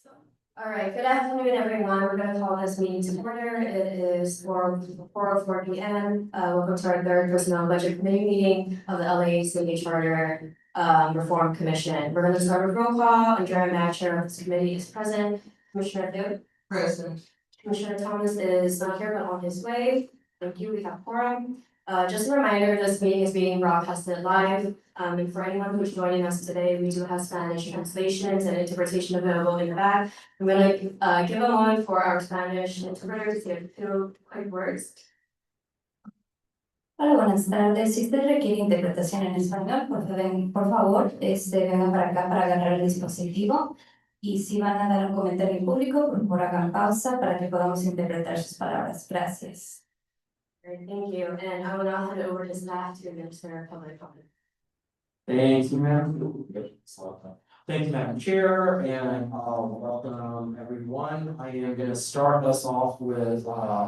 All right, good afternoon, everyone. We're going to call this meeting to order. It is 4:04 p.m. Welcome to our third Personnel and Budget Committee meeting of the LA City Charter Reform Commission. We're going to start with roll call. Andrea Matt, chair of this committee, is present. Commissioner Field. Present. Commissioner Thomas is not here, but on his way. Thank you. We have quorum. Just a reminder, this meeting is being broadcasted live. And for anyone who's joining us today, we do have Spanish translations and interpretation available in the back. I'm gonna give a moment for our Spanish interpreter to say a few quick words. Hola, buenas tardes. Si usted requiere interpretación en español, por favor, vengan para acá para agarrar el dispositivo. Y si van a dar un comentario en público, por favor hagan pausa para que podamos interpretar sus palabras. Gracias. Great, thank you. And I will now hand it over to staff to administer public comment. Thank you, Madam. Thank you, Madam Chair, and welcome everyone. I am going to start us off with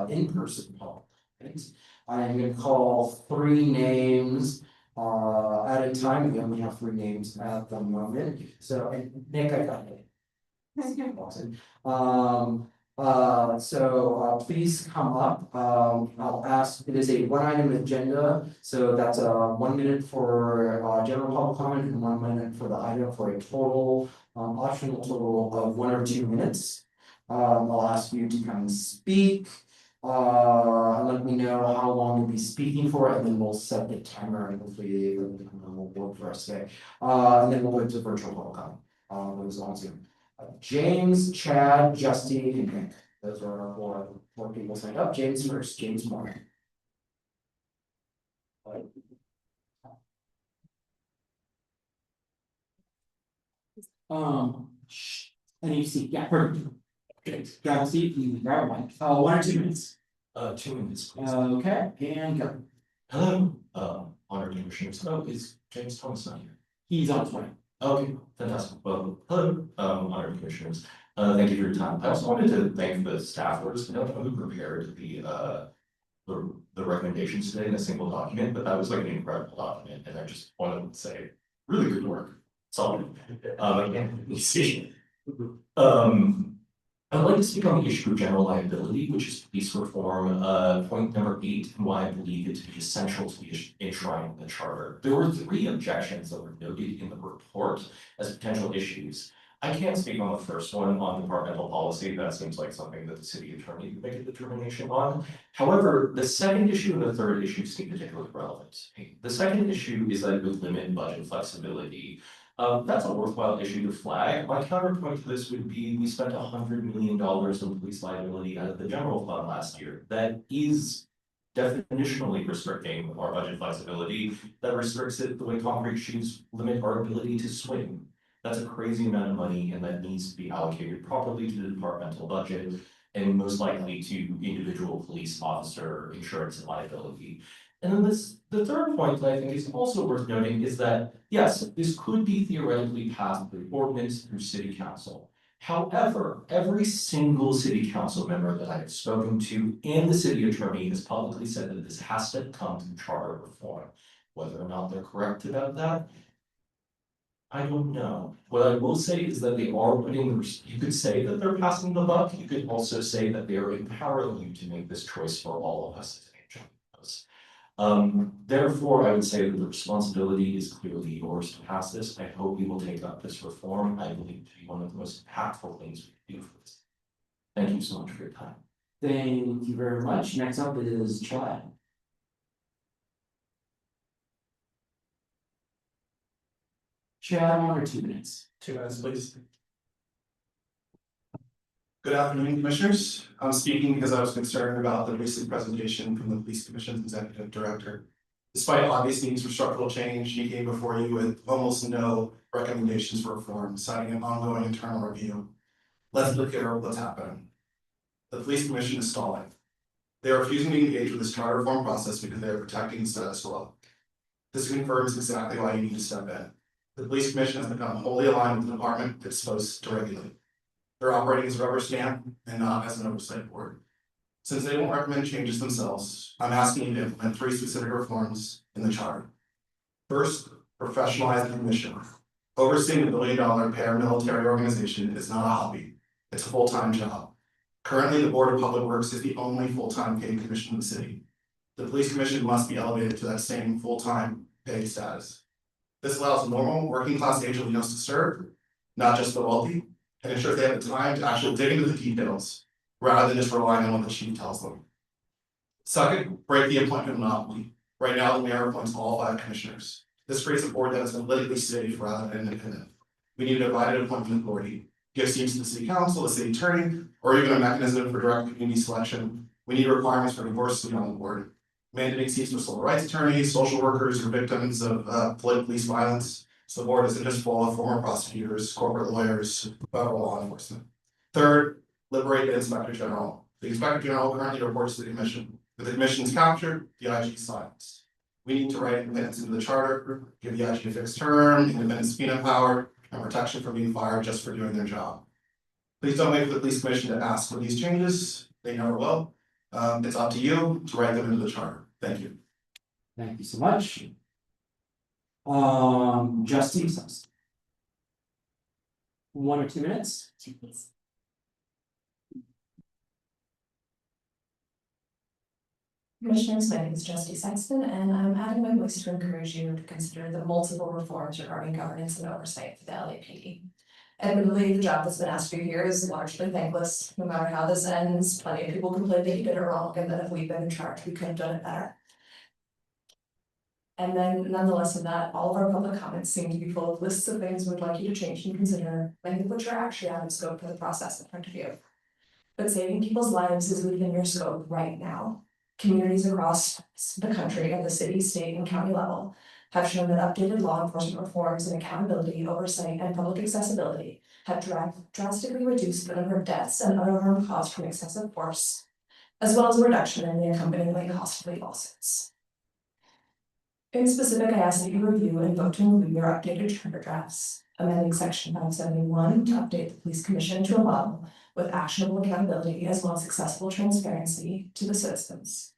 in-person comments. I am going to call 3 names at a time. We only have 3 names at the moment. So, and Nick, I got it. Please come up. I'll ask, it is a 1-item agenda, so that's 1 minute for general public comment and 1 minute for the item for a total optional total of 1 or 2 minutes. I'll ask you to come and speak. Let me know how long you'll be speaking for, and then we'll set the timer and hopefully will work for us today. And then we'll go to virtual public comment. Those on Zoom. James, Chad, Justine, and Nick. Those are our 4 people signed up. James first, James Moore. And you see, yeah, perfect. Okay, grab a seat, you can grab one. 1 or 2 minutes. 2 minutes, please. Okay, and go. Hello, honored commissioners. Oh, is James Thomas not here? He's on his way. Okay, fantastic. Well, hello, honored commissioners. Thank you for your time. I also wanted to thank the staffers who prepared the recommendations today in a single document, but that was like an incredible document, and I just wanted to say, really good work. Solid. Again, you see. I'd like to speak on the issue of general liability, which is police reform, point number 8, and why I believe it to be essential to be enshrined in the charter. There were 3 objections that were noted in the report as potential issues. I can't speak on the first one on departmental policy. That seems like something that the city attorney would make a determination on. However, the second issue and the third issue seem particularly relevant. The second issue is that it would limit budget flexibility. That's a worthwhile issue to flag. My counterpoint to this would be we spent $100 million in police liability out of the general fund last year. That is definitionally restricting our budget flexibility. That restricts it the way concrete shoes limit our ability to swing. That's a crazy amount of money, and that needs to be allocated properly to the departmental budget and most likely to individual police officer insurance and liability. And then the third point that I think is also worth noting is that, yes, this could be theoretically passed through ordinance through city council. However, every single city council member that I have spoken to and the city attorney has publicly said that this has to come through charter reform. Whether or not they're correct about that, I don't know. What I will say is that they are putting, you could say that they're passing the buck. You could also say that they are empowering you to make this choice for all of us as HMOs. Therefore, I would say that the responsibility is clearly yours to pass this. I hope you will take up this reform. I believe it to be one of the most impactful things we can do for this. Thank you so much for your time. Thank you very much. Next up is Chad. Chad, 1 or 2 minutes. 2 minutes, please. Good afternoon, commissioners. I'm speaking because I was concerned about the recent presentation from the Police Commission's Executive Director. Despite obvious needs for structural change, he came before you with almost no recommendations for reform, citing an ongoing internal review. Let's look at what's happening. The Police Commission is stalling. They are refusing to engage with this charter reform process because they are protecting the status quo. This confirms exactly why you need to step in. The Police Commission has become wholly aligned with the department it's supposed to regulate. They're operating as a rubber stamp and not as an oversight board. Since they won't recommend changes themselves, I'm asking you to implement 3 specific reforms in the charter. First, professionalize the commission. Overseeing a $1 billion paramilitary organization is not a hobby. It's a full-time job. Currently, the Board of Public Works is the only full-time paid commission in the city. The police commission must be elevated to that same full-time paid status. This allows normal working-class Angelenos to serve, not just the wealthy, and ensures they have the time to actually dig into the details, rather than just relying on what the chief tells them. Second, break the appointment monopoly. Right now, the mayor appoints all 5 commissioners. This creates a board that is politically safe rather than independent. We need a divided appointment authority. Give seats to the city council, the city attorney, or even a mechanism for direct community selection. We need requirements for diversity on the board. Mandating seats for civil rights attorneys, social workers, or victims of police violence. So the board isn't just full of former prosecutors, corporate lawyers, federal law enforcement. Third, liberate the inspector general. The inspector general currently reports to the commission. If the commission is captured, the IG is silenced. We need to write independence into the charter, give the IG a fixed term, independent subpoena power, and protection from being fired just for doing their job. Please don't wait for the police commission to ask for these changes. They never will. It's up to you to write them into the charter. Thank you. Thank you so much. Justice. 1 or 2 minutes? Commissioners, my name is Justy Sexton, and I'm adding my voice to encourage you to consider the multiple reforms regarding governance and oversight for the LAPD. Admittedly, the job that's been asked of you here is largely thankless. No matter how this ends, plenty of people complain that you did it wrong and that if we'd been in charge, we could have done it better. And then nonetheless of that, all of our public comments seem to be full of lists of things we'd like you to change and consider, many of which are actually out of scope for the process in front of you. But saving people's lives is within your scope right now. Communities across the country at the city, state, and county level have shown that updated law enforcement reforms and accountability, oversight, and public accessibility have drastically reduced the number of deaths and other harm caused from excessive force, as well as a reduction in the accompanying cost of legal lawsuits. In specific, I ask that you review and vote to include your updated charter drafts, amending section 571 to update the police commission to a model with actionable accountability as well as accessible transparency to the citizens.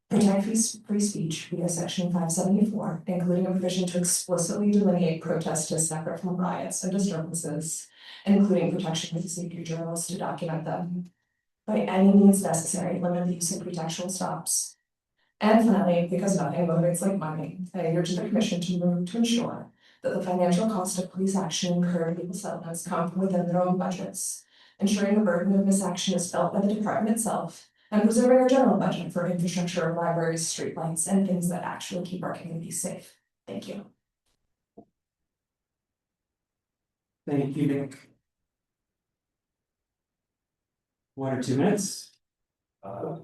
Protect free speech via section 574, including a provision to explicitly delineate protests as separate from riots and disturbances, including protection of the safety of journalists to document them. By any means necessary, limit the use of pretextual stops. And finally, because nothing motivates like money, I urge the commission to move to ensure that the financial cost of police action incurred legal settlements come from within their own budgets, ensuring the burden of misaction is felt by the department itself, and preserving our general budget for infrastructure, libraries, streetlights, and things that actually keep our communities safe. Thank you. Thank you, Nick. 1 or 2 minutes? Okay.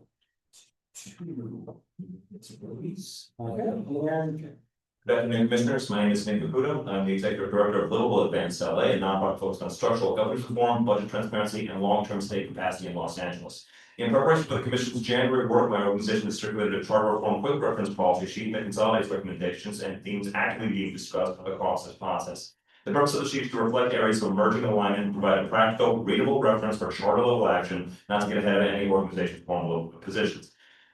Good afternoon, Commissioners. My name is Nick Caputo. I'm the Executive Director of Livable Advanced LA, a nonprofit focused on structural governance reform, budget transparency, and long-term state capacity in Los Angeles. In preparation for the Commission's January work, my organization has circulated a charter reform quick reference policy sheet that consolidates recommendations and themes actively being discussed across this process. The purpose of the sheet is to reflect areas of emerging alignment and provide a practical, readable reference for charter level action, not to get ahead of any organization's formal positions.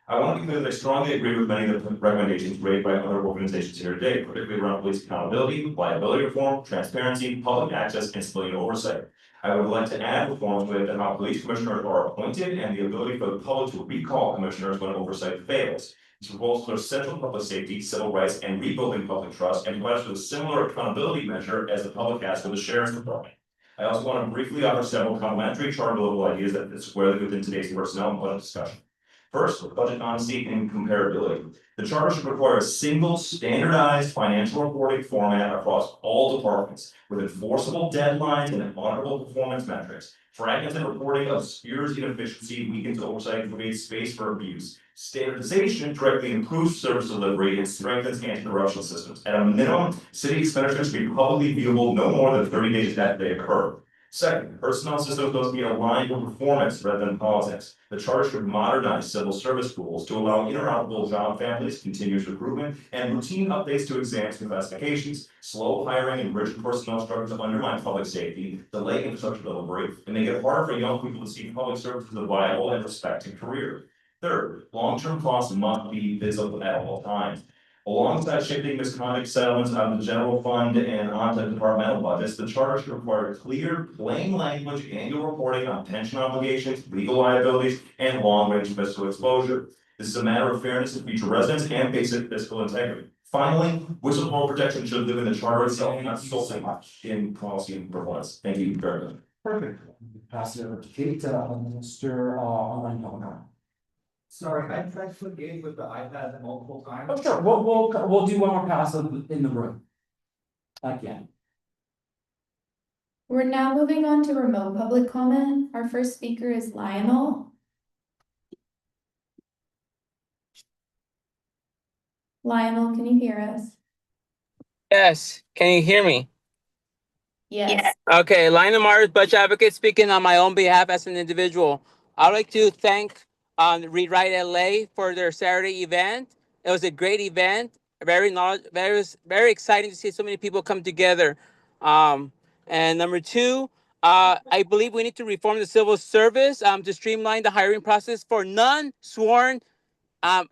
I want to be clear that I strongly agree with many of the recommendations raised by other organizations here today, particularly around police accountability, liability reform, transparency, public access, and civilian oversight. I would like to add reforms related to how police commissioners are appointed and the ability for the public to recall commissioners when oversight fails. This will bolster central public safety, civil rights, and rebuilding public trust, and provide us with a similar accountability measure as the public has for the sheriff's department. I also want to briefly offer several complementary charter level ideas that fit squarely within today's personnel and budget discussion. First, budget honesty and comparability. The charter should require a single standardized financial reporting format across all departments with enforceable deadlines and auditable performance metrics. Fragmented reporting obscures inefficiency, weakens oversight, and creates space for abuse. Standardization directly improves service delivery and strengthens anti-corruption systems. At a minimum, city expenditures should be publicly viewable no more than 30 days after they occur. Second, personnel systems must be aligned with performance rather than politics. The charter should modernize civil service schools to allow interoperable job families, continuous recruitment, and routine updates to exams and classifications. Slow hiring and rigid personnel structures undermine public safety, delay infrastructure delivery, and make it harder for young people to see public service as a viable and respected career. Third, long-term costs must be visible at all times. Alongside shifting misconduct settlements out of the general fund and onto departmental budgets, the charter should require clear, plain language annual reporting on pension obligations, legal liabilities, and long-range fiscal exposure. This is a matter of fairness to future residents and basic fiscal integrity. Finally, whistleblower protection should live in the charter itself, not solely in policy and performance. Thank you very much. Perfect. Pass it over to Kate, Mr. Online comment. Sorry, I tried to engage with the iPad multiple times. Oh, sure, we'll do one more pass in the room. Again. We're now moving on to remote public comment. Our first speaker is Lionel. Lionel, can you hear us? Yes, can you hear me? Yes. Okay, Lionel Mars, Budget Advocate, speaking on my own behalf as an individual. I'd like to thank Rewrite LA for their Saturday event. It was a great event, very exciting to see so many people come together. And number two, I believe we need to reform the civil service to streamline the hiring process for non-sworn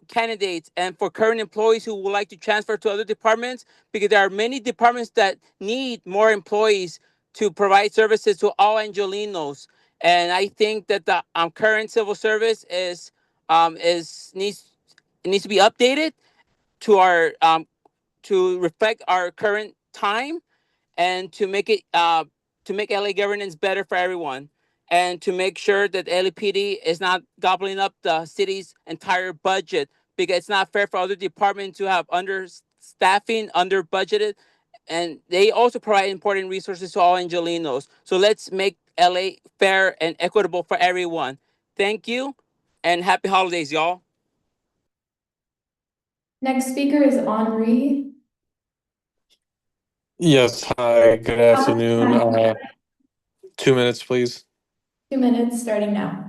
candidates and for current employees who would like to transfer to other departments, because there are many departments that need more employees to provide services to all Angelinos. And I think that the current civil service needs to be updated to our to reflect our current time, and to make LA governance better for everyone, and to make sure that LAPD is not gobbling up the city's entire budget, because it's not fair for other departments to have understaffing, under budgeted, and they also provide important resources to all Angelinos. So let's make LA fair and equitable for everyone. Thank you, and happy holidays, y'all. Next speaker is Henri. Yes, hi, good afternoon. 2 minutes, please. 2 minutes starting now.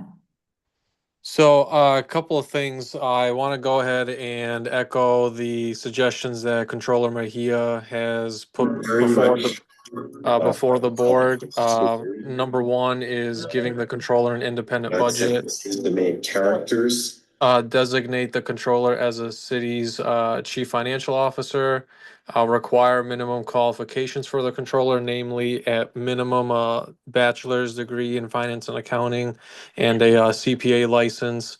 So, a couple of things. I want to go ahead and echo the suggestions that Controller Mejia has put before the board. Number one is giving the controller an independent budget. The main characters. Designate the controller as a city's chief financial officer. Require minimum qualifications for the controller, namely at minimum a bachelor's degree in finance and accounting and a CPA license.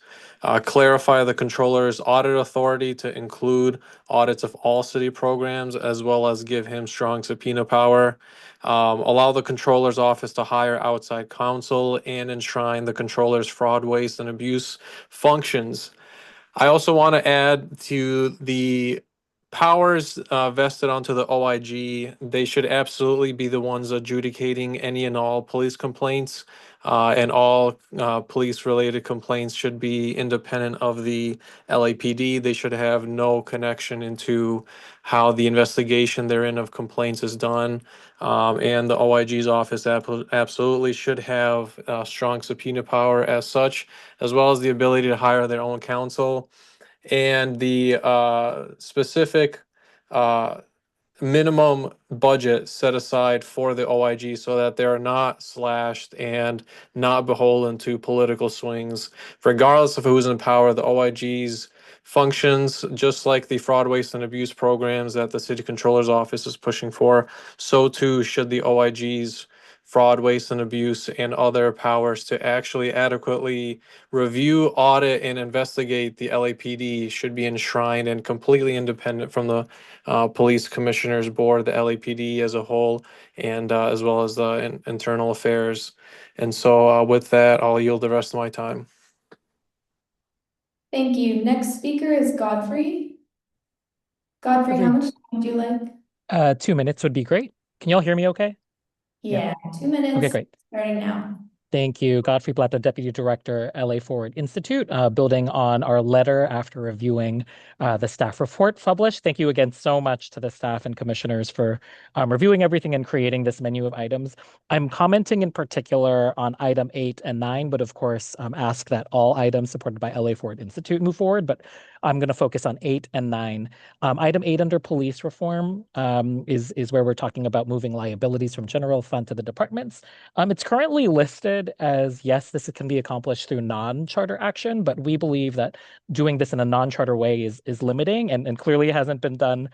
Clarify the controller's audit authority to include audits of all city programs, as well as give him strong subpoena power. Allow the controller's office to hire outside counsel and enshrine the controller's fraud, waste, and abuse functions. I also want to add to the powers vested onto the OIG. They should absolutely be the ones adjudicating any and all police complaints, and all police-related complaints should be independent of the LAPD. They should have no connection into how the investigation therein of complaints is done. And the OIG's office absolutely should have strong subpoena power as such, as well as the ability to hire their own counsel. And the specific minimum budget set aside for the OIG, so that they're not slashed and not beholden to political swings. Regardless of who's in power, the OIG's functions, just like the fraud, waste, and abuse programs that the city controller's office is pushing for, so too should the OIG's fraud, waste, and abuse and other powers to actually adequately review, audit, and investigate the LAPD should be enshrined and completely independent from the police commissioners board, the LAPD as a whole, and as well as the internal affairs. And so with that, I'll yield the rest of my time. Thank you. Next speaker is Godfrey. Godfrey, how much time would you like? 2 minutes would be great. Can y'all hear me okay? Yeah, 2 minutes. Okay, great. Starting now. Thank you. Godfrey Plata, Deputy Director, LA Forward Institute, building on our letter after reviewing the staff report published. Thank you again so much to the staff and commissioners for reviewing everything and creating this menu of items. I'm commenting in particular on item 8 and 9, but of course ask that all items supported by LA Forward Institute move forward. But I'm going to focus on 8 and 9. Item 8 under police reform is where we're talking about moving liabilities from general fund to the departments. It's currently listed as, yes, this can be accomplished through non-charter action, but we believe that doing this in a non-charter way is limiting and clearly hasn't been done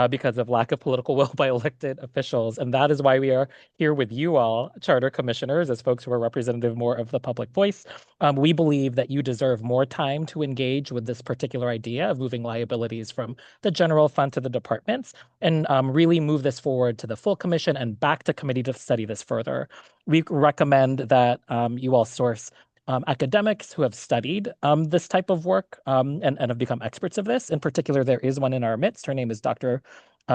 because of lack of political will by elected officials. And that is why we are here with you all, charter commissioners, as folks who are representative more of the public voice. We believe that you deserve more time to engage with this particular idea of moving liabilities from the general fund to the departments and really move this forward to the full commission and back to committee to study this further. We recommend that you all source academics who have studied this type of work and have become experts of this. In particular, there is one in our midst. Her name is Dr.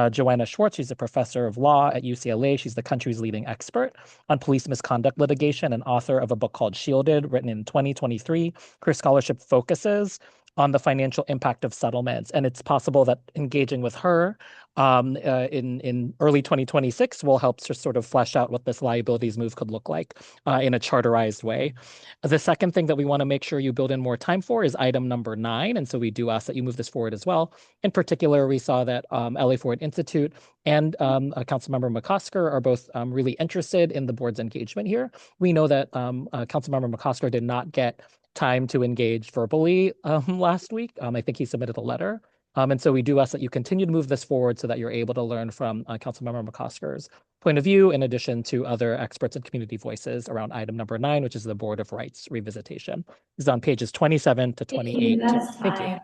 Joanna Schwartz. She's a professor of law at UCLA. She's the country's leading expert on police misconduct litigation and author of a book called Shielded, written in 2023. Her scholarship focuses on the financial impact of settlements. And it's possible that engaging with her in early 2026 will help to sort of flesh out what this liabilities move could look like in a charterized way. The second thing that we want to make sure you build in more time for is item number 9. And so we do ask that you move this forward as well. In particular, we saw that LA Ford Institute and Councilmember McCosker are both really interested in the board's engagement here. We know that Councilmember McCosker did not get time to engage verbally last week. I think he submitted a letter. And so we do ask that you continue to move this forward so that you're able to learn from Councilmember McCosker's point of view, in addition to other experts and community voices around item number 9, which is the Board of Rights revisitation. This is on pages 27 to 28. That's Thank you. time.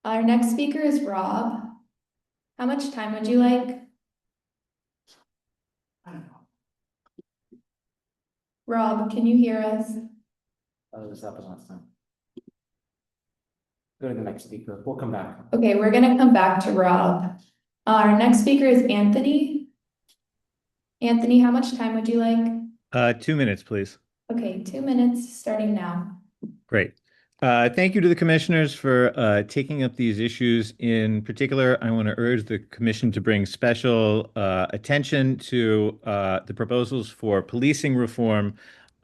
Our next speaker is Rob. How much time would you like? I don't know. Rob, can you hear us? This happened last time. Go to the next speaker. We'll come back. Okay, we're gonna come back to Rob. Our next speaker is Anthony. Anthony, how much time would you like? 2 minutes, please. Okay, 2 minutes, starting now. Great. Thank you to the commissioners for taking up these issues. In particular, I want to urge the commission to bring special attention to the proposals for policing reform.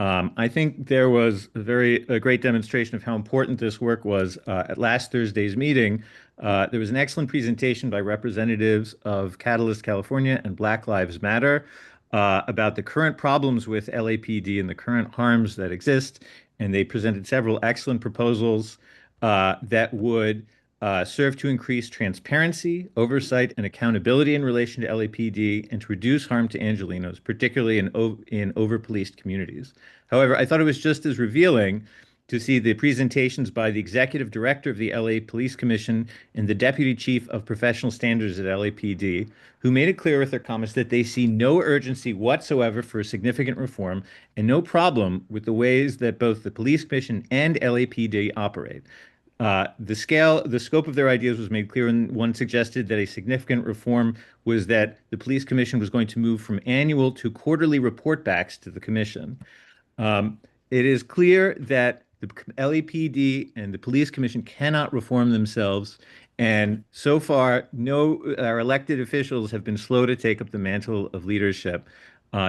I think there was a great demonstration of how important this work was at last Thursday's meeting. There was an excellent presentation by representatives of Catalyst California and Black Lives Matter about the current problems with LAPD and the current harms that exist. And they presented several excellent proposals that would serve to increase transparency, oversight, and accountability in relation to LAPD and to reduce harm to Angelenos, particularly in over-policed communities. However, I thought it was just as revealing to see the presentations by the executive director of the LA Police Commission and the deputy chief of professional standards at LAPD, who made it clear with their comments that they see no urgency whatsoever for significant reform and no problem with the ways that both the Police Commission and LAPD operate. The scope of their ideas was made clear, and one suggested that a significant reform was that the Police Commission was going to move from annual to quarterly report backs to the Commission. It is clear that the LAPD and the Police Commission cannot reform themselves, and so far, our elected officials have been slow to take up the mantle of leadership.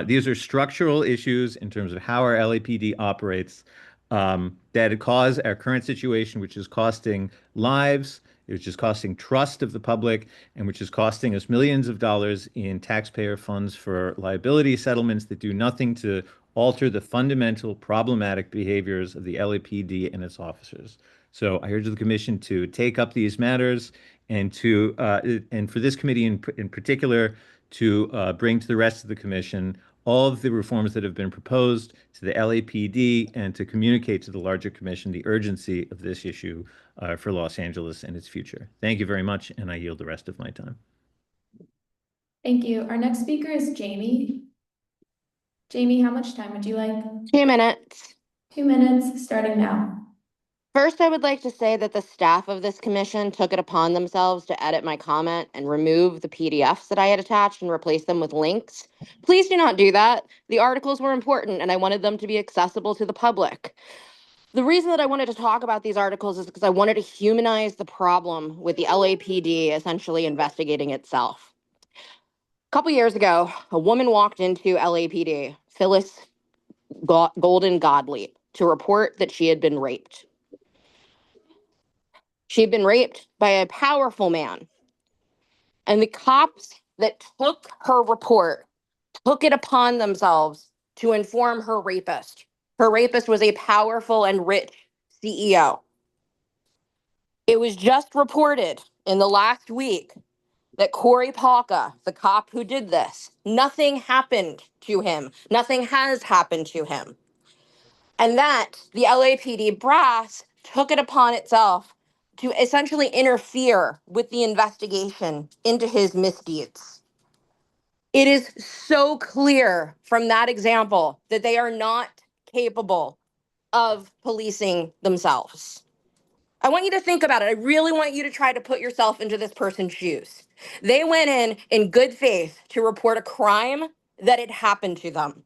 These are structural issues in terms of how our LAPD operates that cause our current situation, which is costing lives, which is costing trust of the public, and which is costing us millions of dollars in taxpayer funds for liability settlements that do nothing to alter the fundamental problematic behaviors of the LAPD and its officers. So I urge the commission to take up these matters and for this committee in particular to bring to the rest of the commission all of the reforms that have been proposed to the LAPD and to communicate to the larger commission the urgency of this issue for Los Angeles and its future. Thank you very much, and I yield the rest of my time. Thank you. Our next speaker is Jamie. Jamie, how much time would you like? 2 minutes. 2 minutes, starting now. First, I would like to say that the staff of this commission took it upon themselves to edit my comment and remove the PDFs that I had attached and replace them with links. Please do not do that. The articles were important and I wanted them to be accessible to the public. The reason that I wanted to talk about these articles is because I wanted to humanize the problem with the LAPD essentially investigating itself. A couple years ago, a woman walked into LAPD, Phyllis Golden Gottlieb, to report that she had been raped. She had been raped by a powerful man. And the cops that took her report took it upon themselves to inform her rapist. Her rapist was a powerful and rich CEO. It was just reported in the last week that Corey Palka, the cop who did this, nothing happened to him. Nothing has happened to him. And that the LAPD brass took it upon itself to essentially interfere with the investigation into his misdeeds. It is so clear from that example that they are not capable of policing themselves. I want you to think about it. I really want you to try to put yourself into this person's shoes. They went in good faith to report a crime that had happened to them.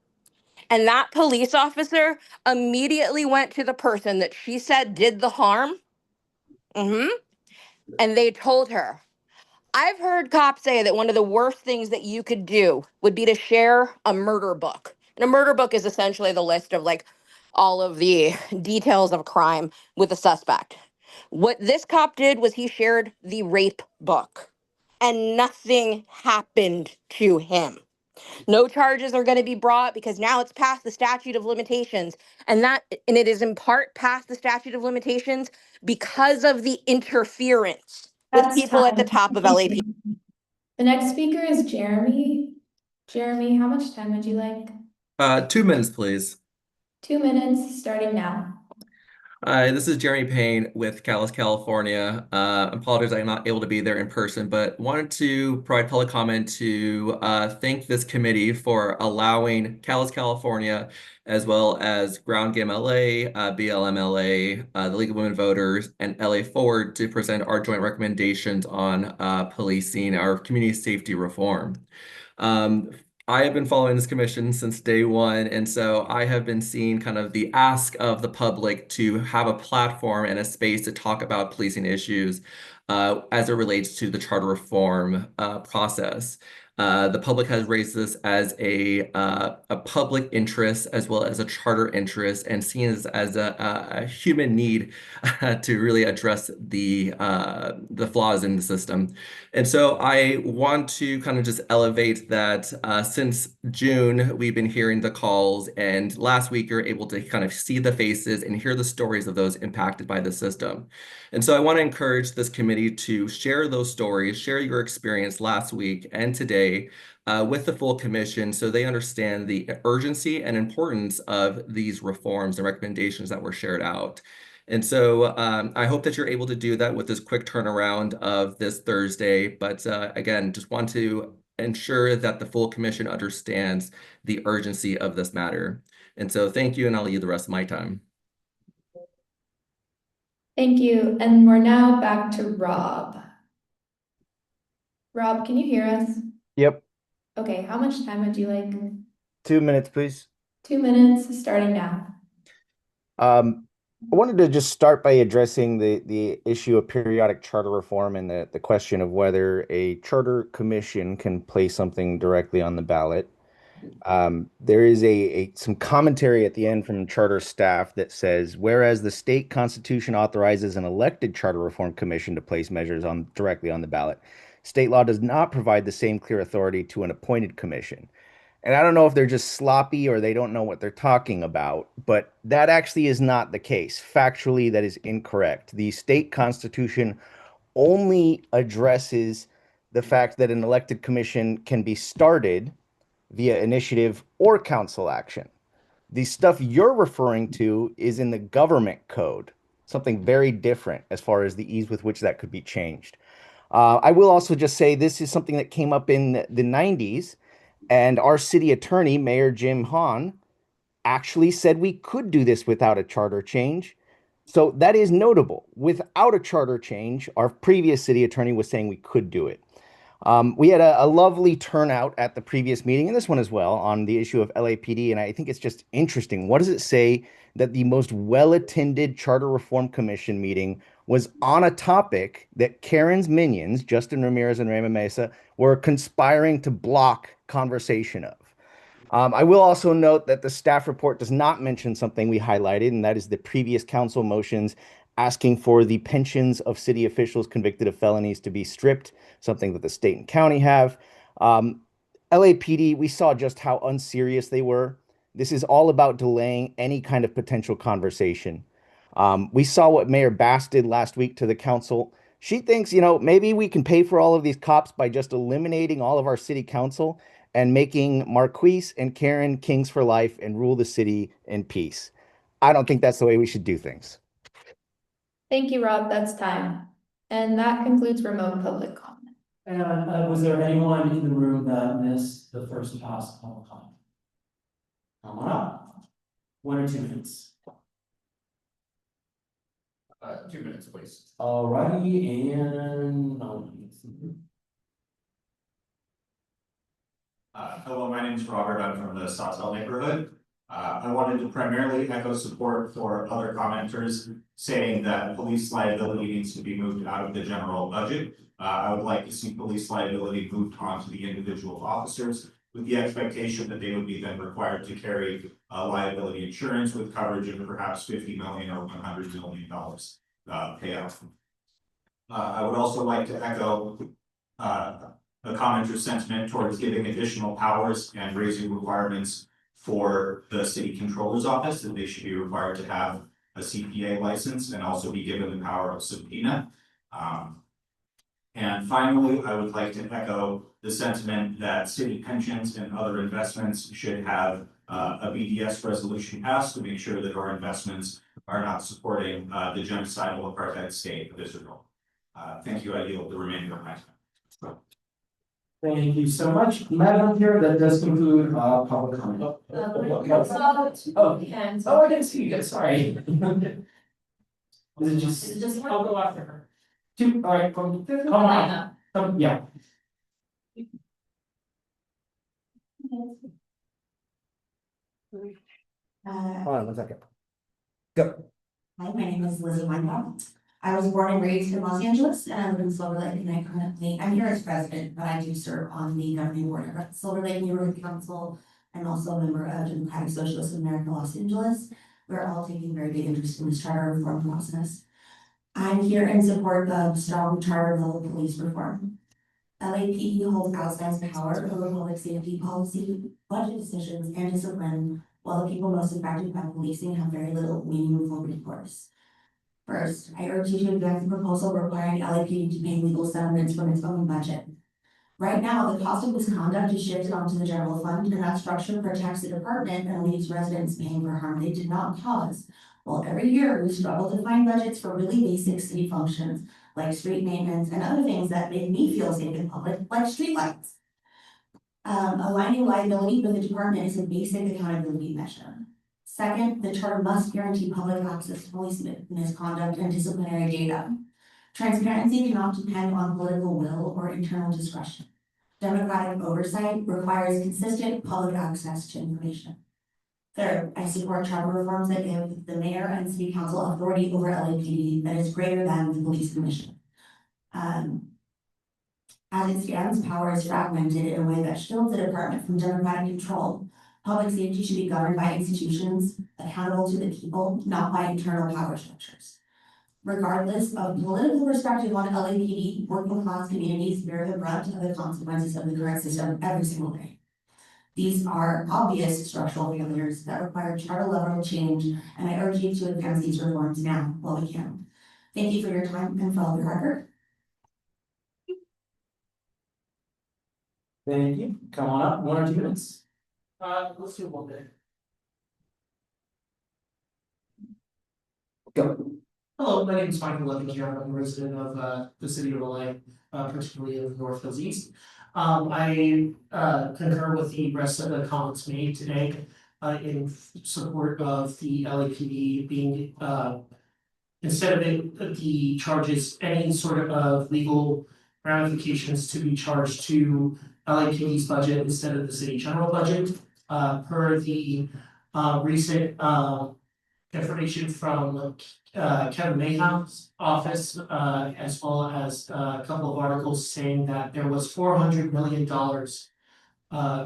And that police officer immediately went to the person that she said did the harm. And they told her, I've heard cops say that one of the worst things that you could do would be to share a murder book. And a murder book is essentially the list of like all of the details of a crime with the suspect. What this cop did was he shared the rape book, and nothing happened to him. No charges are going to be brought because now it's past the statute of limitations. And it is in part past the statute of limitations because of the interference with That's people at the time. top of LAPD. The next speaker is Jeremy. Jeremy, how much time would you like? 2 minutes, please. 2 minutes, starting now. Hi, this is Jeremy Payne with Calais, California. Apologize I'm not able to be there in person, but wanted to provide public comment to thank this committee for allowing Calais, California, as well as Ground Game LA, BLM LA, the League of Women Voters, and LA Forward to present our joint recommendations on policing our community safety reform. I have been following this commission since day one, and so I have been seeing kind of the ask of the public to have a platform and a space to talk about policing issues as it relates to the charter reform process. The public has raised this as a public interest as well as a charter interest, and seen as a human need to really address the flaws in the system. And so I want to kind of just elevate that since June, we've been hearing the calls, and last week you're able to kind of see the faces and hear the stories of those impacted by the system. And so I want to encourage this committee to share those stories, share your experience last week and today with the full commission so they understand the urgency and importance of these reforms and recommendations that were shared out. And so I hope that you're able to do that with this quick turnaround of this Thursday. But again, just want to ensure that the full commission understands the urgency of this matter. And so thank you, and I'll leave the rest of my time. Thank you. And we're now back to Rob. Rob, can you hear us? Yep. Okay, how much time would you like? 2 minutes, please. 2 minutes, starting now. I wanted to just start by addressing the issue of periodic charter reform and the question of whether a charter commission can place something directly on the ballot. There is some commentary at the end from charter staff that says, whereas the state constitution authorizes an elected charter reform commission to place measures directly on the ballot, state law does not provide the same clear authority to an appointed commission. And I don't know if they're just sloppy or they don't know what they're talking about, but that actually is not the case. Factually, that is incorrect. The state constitution only addresses the fact that an elected commission can be started via initiative or council action. The stuff you're referring to is in the government code, something very different as far as the ease with which that could be changed. I will also just say this is something that came up in the 90s, and our city attorney, Mayor Jim Hahn, actually said we could do this without a charter change. So that is notable. Without a charter change, our previous city attorney was saying we could do it. We had a lovely turnout at the previous meeting, and this one as well, on the issue of LAPD, and I think it's just interesting. What does it say that the most well-attended Charter Reform Commission meeting was on a topic that Karen's minions, Justin Ramirez and Raymond Mesa, were conspiring to block conversation of? I will also note that the staff report does not mention something we highlighted, and that is the previous council motions asking for the pensions of city officials convicted of felonies to be stripped, something that the state and county have. LAPD, we saw just how unserious they were. This is all about delaying any kind of potential conversation. We saw what Mayor Bass did last week to the council. She thinks, maybe we can pay for all of these cops by just eliminating all of our city council and making Marquise and Karen kings for life and rule the city in peace. I don't think that's the way we should do things. Thank you, Rob. That's time. And that concludes remote public comment. And was there anyone in the room that missed the first pass public comment? Come on up. 1 or 2 minutes. 2 minutes, please. Alrighty, and hello, my name is Robert. I'm from the Sawtell neighborhood. I wanted to primarily echo support for other commenters saying that police liability needs to be moved out of the general budget. I would like to see police liability moved on to the individual officers with the expectation that they would be then required to carry liability insurance with coverage of perhaps $50 million or $100 million payout. I would also like to echo the commenter's sentiment towards giving additional powers and raising requirements for the city controller's office, that they should be required to have a CPA license and also be given the power of subpoena. And finally, I would like to echo the sentiment that city pensions and other investments should have a BDS resolution passed to make sure that our investments are not supporting the genocidal apartheid state of Israel. Thank you. I yield the remainder of my time. thank you so much. Madam Chair, that does conclude public comment. I didn't see you guys, sorry. Is it just? I'll go after her. 2, all right, come on. Yeah. Hold on 1 second. Go. Hi, my name is Lizzie Weinbaum. I was born and raised in Los Angeles and I live in Silver Lake, and I'm here as president, but I do serve on the governing board of Silver Lake Neighborhood Council. I'm also a member of Democratic Socialists of America, Los Angeles. We're all taking very big interest in this charter reform process. I'm here in support of strong charter level police reform. LAPD holds outsized power over public safety policy, budget decisions, and discipline, while the people most affected by policing have very little meaningful recourse. First, I urge you to advance a proposal requiring LAPD to pay legal settlements from its own budget. Right now, the cost of misconduct is shifted onto the general fund, and that structure protects the department and leaves residents paying for harm they did not cause. Well, every year we struggle to find budgets for really basic city functions like street maintenance and other things that make me feel safe in public, like streetlights. Aligning liability with the department is a basic accountability measure. Second, the charter must guarantee public access to police misconduct and disciplinary data. Transparency cannot depend on political will or internal discretion. Democratic oversight requires consistent public access to information. Third, I support charter reforms that give the mayor and city council authority over LAPD that is greater than the police commission. As it stands, power is fragmented in a way that shields the department from democratic control. Public safety should be governed by institutions accountable to the people, not by internal power structures. Regardless of political perspective on LAPD, working class communities bear the brunt of the consequences of the current system every single day. These are obvious structural failures that require charter level change, and I urge you to advance these reforms now while we can. Thank you for your time and for all your hard work. Thank you. Come on up, 1 or 2 minutes. Let's do 1 minute. Go. Hello, my name is Michael Levinger. I'm a resident of the city of LA, particularly of North Hills East. I concur with the rest of the comments made today in support of the LAPD being instead of the charges, any sort of legal ramifications to be charged to LAPD's budget instead of the city general budget. Per the recent information from Kevin Mayhew's office, as well as a couple of articles saying that there was $400 million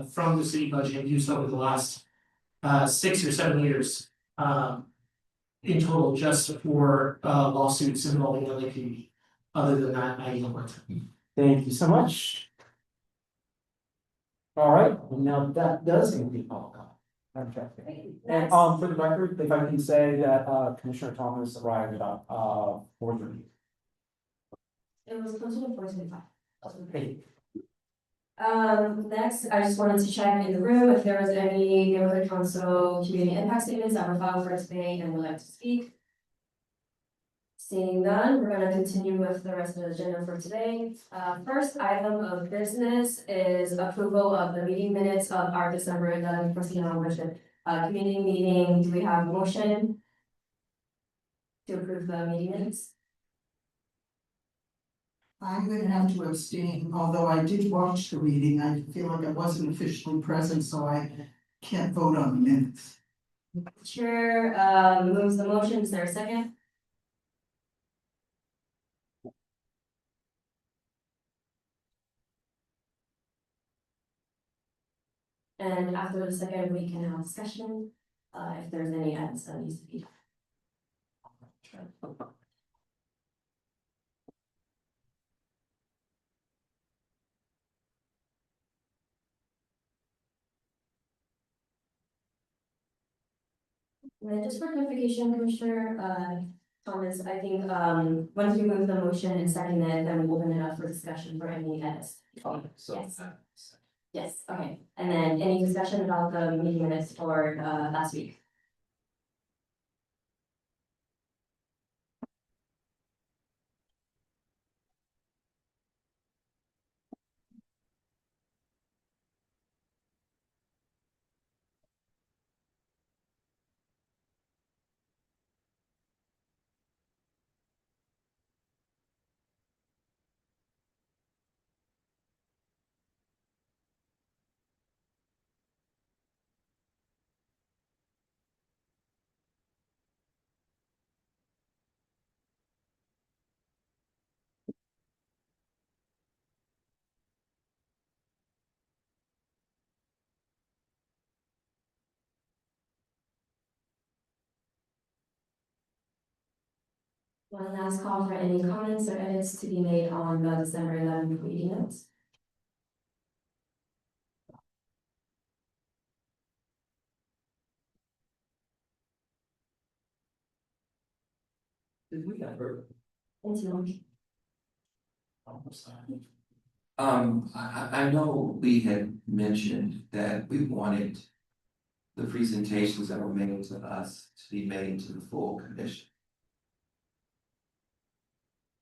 from the city budget used over the last 6 or 7 years in total just for lawsuits involving LAPD. Other than that, I yield my time. Thank you so much. All right, and now that does conclude public comment. Madam Chair. And for the record, if I can say that Commissioner Thomas arrived about 4:30. It was closer to 4:25. Hey. Next, I just wanted to check in the room if there was any neighborhood council community impact statements that were filed for today and would like to speak. Seeing none, we're gonna continue with the rest of the agenda for today. First item of business is approval of the meeting minutes of our December 11th Christina Worship community meeting. Do we have a motion to approve the meeting minutes? I'm going to have to abstain, although I did watch the meeting. I feel like I wasn't officially present, so I can't vote on the minutes. Chair moves the motion. Is there a second? And after the second, we can have discussion, if there's any items that needs to be. And then just for clarification, Commissioner, Thomas, I think, once we move the motion and second it, then we'll open it up for discussion for any edits. Yes. Yes, okay, and then any discussion about the meeting minutes for last week? One last call for any comments or edits to be made on the December 11th meeting notes. Did we ever? Thank you. I know we had mentioned that we wanted the presentations that were made to us to be made to the full commission.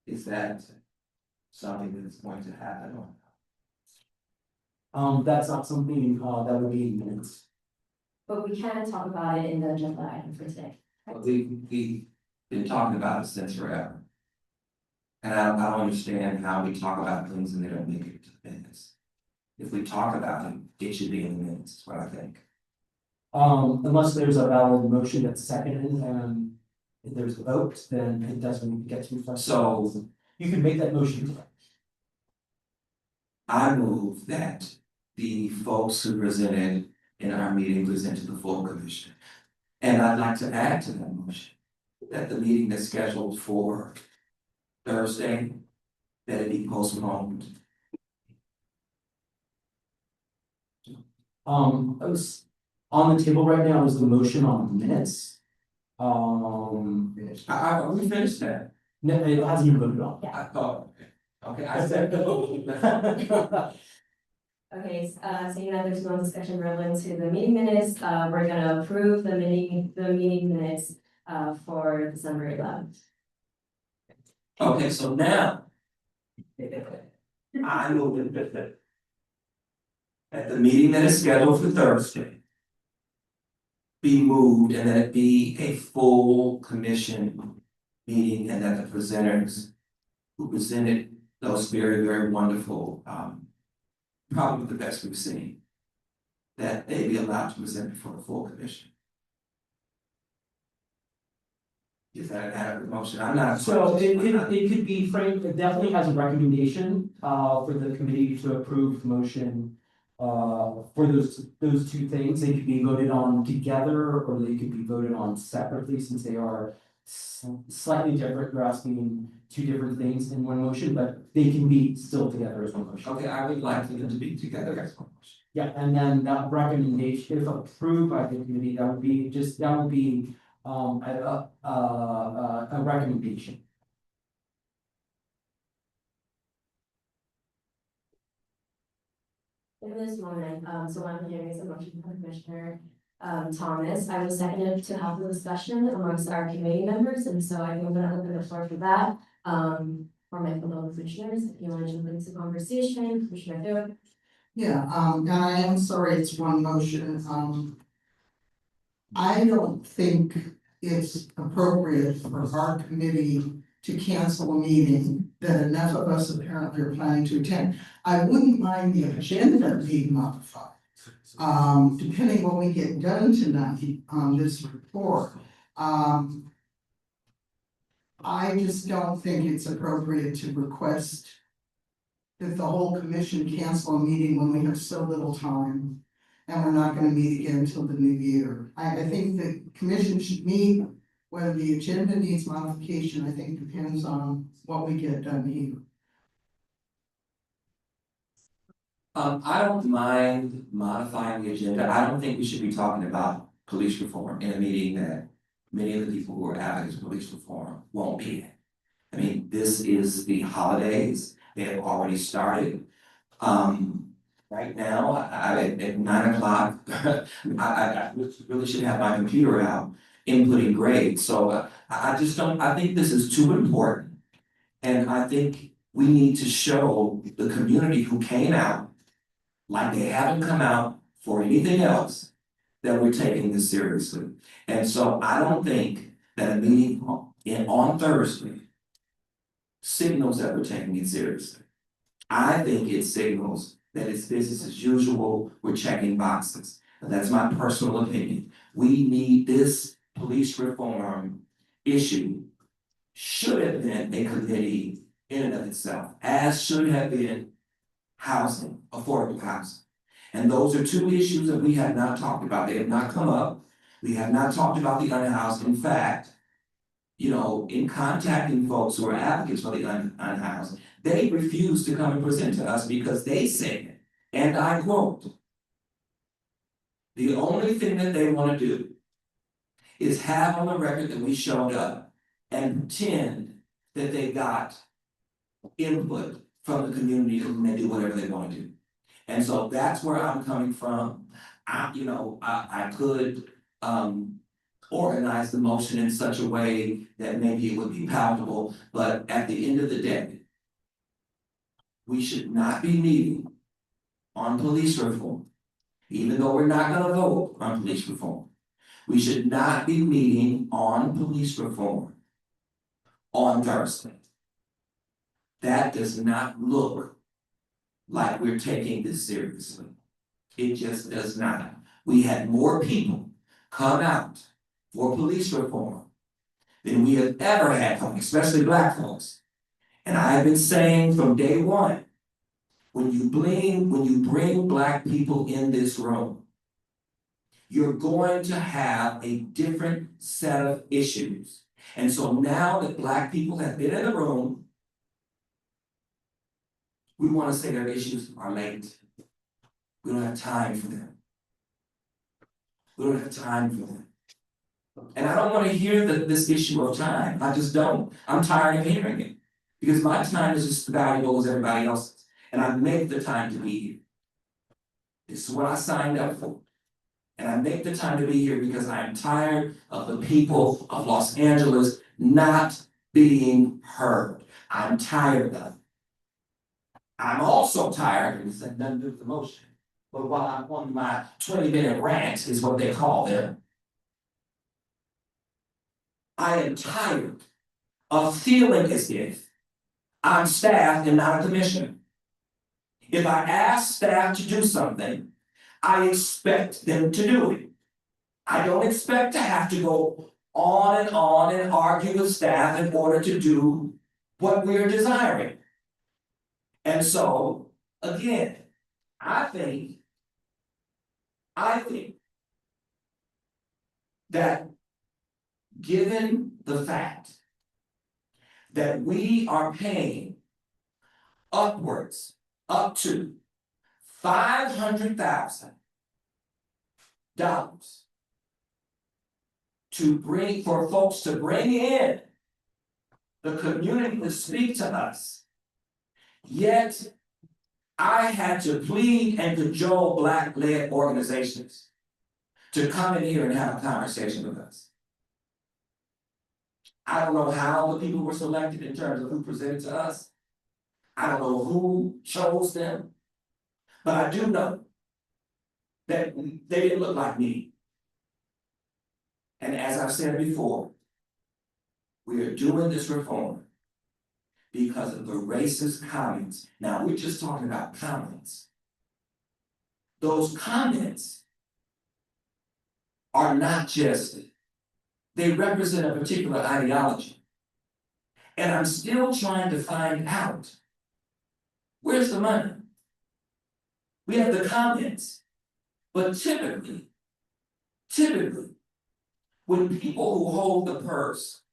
Is that something that's going to happen or? That's not something that would be in minutes. But we can talk about it in the agenda item for today. We've been talking about it since forever. And I don't understand how we talk about things and they don't make it to the minutes. If we talk about it, it should be in the minutes, is what I think. Unless there's a valid motion that's seconded and if there's a vote, then it doesn't get to reflect. So you can make that motion. I move that the folks who presented in our meeting present to the full commission. And I'd like to add to that motion that the meeting that's scheduled for Thursday, that it be postponed. I was on the table right now is the motion on the minutes. We finished that. No, it hasn't been voted on. I thought, okay, I said no. Okay, seeing that there's no discussion relevant to the meeting minutes, we're gonna approve the meeting minutes for December 11th. Okay, so now. I move that at the meeting that is scheduled for Thursday. Be moved and that it be a full commission meeting and that the presenters who presented those very, very wonderful, probably the best we've seen. That they be allowed to present before the full commission. Is that an adequate motion? I'm not. So it could be framed, it definitely has a recommendation for the committee to approve the motion for those two things, they could be voted on together or they could be voted on separately since they are slightly different. You're asking two different things in one motion, but they can be still together as one motion. Okay, I would like for them to be together as one motion. Yeah, and then that recommendation, if approved by the committee, that would be a recommendation. In this moment, so I'm hearing is a motion from Commissioner Thomas. I was seconded to have the discussion amongst our committee members, and so I'm gonna open the floor for that. For my fellow commissioners, if you want to jump into conversation, Commissioner Field. Yeah, and I am sorry, it's one motion, I don't think it's appropriate for our committee to cancel a meeting that enough of us apparently are planning to attend. I wouldn't mind the agenda being modified, depending what we get done tonight on this report. I just don't think it's appropriate to request that the whole commission cancel a meeting when we have so little time and we're not gonna meet again until the new year. I think the commission should meet, whether the agenda needs modification, I think depends on what we get done here. I don't mind modifying the agenda. I don't think we should be talking about police reform in a meeting that many of the people who are advocates of police reform won't be in. I mean, this is the holidays, they have already started. Right now, at 9 o'clock, I really should have my computer out inputting grades, so I just don't, I think this is too important. And I think we need to show the community who came out, like they haven't come out for anything else, that we're taking this seriously. And so I don't think that a meeting on Thursday signals that we're taking it seriously. I think it signals that it's business as usual, we're checking boxes. And that's my personal opinion. We need this police reform issue should have been a committee in and of itself, as should have been housing, affordable housing. And those are two issues that we have not talked about. They have not come up. We have not talked about the unhoused. In fact, you know, in contacting folks who are advocates for the unhoused, they refuse to come and present to us because they said, and I quote, the only thing that they want to do is have on the record that we showed up and pretend that they got input from the community and they do whatever they want to do. And so that's where I'm coming from. I could organize the motion in such a way that maybe it would be palatable, but at the end of the day, we should not be meeting on police reform, even though we're not gonna vote on police reform. We should not be meeting on police reform on Thursday. That does not look like we're taking this seriously. It just does not. We had more people come out for police reform than we have ever had, especially Black folks. And I have been saying from day one, when you bring Black people in this room, you're going to have a different set of issues. And so now that Black people have been in the room, we want to say their issues are late. We don't have time for them. We don't have time for them. And I don't want to hear this issue of time. I just don't. I'm tired of hearing it. Because my time is just as valuable as everybody else's. And I make the time to be here. This is what I signed up for. And I make the time to be here because I am tired of the people of Los Angeles not being heard. I'm tired of it. I'm also tired, and it's nothing to do with the motion, but while I'm on my 20-minute rant is what they call them. I am tired of feeling as if I'm staff and not a commissioner. If I ask staff to do something, I expect them to do it. I don't expect to have to go on and argue with staff in order to do what we're desiring. And so, again, I think I think that given the fact that we are paying upwards up to $500,000 for folks to bring in the community to speak to us, yet I had to plead and cajole Black-led organizations to come in here and have a conversation with us. I don't know how the people were selected in terms of who presented to us. I don't know who chose them, but I do know that they didn't look like me. And as I've said before, we are doing this reform because of the racist comments. Now, we're just talking about comments. Those comments are not just, they represent a particular ideology. And I'm still trying to find out, where's the money? We have the comments, but typically, when people who hold the purse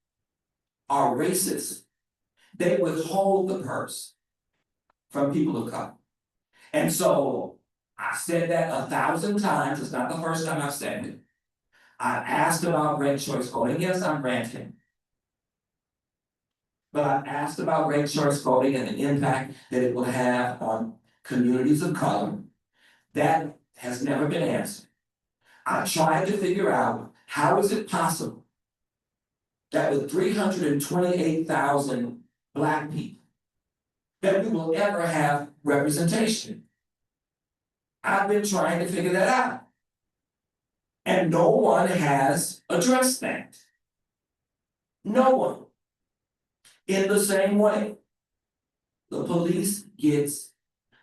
are racist, they withhold the purse from people of color. And so I said that 1,000 times. It's not the first time I've said it. I asked about ranked choice voting. Yes, I'm ranting. But I asked about ranked choice voting and the impact that it will have on communities of color. That has never been answered. I tried to figure out, how is it possible that with 328,000 Black people, that we will ever have representation? I've been trying to figure that out. And no one has addressed that. No one. In the same way, the police gets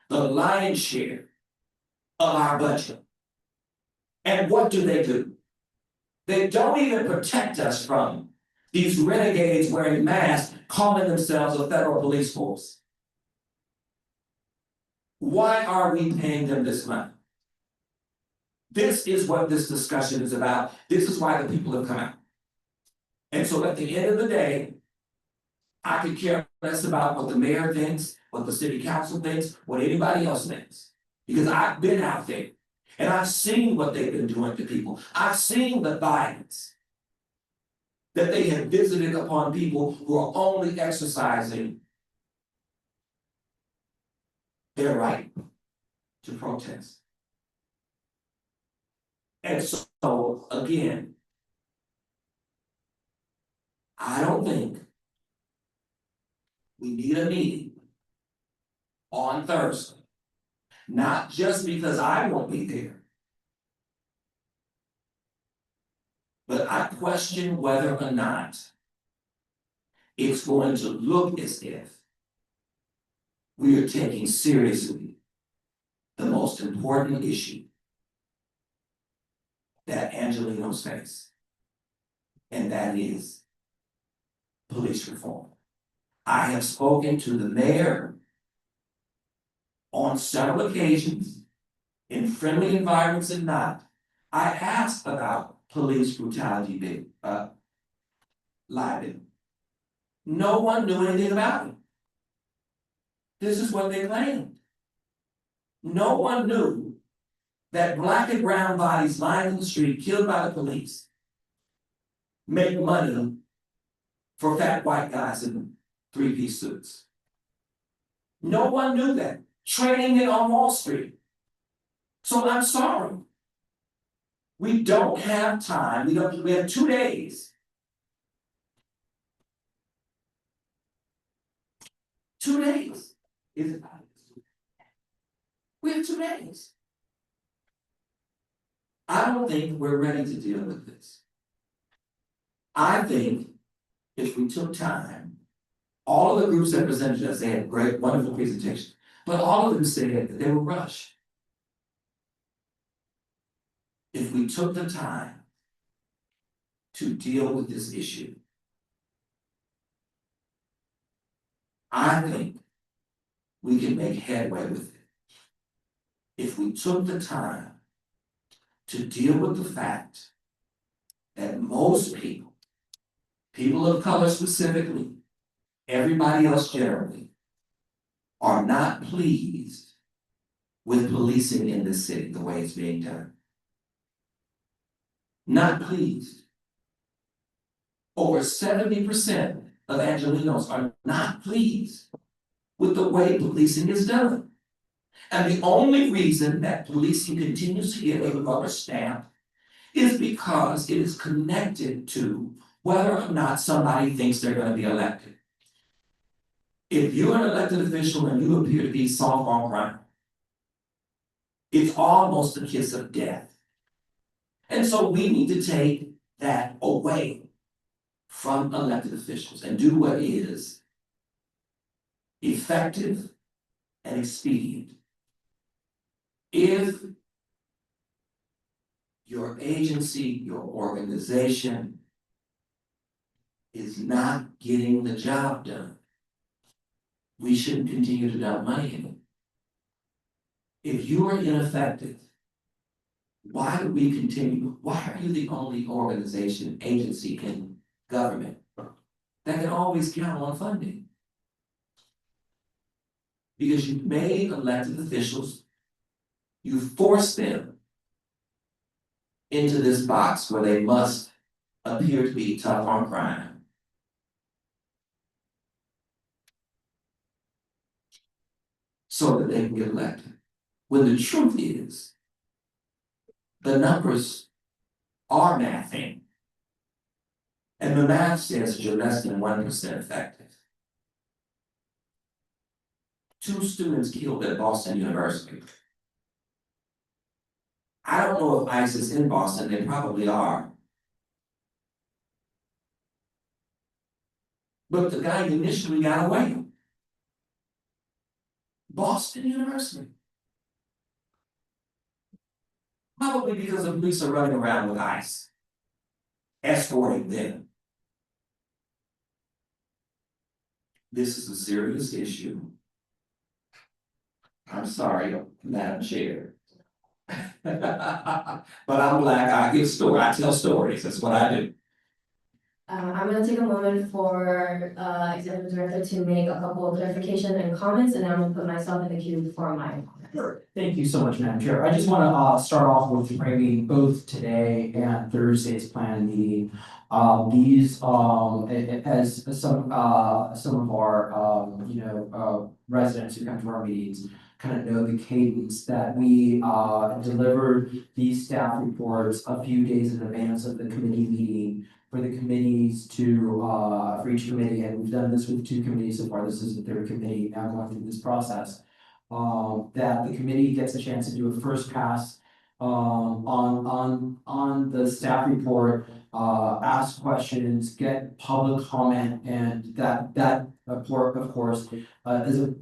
the lion's share of our budget. And what do? They don't even protect us from these renegades wearing masks, calling themselves a federal police force. Why are we paying them this money? This is what this discussion is about. This is why the people have come out. And so at the end of the day, I could care less about what the mayor thinks, what the city council thinks, what anybody else thinks. Because I've been out there and I've seen what they've been doing to people. I've seen the violence that they have visited upon people who are only exercising their right to protest. And so, again, I don't think we need a meeting on Thursday, not just because I won't be there, but I question whether or not it's going to look as if we are taking seriously the most important issue that Angelenos face, and that is police reform. I have spoken to the mayor on several occasions, in friendly environments and not. I asked about police brutality liability. No one knew anything about it. This is what they claimed. No one knew that Black and brown bodies lying in the street, killed by the police, make money for fat white guys in three-piece suits. No one knew that. Training it on Wall Street. So I'm sorry. We don't have time. We have 2 days. 2 days. Is it? We have 2 days. I don't think we're ready to deal with this. I think if we took time, all of the groups that presented us, they had great, wonderful presentations, but all of them said that they were rushed. If we took the time to deal with this issue, I think we can make headway with it. If we took the time to deal with the fact that most people, people of color specifically, everybody else generally, are not pleased with policing in this city the way it's being done. Not pleased. Over 70% of Angelenos are not pleased with the way policing is done. And the only reason that policing continues to get a rubber stamp is because it is connected to whether or not somebody thinks they're going to be elected. If you're an elected official and you appear to be soft on crime, it's almost a kiss of death. And so we need to take that away from elected officials and do what is effective and expedient. If your agency, your organization is not getting the job done, we shouldn't continue to dump money in it. If you are ineffective, why do we continue? Why are you the only organization, agency in government that can always count on funding? Because you made elected officials, you forced them into this box where they must appear to be tough on crime. So that they can get elected. When the truth is, the numbers are mathing. And the math says you're less than 1% effective. 2 students killed at Boston University. I don't know if ICE is in Boston, they probably are. But the guy initially got away. Boston University. Probably because the police are running around with ICE, escorting them. This is a serious issue. I'm sorry, Madam Chair. But I'm Black, I tell stories, that's what I do. I'm gonna take a moment for Executive Director to make a couple of clarification and comments, and then I'm gonna put myself in the queue for my comments. Sure. Thank you so much, Madam Chair. I just want to start off with framing both today and Thursday's planned meeting. These as some of our residents who come to our meetings kind of know the cadence that we delivered these staff reports a few days in advance of the committee meeting for the committees to for each committee, and we've done this with 2 committees so far. This is the 3rd committee now going through this process. That the committee gets a chance to do a first pass on the staff report, ask questions, get public comment, and that report, of course,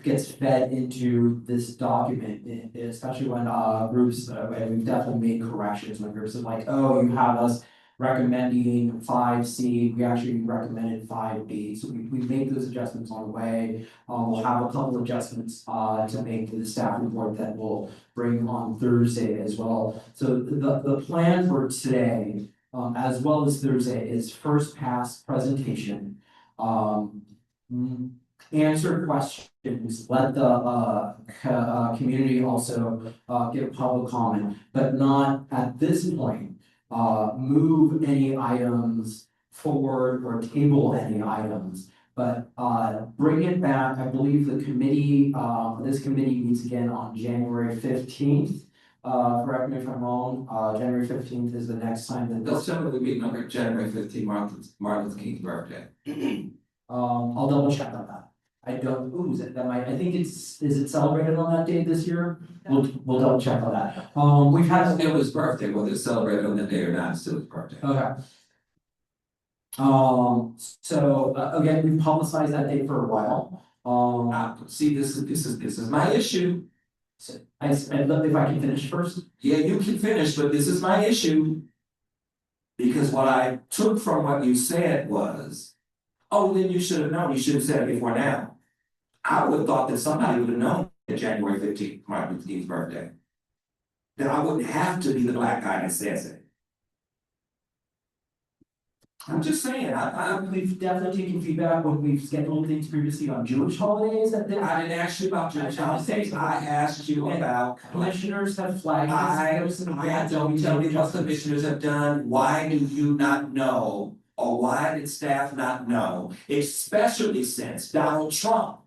gets fed into this document, especially when groups, and we've definitely made corrections when groups are like, oh, you have us recommending 5C, we actually recommended 5B. So we made those adjustments on the way. We'll have a couple of adjustments to make to the staff report that we'll bring on Thursday as well. So the plan for today, as well as Thursday, is first pass presentation. Answer questions, let the community also give public comment, but not at this point move any items forward or table any items, but bring it back. I believe the committee, this committee meets again on January 15th. Correct me if I'm wrong, January 15th is the next time that They'll certainly be number January 15th, Martin Luther King's birthday. I'll double check on that. I don't, I think is it celebrated on that date this year? We'll double check on that. We've had. Still his birthday, whether it's celebrated on that day or not, it's still his birthday. Okay. So again, we've publicized that date for a while. See, this is my issue. If I can finish first. Yeah, you can finish, but this is my issue. Because what I took from what you said was, oh, then you should have known, you should have said it before now. I would have thought that somebody would have known that January 15th, Martin Luther King's birthday. then I wouldn't have to be the black guy that says it. I'm just saying, We've definitely taken feedback when we've scheduled things previously on Jewish holidays. I didn't ask you about Jewish holidays, I asked you about. Commissioners have flagged. I don't tell me what commissioners have done, why do you not know? Or why did staff not know, especially since Donald Trump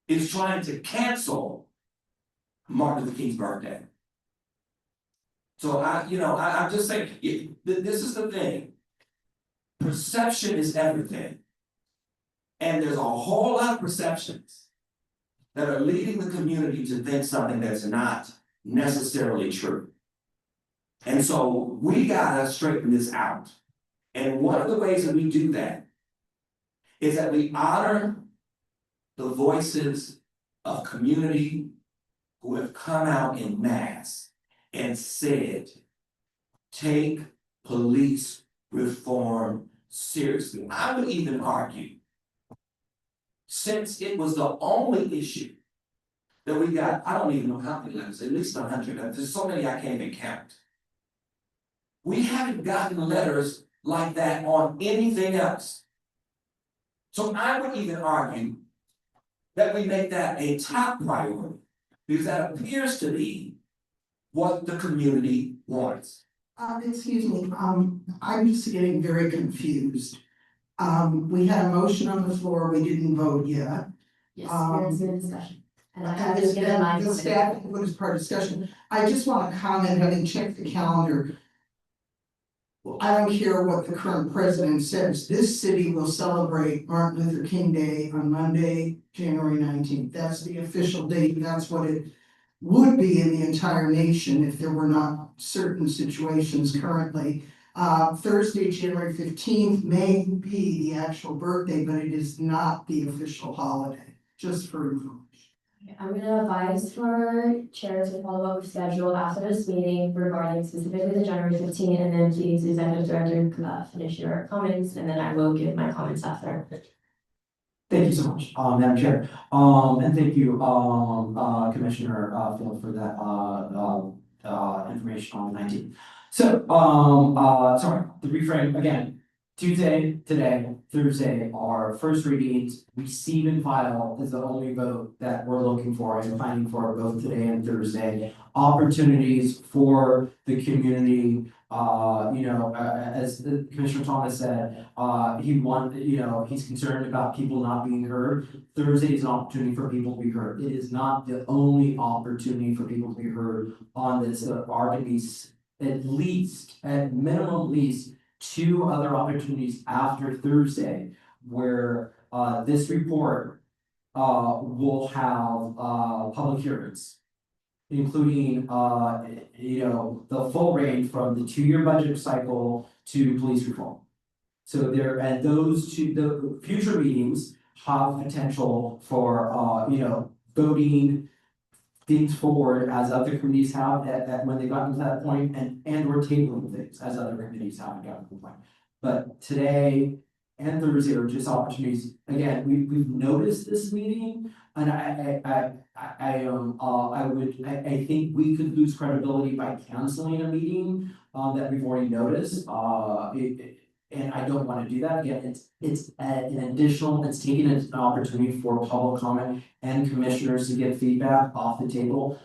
is trying to cancel Martin Luther King's birthday? So I'm just saying, this is the thing. Perception is everything. And there's a whole lot of perceptions that are leading the community to think something that's not necessarily true. And so we gotta straighten this out. And one of the ways that we do that is that we honor the voices of community who have come out in mass and said, take police reform seriously. I would even argue, since it was the only issue that we got, I don't even know how many letters, at least 100, there's so many I can't even count. We haven't gotten letters like that on anything else. So I would even argue that we make that a top priority, because that appears to be what the community wants. Excuse me, I'm just getting very confused. We had a motion on the floor, we didn't vote yet. Yes, there's a discussion. And I have And just given my. the staff input is part of discussion. I just want to comment, having checked the calendar. Well, I don't care what the current president says, this city will celebrate Martin Luther King Day on Monday, January 19th. That's the official date, that's what it would be in the entire nation if there were not certain situations currently. Thursday, January 15th may be the actual birthday, but it is not the official holiday, just for information. I'm gonna advise for chair to follow up with schedule after this meeting regarding specifically the January 15, and then please, executive director, finish your comments, and then I will give my comments after. Thank you so much, Madam Chair. And thank you, Commissioner Phil, for that information on the 19th. So, sorry, to reframe again, Tuesday, today, Thursday are first readings. Receive and file is the only vote that we're looking for and planning for both today and Thursday. Opportunities for the community, as Commissioner Thomas said, he's concerned about people not being heard. Thursday is an opportunity for people to be heard. It is not the only opportunity for people to be heard on this. There are going to be at minimum least 2 other opportunities after Thursday where this report will have public hearings, including the full range from the 2-year budget cycle to police reform. So those the future meetings have potential for voting things forward as other committees have when they got to that point, and or tabling things as other committees haven't gotten to the point. But today and Thursday are just opportunities. Again, we've noticed this meeting, and I think we could lose credibility by canceling a meeting that we've already noticed. And I don't want to do that. Again, it's an additional, it's taking an opportunity for public comment and commissioners to get feedback off the table.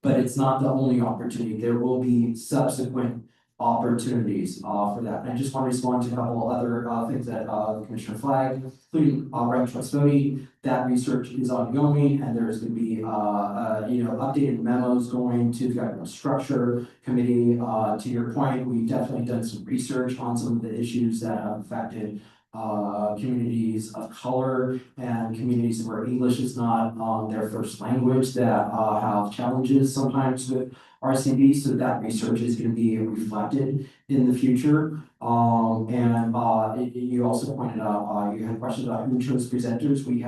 But it's not the only opportunity. There will be subsequent opportunities for that. And I just want to respond to a couple other things that Commissioner flagged, including ranked choice voting. That research is ongoing, and there's going to be updated memos going to the government structure committee. To your point, we've definitely done some research on some of the issues that have affected communities of color and communities where English is not their first language that have challenges sometimes with RCB, so that research is going to be reflected in the future. You also pointed out you had questions about who chose presenters. We've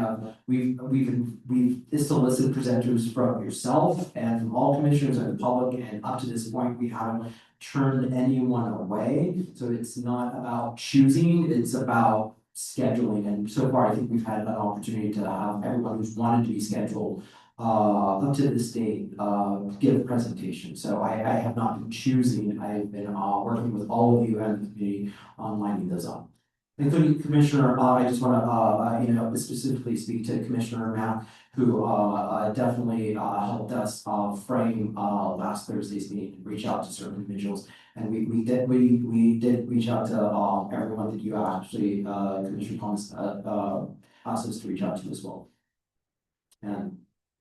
solicited presenters from yourself and from all commissioners and the public, and up to this point we haven't turned anyone away. So it's not about choosing, it's about scheduling. And so far I think we've had an opportunity to have everyone who's wanted to be scheduled up to this date, give a presentation. So I have not been choosing, I've been, working with all of you and the committee on lining those up. Including Commissioner, I just wanna, specifically speak to Commissioner Matt, who, definitely, helped us, frame, last Thursday's meeting, reach out to certain individuals. And we did reach out to, everyone that you actually, Commissioner Thomas, asked us to reach out to as well. And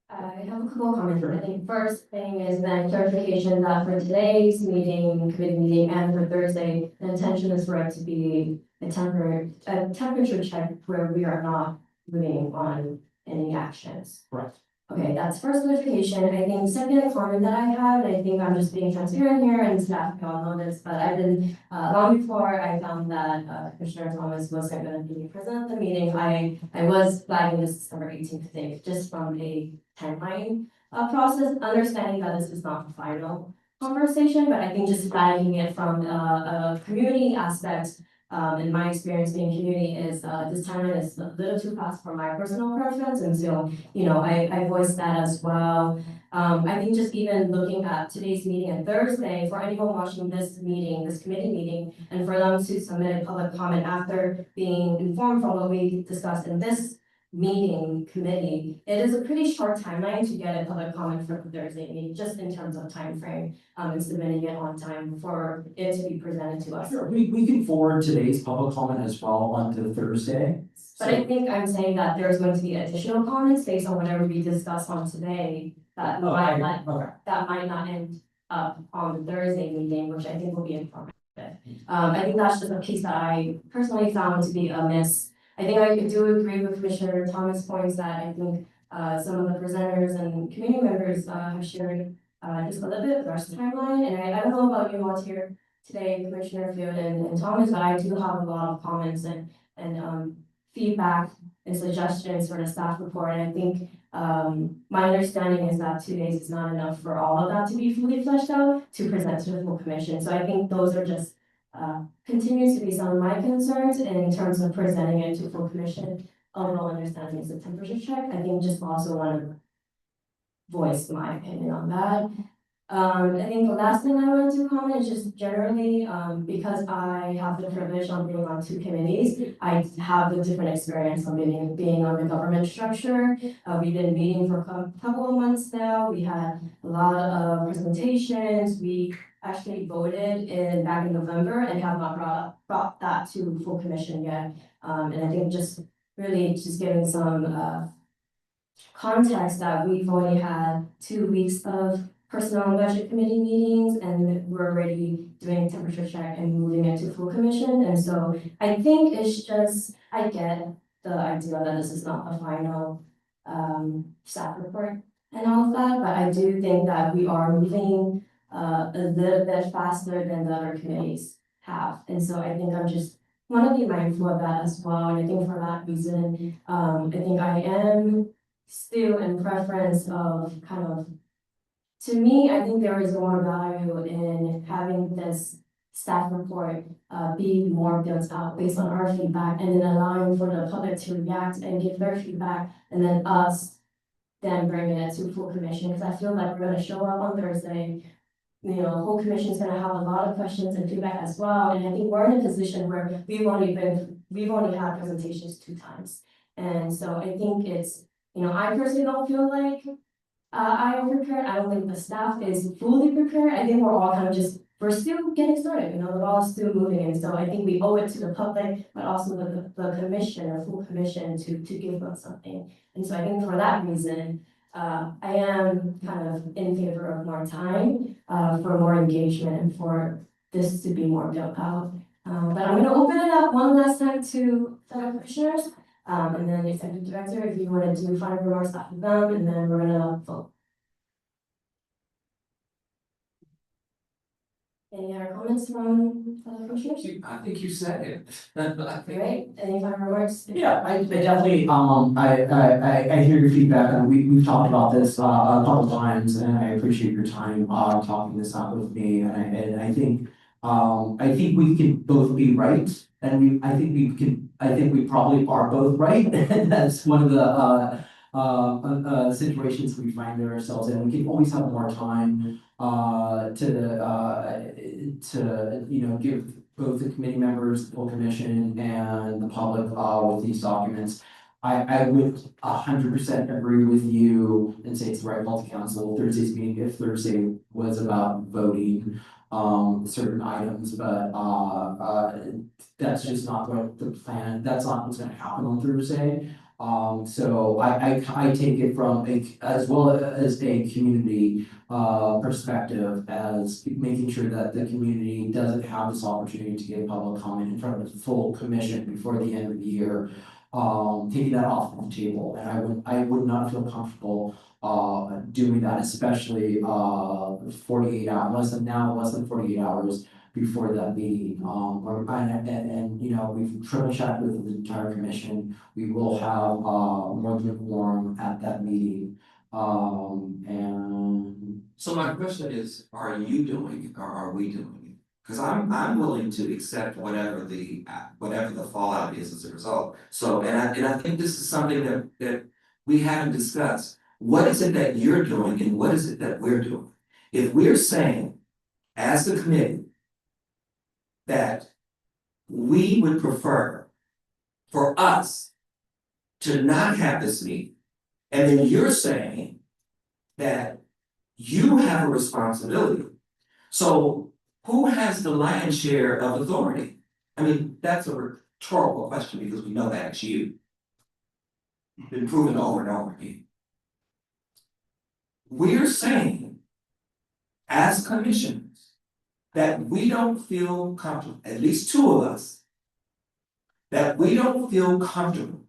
I have a couple of comments. I think first thing is that clarification that for today's meeting, committee meeting, and for Thursday, the intention is for it to be a temperature check where we are not moving on any actions. Correct. Okay, that's first clarification. I think second comment that I have, and I think I'm just being transparent here, and staff can all know this, but I've been, long before I found that, Commissioner Thomas wasn't gonna be present at the meeting, I was flagging this December 18th date, just from a timeline, process, understanding that this is not the final conversation, but I think just flagging it from a community aspect. In my experience being community is, this timeline is a little too fast for my personal preference, and so, I voiced that as well. I think just even looking at today's meeting on Thursday, for anyone watching this meeting, this committee meeting, and for them to submit a public comment after being informed from what we discussed in this meeting committee, it is a pretty short timeline to get a public comment for the Thursday meeting, just in terms of time frame, and submitting it on time for it to be presented to us. sure, we can forward today's public comment as well onto Thursday. But I think I'm saying that there's going to be additional comments based on whatever we discuss on today, that might not end up on the Thursday meeting, which I think will be informative. I think that's just a piece that I personally found to be a miss. I think I do agree with Commissioner Thomas' points that I think, some of the presenters and community members, have shared, just a little bit of the rest of the timeline, and I don't know about you all here today, Commissioner Field and Thomas, but I do have a lot of comments and feedback and suggestions for the staff report, and I think, my understanding is that 2 days is not enough for all of that to be fully fleshed out to present to the full commission, so I think those are just, continues to be some of my concerns in terms of presenting it to full commission. Overall understanding is a temperature check, I think just also want to voice my opinion on that. I think the last thing I wanted to comment is just generally, because I have the privilege of being on 2 committees, I have the different experience of being on the government structure. We've been meeting for a couple of months now. We had a lot of presentations. We actually voted back in November and have not brought that to full commission yet. And I think just really just giving some context that we've only had 2 weeks of personnel and budget committee meetings, and we're already doing temperature check and moving it to full commission. And so I think it's just, I get the idea that this is not the final staff report and all of that, but I do think that we are moving a little bit faster than the other committees have. And so I think I'm just want to be mindful of that as well. And I think for that reason, I think I am still in preference of kind of, to me, I think there is more value in having this staff report be more built out based on our feedback, and then allowing for the public to react and give their feedback, and then us then bringing it to full commission, because I feel like we're gonna show up on Thursday. Whole commission's gonna have a lot of questions and feedback as well, and I think we're in a position where we've only had presentations 2 times. And so I think it's, I personally don't feel like I am prepared. I don't think the staff is fully prepared. I think we're all kind of we're still getting started, the ball is still moving, and so I think we owe it to the public, but also the commission or full commission to give us something. And so I think for that reason, I am kind of in favor of more time, for more engagement and for this to be more built out. But I'm gonna open it up one last time to fellow commissioners, and then the executive director, if you wanna do final remarks after them, and then we're gonna vote. Any other comments from fellow commissioners? I think you said it. Great, any final remarks? Yeah, I definitely, I hear your feedback, and we've talked about this, a couple times, and I appreciate your time, talking this out with me, and I think we can both be right, and I think we probably are both right, and that's one of the, situations we find ourselves in. We can always have more time to give both the committee members, the full commission, and the public with these documents. I would 100% agree with you and say it's the right call to council. Thursday's meeting, if Thursday was about voting certain items, but that's just not what the plan, that's not what's gonna happen on Thursday. So I take it from as well as a community perspective, as making sure that the community doesn't have this opportunity to get public comment in front of the full commission before the end of the year. Taking that off the table, and I would not feel comfortable doing that, especially 48 hours, less than 48 hours before that meeting. We've triple checked with the entire commission. We will have more than a quorum at that meeting. And So my question is, are you doing it or are we doing it? Because I'm willing to accept whatever the fallout is as a result. So, and I think this is something that we haven't discussed. What is it that you're doing and what is it that we're doing? If we're saying, as the committee, that we would prefer for us to not have this meeting, and then you're saying that you have a responsibility. So who has the lion's share of authority? I mean, that's a rhetorical question because we know that it's you. Been proven over and over again. We're saying, as commissioners, that we don't feel comfortable, at least two of us, that we don't feel comfortable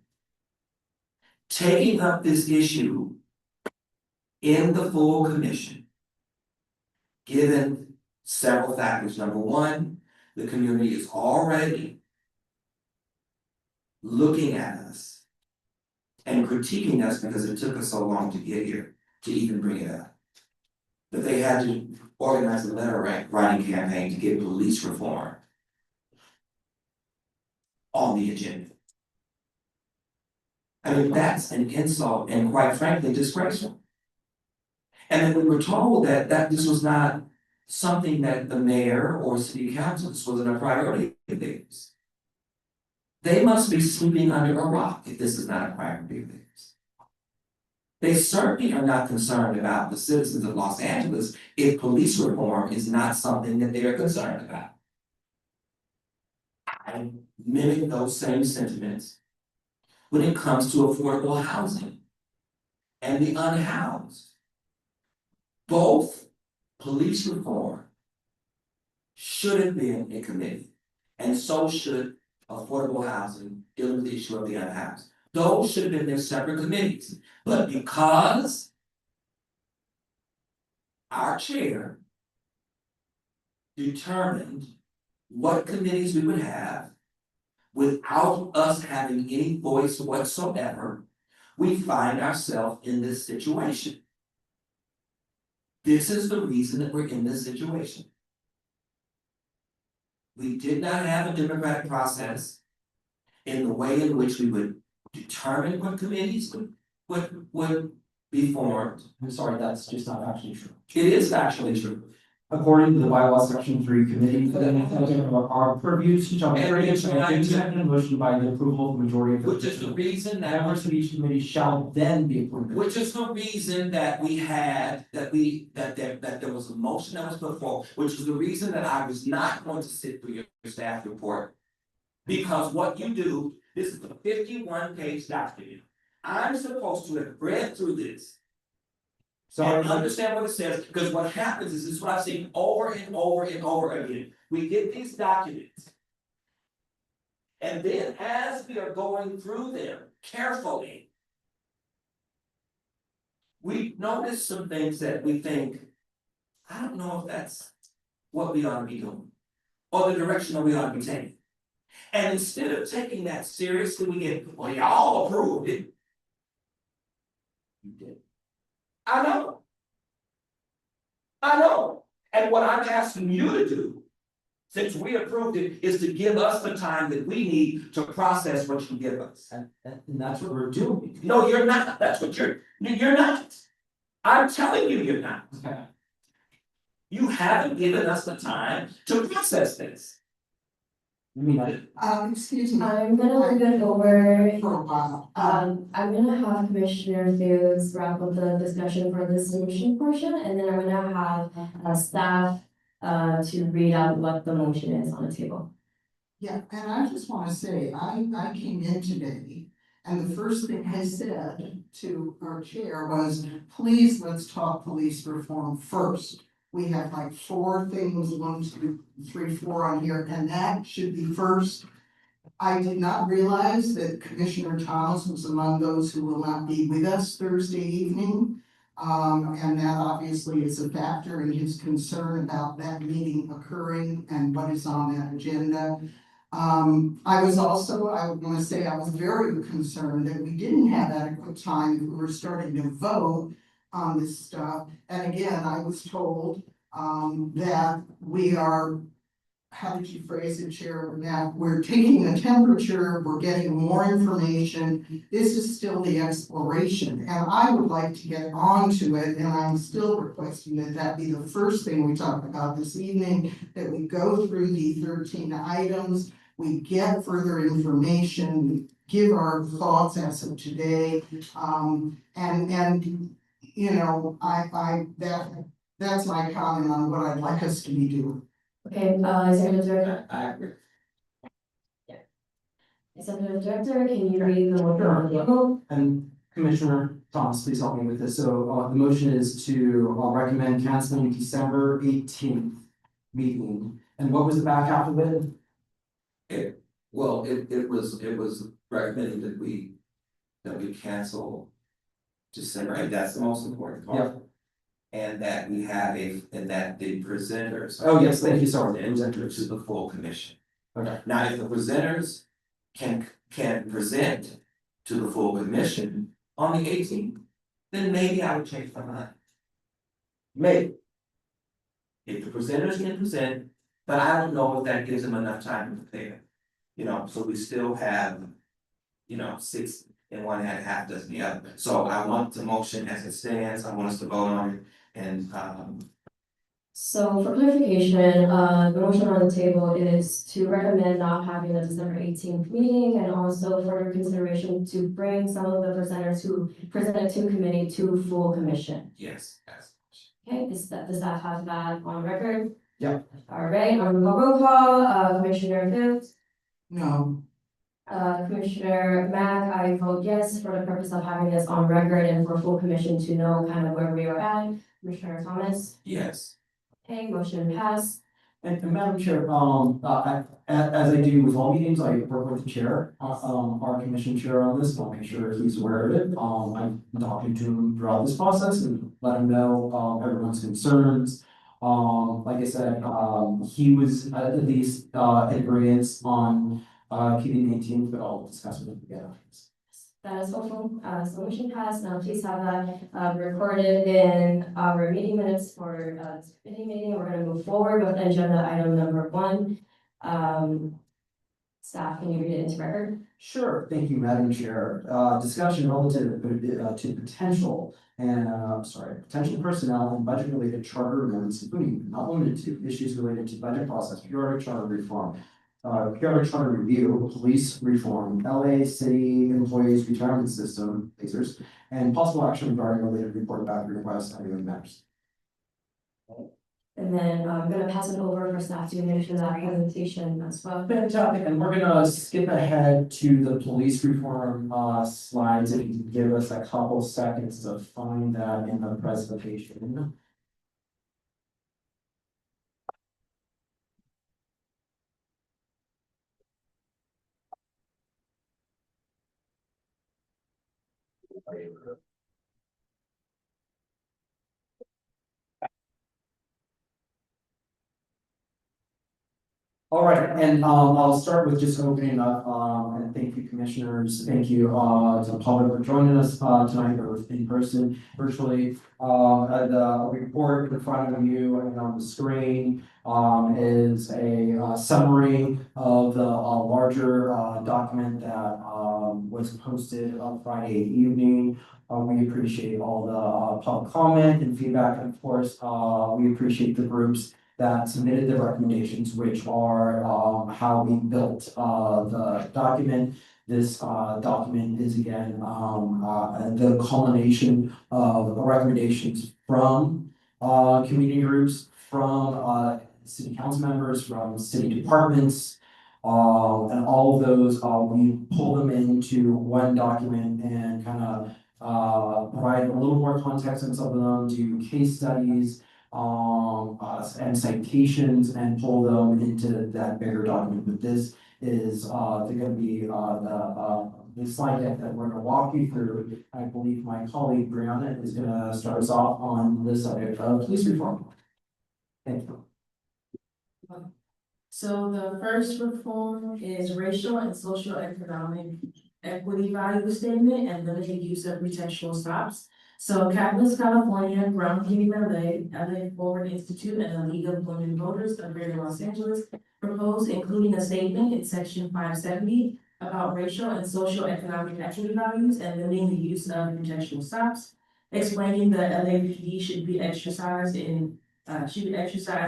taking up this issue in the full commission, given several factors. Number one, the community is already looking at us and critiquing us because it took us so long to get here to even bring it up. That they had to organize a letter writing campaign to get police reform on the agenda. I mean, that's an insult and quite frankly disgraceful. And then we were told that this was not something that the mayor or city council, this wasn't a priority of theirs. They must be sleeping under a rock if this is not a priority of theirs. They certainly are not concerned about the citizens of Los Angeles if police reform is not something that they are concerned about. I mimic those same sentiments when it comes to affordable housing and the unhoused. Both police reform should have been a committee, and so should affordable housing dealing with the issue of the unhoused. Those should have been their separate committees, but because our chair determined what committees we would have without us having any voice whatsoever, we find ourselves in this situation. This is the reason that we're in this situation. We did not have a democratic process in the way in which we would determine what committees would be formed. I'm sorry, that's just not actually true. It is actually true. According to the bylaw section 3, committees are purview to second motion by the approval of the majority of the Which is the reason that members of each committee shall then be approved. Which is the reason that we had, that there was a motion that was put forward, which is the reason that I was not going to sit through your staff report. Because what you do, this is a 51-page document. I'm supposed to have read through this. And understand what it says, because what happens is, this is what I've seen over and over and over again. We get these documents. And then as we are going through them carefully, we notice some things that we think, I don't know if that's what we ought to be doing, or the direction that we ought to be taking. And instead of taking that seriously, we get, well, y'all approved it. You did. I know. And what I'm asking you to do since we approved it, is to give us the time that we need to process what you give us. And that's what we're doing. No, you're not, that's what you're not. I'm telling you, you're not. You haven't given us the time to process this. Excuse me. I'm gonna leave it over. For a while. I'm gonna have Commissioner Fields wrap up the discussion for this motion portion, and then I'm gonna have staff to read out what the motion is on the table. Yeah, and I just wanna say, I came in today, and the first thing I said to our chair was, please, let's talk police reform first. We have like 4 things, 1, 2, 3, 4 on here, and that should be first. I did not realize that Commissioner Thomas was among those who will not be with us Thursday evening. And that obviously is a factor in his concern about that meeting occurring and what is on that agenda. I was also, I want to say I was very concerned that we didn't have adequate time. We were starting to vote on this stuff. And again, I was told that we are, how did you phrase it, Chair Matt? We're taking a temperature, we're getting more information. This is still the exploration, and I would like to get onto it, and I'm still requesting that that be the first thing we talk about this evening, that we go through the 13 items, we get further information, we give our thoughts as of today, and you know, that's my comment on what I'd like us to be doing. Okay, Executive Director. I agree. Executive Director, can you read the motion on the table? And Commissioner Thomas, please help me with this. So the motion is to recommend canceling December 18th meeting. And what was the back half of it? It was recommended that we cancel December, and that's the most important part. Yeah. And that we have and that the presenters. Oh, yes, thank you, sorry, the presenters. To the full commission. Okay. Now, if the presenters can present to the full commission on the 18th, then maybe I would change my mind. Maybe. If the presenters can present, but I don't know if that gives them enough time to prepare. You know, so we still have, 6 and 1 and a half dozen the other. So I want the motion as it stands, I want us to vote on it, and So for clarification, the motion on the table is to recommend not having the December 18th meeting, and also further consideration to bring some of the presenters who presented to committee to full commission. yes. Okay, does staff have that on record? Yeah. All right, on the roll call, Commissioner Fields, No. Commissioner Mack, I vote yes for the purpose of having this on record and for full commission to know kind of where we are at. Commissioner Thomas? Yes. Okay, motion passed. And Madam Chair, as I do with all meetings, I work with the chair, our commission chair on this, I'll make sure he's aware of it. I'm talking to him throughout this process and let him know, everyone's concerns. Like I said, he was at least, in agreement on, keeping the 18th, but I'll discuss with him again. That is helpful. So motion passed. Now please have that recorded in our meeting minutes for this committee meeting. We're gonna move forward with agenda item number 1. Staff, can you read it into record? Sure, thank you, Madam Chair. Discussion relative to potential personnel and budget related charter amendments, including not limited to issues related to budget process, periodic charter reform, periodic charter review, police reform, LA city employees retirement system, lasers, and possible action regarding related report back requests and other matters. And then I'm gonna pass it over for staff to finish that presentation as well. Fantastic, and we're gonna skip ahead to the police reform slides, if you can give us a couple seconds to find that in the presentation. All right, and I'll start with just opening up, and thank you, commissioners, thank you to the public for joining us tonight, or in person, virtually. The report in front of you and on the screen is a summary of the larger document that was posted on Friday evening. We appreciate all the public comment and feedback, and of course, we appreciate the groups that submitted the recommendations, which are how we built the document. This document is again the culmination of recommendations from community groups, from city council members, from city departments, and all of those we pull them into one document and kind of provide a little more context on some of them, do case studies, and citations, and pull them into that bigger document. But this is gonna be the slide deck that we're gonna walk you through. I believe my colleague Brianna is gonna start us off on the subject of police reform. Thank you. So the first reform is racial and social economic equity value statement and limited use of pretextual stops. So Catalyst California, Ground Game LA, LA Forward Institute, and the League of Women Voters of Greater Los Angeles propose including a statement in section 570 about racial and social economic equity values and limiting the use of pretextual stops, explaining the LAPD should be exercised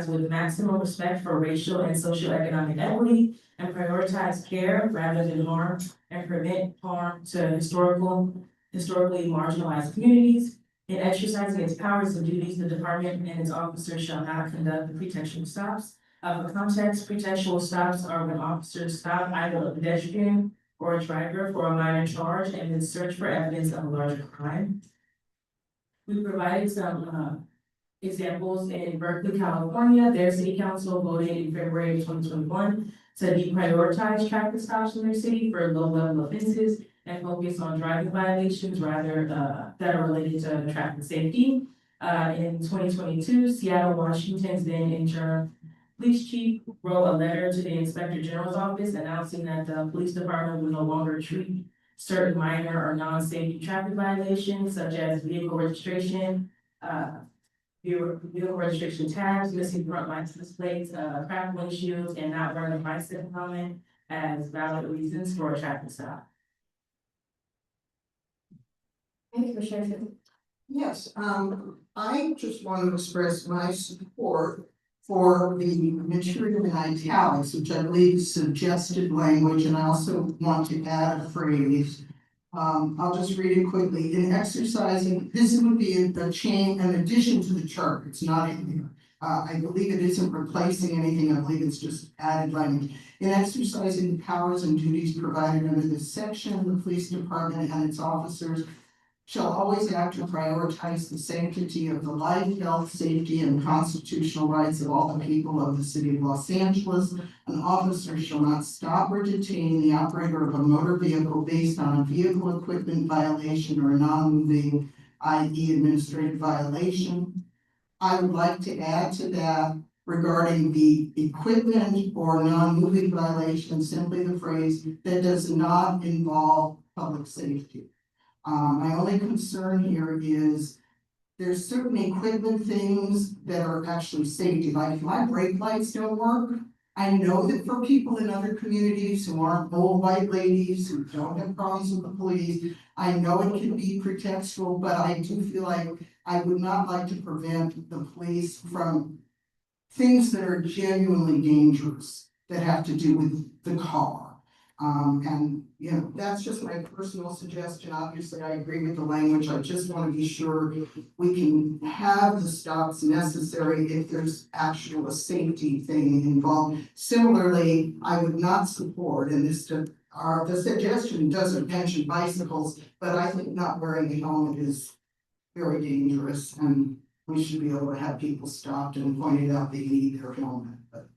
with maximum respect for racial and socioeconomic equity and prioritize care rather than harm and prevent harm to historically marginalized communities. In exercising its powers and duties, the department and its officers shall not conduct the pretextual stops. For context, pretextual stops are when officers stop either a pedestrian or a driver for a minor charge and then search for evidence of a larger crime. We provided some examples in Berkeley, California. Their city council voted in February of 2021 to deprioritize traffic stops in their city for low-level offenses and focus on driving violations rather that are related to traffic safety. In 2022, Seattle, Washington's then interim police chief wrote a letter to the Inspector General's office announcing that the police department would no longer treat certain minor or non-safety traffic violations such as vehicle registration, vehicle registration tags, missing front license plates, cracked windshields, and not wearing a bicycle helmet as valid reasons for a traffic stop. Thank you for sharing. Yes, I just want to express my support for the material in italics, which I believe is suggested language, and I also want to add a phrase. I'll just read it quickly. In exercising, this would be a change, an addition to the chart. It's not in here. I believe it isn't replacing anything. I believe it's just added language. In exercising the powers and duties provided under this section, the police department and its officers shall always have to prioritize the sanctity of the life, health, safety, and constitutional rights of all the people of the city of Los Angeles. An officer shall not stop or detain the operator of a motor vehicle based on a vehicle equipment violation or a non-moving, i.e. administrative violation. I would like to add to that regarding the equipment or non-moving violation, simply the phrase that does not involve public safety. My only concern here is there's certain equipment things that are actually safety, like if my brake lights don't work, I know that for people in other communities who aren't old white ladies, who don't have problems with the police, I know it can be pretextual, but I do feel like I would not like to prevent the police from things that are genuinely dangerous that have to do with the car. And you know, that's just my personal suggestion. Obviously, I agree with the language. I just want to be sure we can have the stops necessary if there's actual a safety thing involved. Similarly, I would not support, and the suggestion doesn't mention bicycles, but I think not wearing a helmet is very dangerous, and we should be able to have people stopped and pointed out they need their helmet. But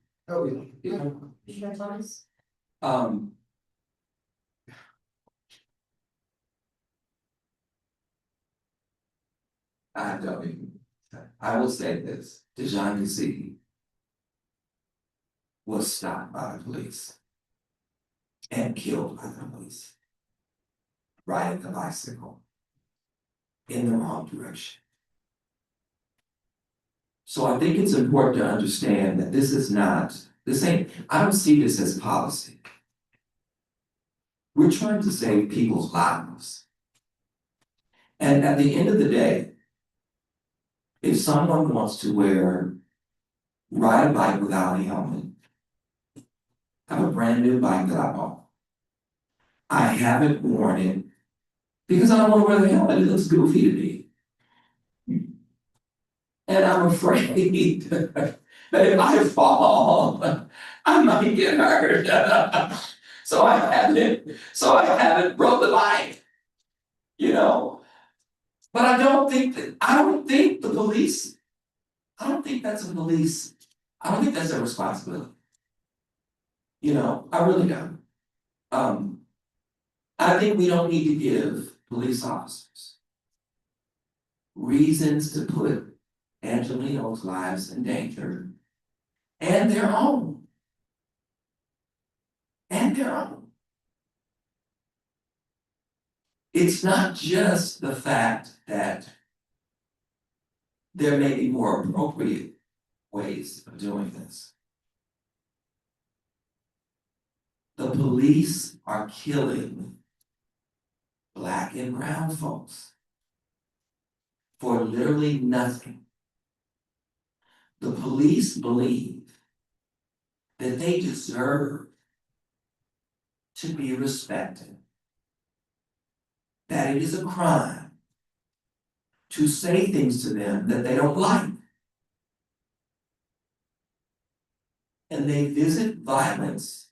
I will say this to Jean Cassidy. was stopped by the police and killed by the police, riding a bicycle in the wrong direction. So I think it's important to understand that I don't see this as policy. We're trying to save people's lives. And at the end of the day, if someone wants to ride a bike without a helmet, I have a brand new bike that I bought. I haven't worn it because I don't want to wear the helmet. It looks goofy to me. And I'm afraid that if I fall, I might get hurt. So I haven't rode the bike, you know. But I don't think the police, I don't think that's a responsibility. You know, I really don't. I think we don't need to give police officers reasons to put Angelino's lives in danger and their own. It's not just the fact that there may be more appropriate ways of doing this. The police are killing Black and brown folks for literally nothing. The police believe that they deserve to be respected, that it is a crime to say things to them that they don't like. And they visit violence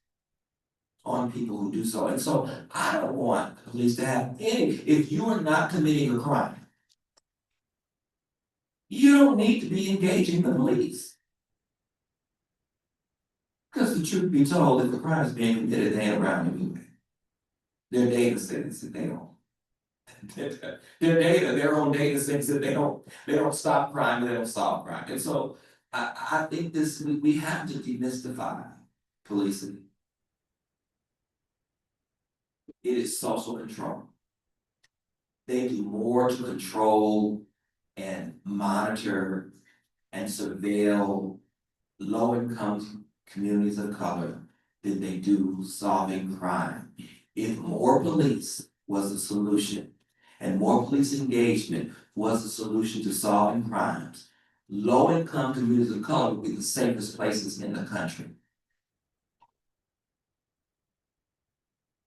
on people who do so. And so I don't want the police to have if you are not committing a crime, you don't need to be engaging the police. Because the truth be told, if the crime is being committed, they ain't around anyway. Their data says that they don't. Their own data says that they don't stop crime, they don't solve crime. And so I think we have to demystify policing. It is social control. They do more to control and monitor and surveil low-income communities of color than they do solving crime. If more police was the solution and more police engagement was the solution to solving crimes, low-income communities of color would be the safest places in the country.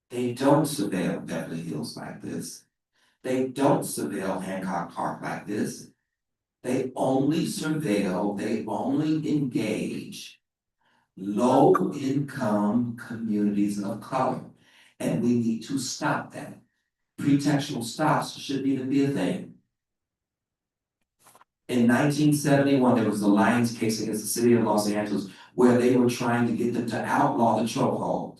They don't surveil Beverly Hills like this. They don't surveil Hancock Park like this. They only engage low-income communities of color. And we need to stop that. Pretextual stops shouldn't even be a thing. In 1971, there was the Lyons case against the city of Los Angeles where they were trying to get them to outlaw the chokehold.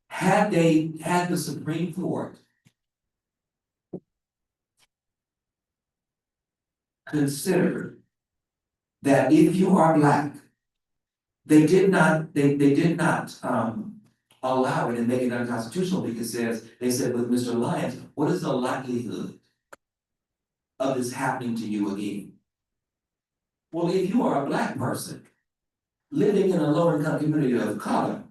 Had the Supreme Court considered that if you are Black, they did not allow it and make it unconstitutional because they said with Mr. Lyons, what is the likelihood of this happening to you again? Well, if you are a Black person living in a low-income community of color,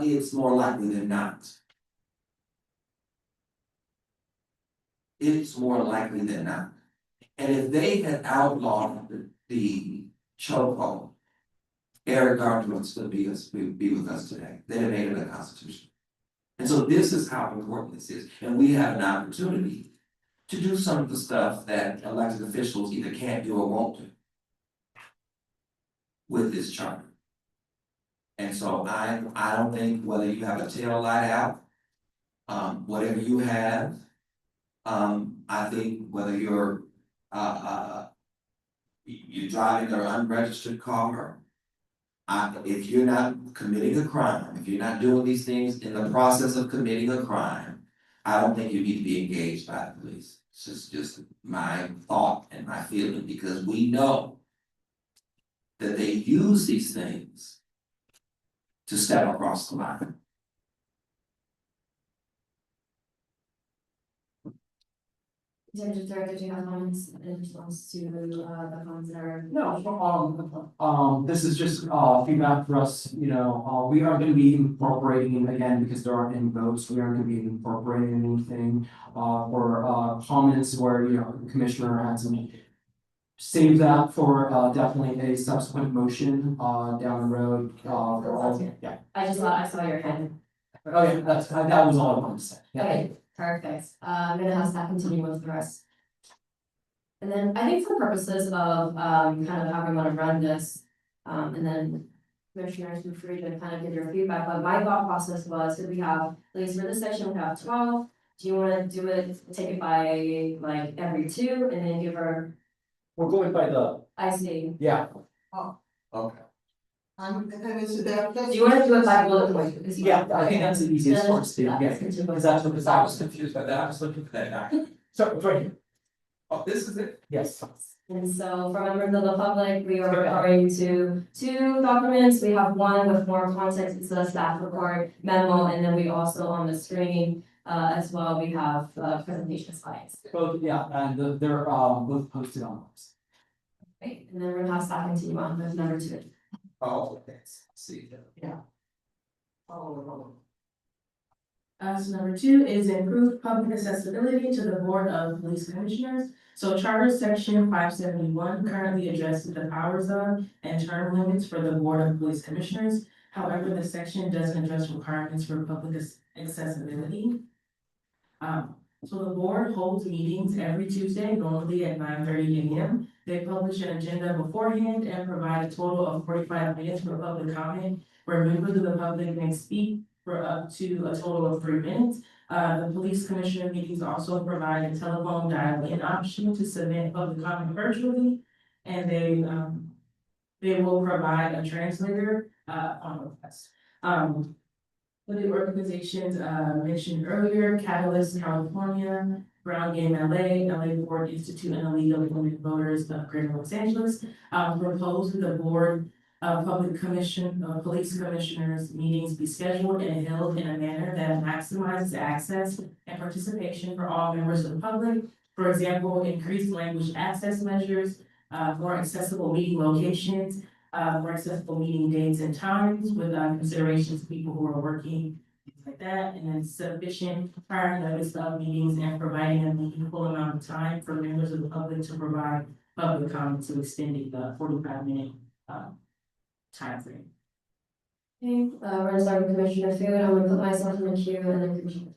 it's more likely than not. It's more likely than not. And if they had outlawed the chokehold, Eric Gardner would still be with us today. They'd have made it a constitution. And so this is how important this is. And we have an opportunity to do some of the stuff that elected officials either can't do or won't do with this charter. And so I don't think whether you have a tail light out, whatever you have, I think whether you're driving an unregistered car, if you're not committing a crime, if you're not doing these things in the process of committing a crime, I don't think you need to be engaged by the police. It's just my thought and my feeling, because we know that they use these things to step across the line. Executive Director, do you have comments in response to the comments that are? No, this is just feedback for us, you know, we aren't gonna be incorporating, again, because there aren't any votes, we aren't gonna be incorporating anything. Or comments where, you know, the commissioner had some. Save that for definitely a subsequent motion down the road, for all, yeah. I saw your hand. Oh, yeah, that was all I wanted to say, yeah. Okay, perfect. I'm gonna have staff continue with the rest. And then I think for purposes of kind of how we wanna run this, and then commissioners feel free to kind of give your feedback, but my thought process was that we have, at least for this section, we have 12. Do you wanna do it, take it by like every 2 and then give her? We're going by the. I see. Yeah. Oh, Okay. and is that? Do you wanna do it by bullet point? Because Yeah, I think that's the easiest Then part to do, yeah, let's continue. because that's what I was confused by that, I was looking for that document. So, it's right here, Oh, this is it? yes. And so for members of the public, we are referring to 2 documents. We have one with more context, it's a staff report memo, and then we also on the screen as well, we have presentation slides. Both, yeah, and they're both posted on. Right, and then we're gonna have staff continue on with number 2. Oh, okay, see. Yeah. So number 2 is improved public accessibility to the Board of Police Commissioners. So Charter Section 571 currently addresses the powers of and term limits for the Board of Police Commissioners. However, the section doesn't address requirements for public accessibility. So the board holds meetings every Tuesday, normally at 9:30 a.m. They publish an agenda beforehand and provide a total of 45 minutes for public comment, where members of the public may speak for up to a total of 3 minutes. The police commissioner meetings also provide a telephone dial-in option to submit public comment virtually. And they will provide a translator on request. For the organizations mentioned earlier, Catalyst California, Ground Game LA, LA Ford Institute and the League of Women Voters of Greater Los Angeles, proposed that the board police commissioners meetings be scheduled and held in a manner that maximizes access and participation for all members of the public. For example, increased language access measures, more accessible meeting locations, more accessible meeting dates and times with considerations of people who are working, things like that, and then sufficient prior notice of meetings and providing a meaningful amount of time for members of the public to provide public comment to extending the 45-minute time frame. Okay, we're gonna start with Commissioner Food. I'm gonna put myself in the queue and then Commissioner.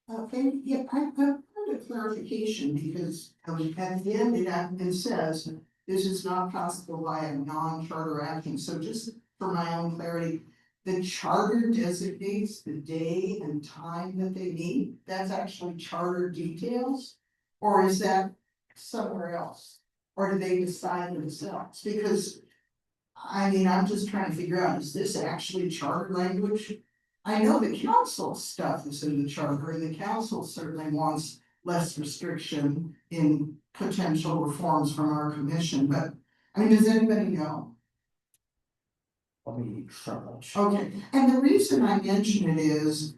Okay, yeah, I have a clarification because at the end it says this is not possible by a non-charter action. So just for my own clarity, the charter designates the day and time that they meet. That's actually charter details, or is that somewhere else? Or do they decide themselves? Because I mean, I'm just trying to figure out, is this actually charter language? I know the council stuff is in the charter, and the council certainly wants less restriction in potential reforms from our commission, but I mean, does anybody know? Okay, and the reason I mention it is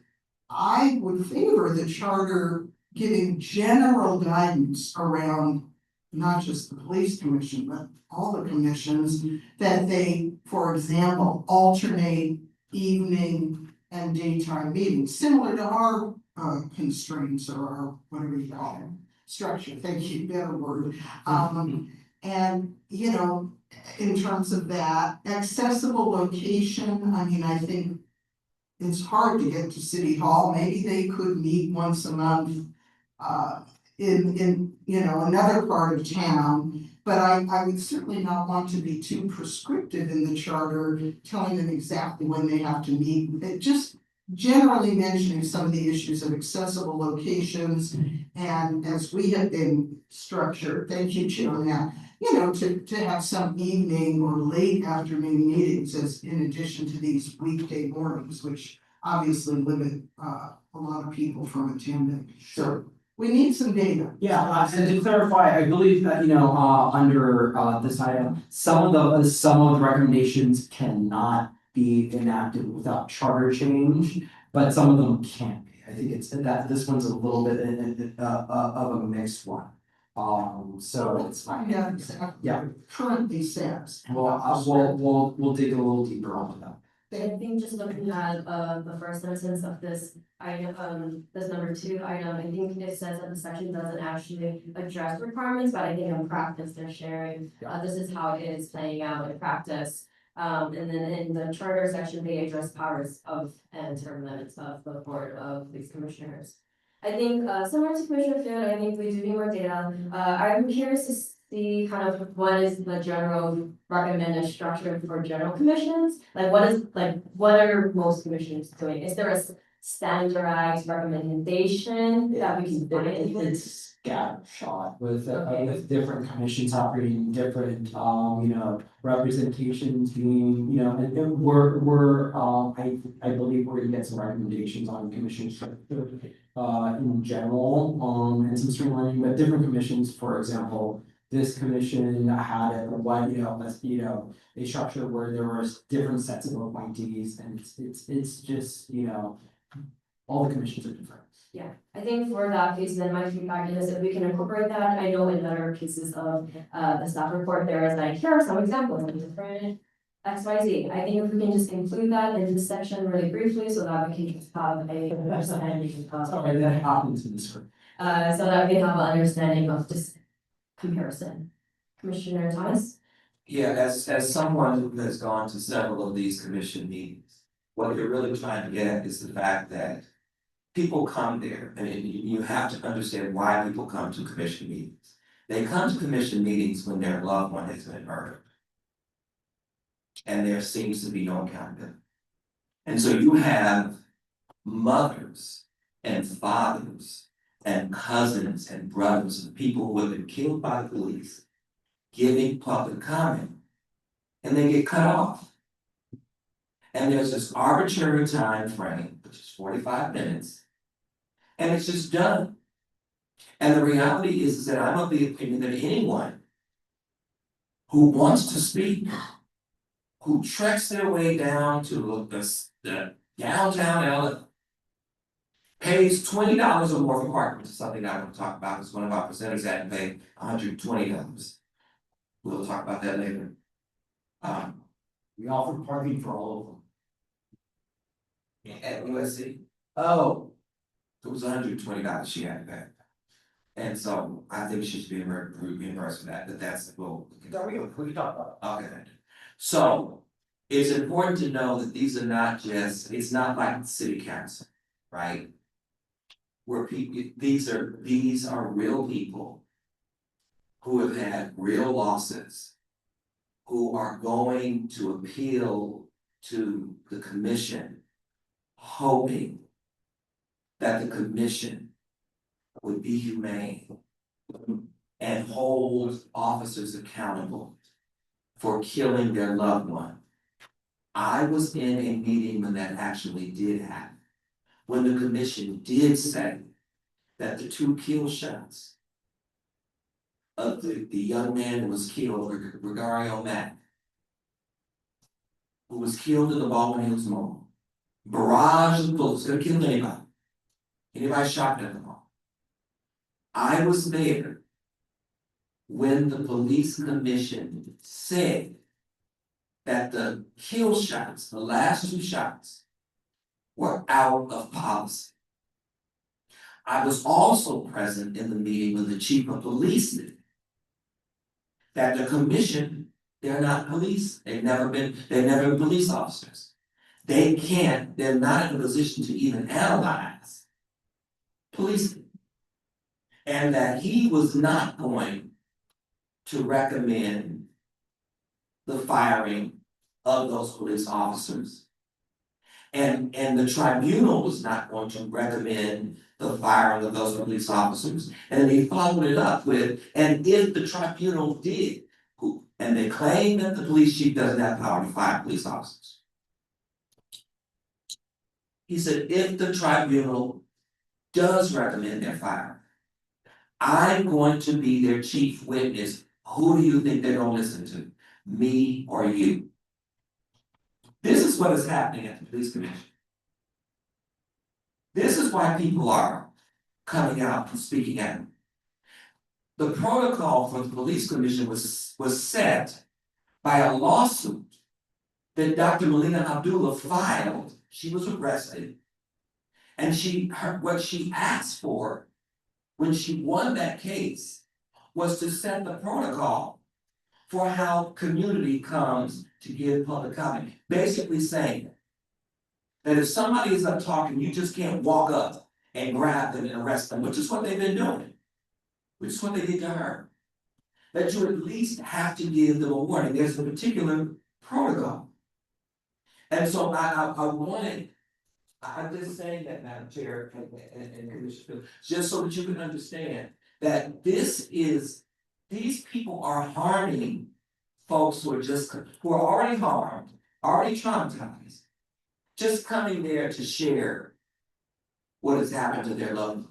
I would favor the charter giving general guidance around not just the police commission, but all the commissions, that they, for example, alternate evening and daytime meetings, similar to our constraints or our, whatever you call them, structure, thank you, better word. And, you know, in terms of that, accessible location, I mean, I think it's hard to get to City Hall, maybe they could meet once a month in you know, another part of town. But I would certainly not want to be too prescriptive in the charter, telling them exactly when they have to meet. It just generally mentioning some of the issues of accessible locations, and as we have been structured, thank you, Jim, on that, you know, to have some evening or late afternoon meetings as in addition to these weekday mornings, which obviously limit a lot of people from attending. Sure. We need some data. Yeah, and to clarify, I believe that, under, this item, some of the recommendations cannot be enacted without charter change, but some of them can be. I think it's that, this one's a little bit of a mixed one. So. Let's find out exactly Yeah. what it currently says. Well, we'll dig a little deeper onto that. I think just looking at the first sentence of this item, this number 2 item, I think it says that the section doesn't actually address requirements, but I think in practice they're sharing, this is how it is playing out in practice. And then in the charter section, they address powers of and term limits of the board of these commissioners. I think similar to Commissioner Field, I think we do need more data. I'm curious to see kind of what is the general recommended structure for general commissions? Like what are most commissions doing? Is there a standardized recommendation that we can put in? It's scattershot with different commissions operating different, representations being, and we're, I believe we're gonna get some recommendations on commission structure, in general, and some streamlining, but different commissions, for example, this commission had a structure where there was different sets of appointees, and it's just, all the commissions are different. Yeah, I think for that piece, then my feedback is if we can incorporate that, I know in other pieces of the staff report, there is like, here are some examples of different XYZ. I think if we can just include that in this section really briefly, so that we can just have a understanding of. Sorry, that happens in the script. So that we can have an understanding of this comparison. Commissioner Thomas? Yeah, as someone who has gone to several of these commission meetings, what you're really trying to get at is the fact that people come there, and you have to understand why people come to commission meetings. They come to commission meetings when their loved one has been murdered. And there seems to be no accountability. And so you have mothers and fathers and cousins and brothers of people who have been killed by the police giving public comment, and they get cut off. And there's this arbitrary time frame, which is 45 minutes, and it's just done. And the reality is that I'm of the opinion that anyone who wants to speak, who treks their way down to the downtown LA, pays $20 or more for parking, which is something I want to talk about, because one of our presenters had to pay $120. We'll talk about that later. We offer parking for all of them. At USC, oh, it was $120 she had to pay. And so I think she should be reimbursed for that, but that's the goal. We can talk about Okay. So it's important to know that these are not just, it's not like the city council, right? Where people, these are real people who have had real losses, who are going to appeal to the commission, hoping that the commission would be humane and hold officers accountable for killing their loved one. I was in a meeting when that actually did happen, when the commission did say that the 2 kill shots of the young man who was killed, Gregorio Mack, who was killed in the Baldwin Hills Mall, barrage of bullets, could have killed anybody. Anybody shot at the mall. I was there when the police commission said that the kill shots, the last 2 shots, were out of policy. I was also present in the meeting with the chief of police said that the commission, they're not police, they've never been police officers. They're not in a position to even analyze policing. And that he was not going to recommend the firing of those police officers. And the tribunal was not going to recommend the firing of those police officers. And they followed it up with, and if the tribunal did, and they claim that the police chief doesn't have power to fire police officers. He said, if the tribunal does recommend their fire, I'm going to be their chief witness. Who do you think they're gonna listen to? Me or you? This is what is happening at the police commission. This is why people are coming out and speaking out. The protocol for the police commission was set by a lawsuit that Dr. Melina Abdullah filed. She was arrested. And what she asked for when she won that case was to set the protocol for how community comes to give public comment. Basically saying that if somebody is up talking, you just can't walk up and grab them and arrest them, which is what they've been doing. Which is what they did to her. That you at least have to give them a warning. There's a particular protocol. And so I'm just saying that, Madam Chair and Commissioner, just so that you can understand that these people are harming folks who are already harmed, already traumatized, just coming there to share what has happened to their loved ones.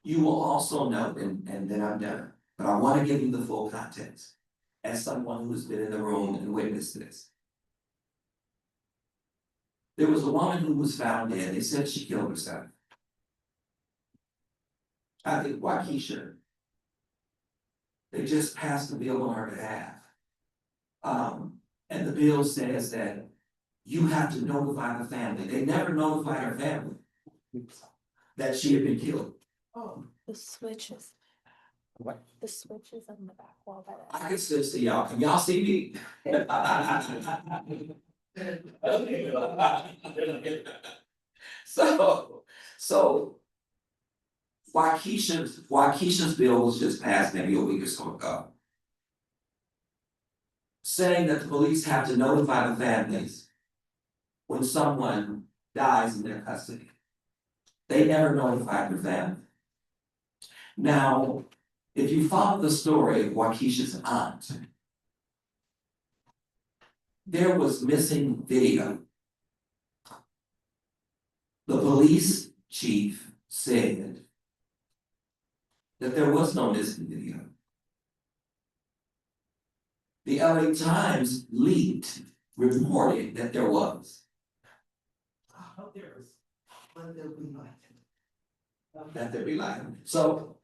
You will also note, and then I'm done, but I want to give you the full context as someone who's been in the room and witnessed this. There was a woman who was found dead. They said she killed herself. I think Waukesha, they just passed a bill on her behalf. And the bill says that you have to notify the family. They never notified her family that she had been killed. Oh, the switches. What? The switches on the back wall by I can still see y'all. Can y'all see me? So Waukesha's bill was just passed maybe a week or so ago. Saying that the police have to notify the families when someone dies in their custody. They never notified their family. Now, if you follow the story of Waukesha's aunt, there was missing video. The police chief said that there was no missing video. The LA Times leaked, reported that there was. Let there be light. So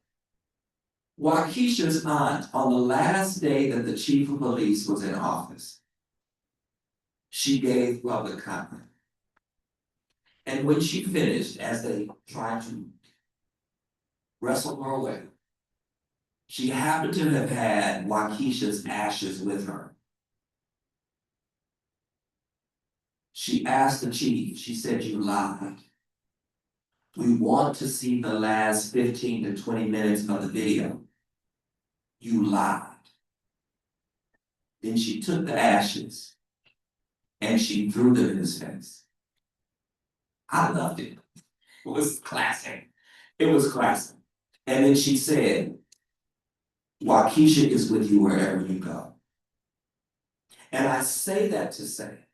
Waukesha's aunt, on the last day that the chief of police was in office, she gave public comment. And when she finished, as they tried to wrestle her away, she happened to have had Waukesha's ashes with her. She asked the chief, she said, "You lied. We want to see the last 15 to 20 minutes of the video. You lied." Then she took the ashes and she threw them in his face. I loved it. It was classic. It was classic. And then she said, "Waukesha is with you wherever you go." And I say that to say,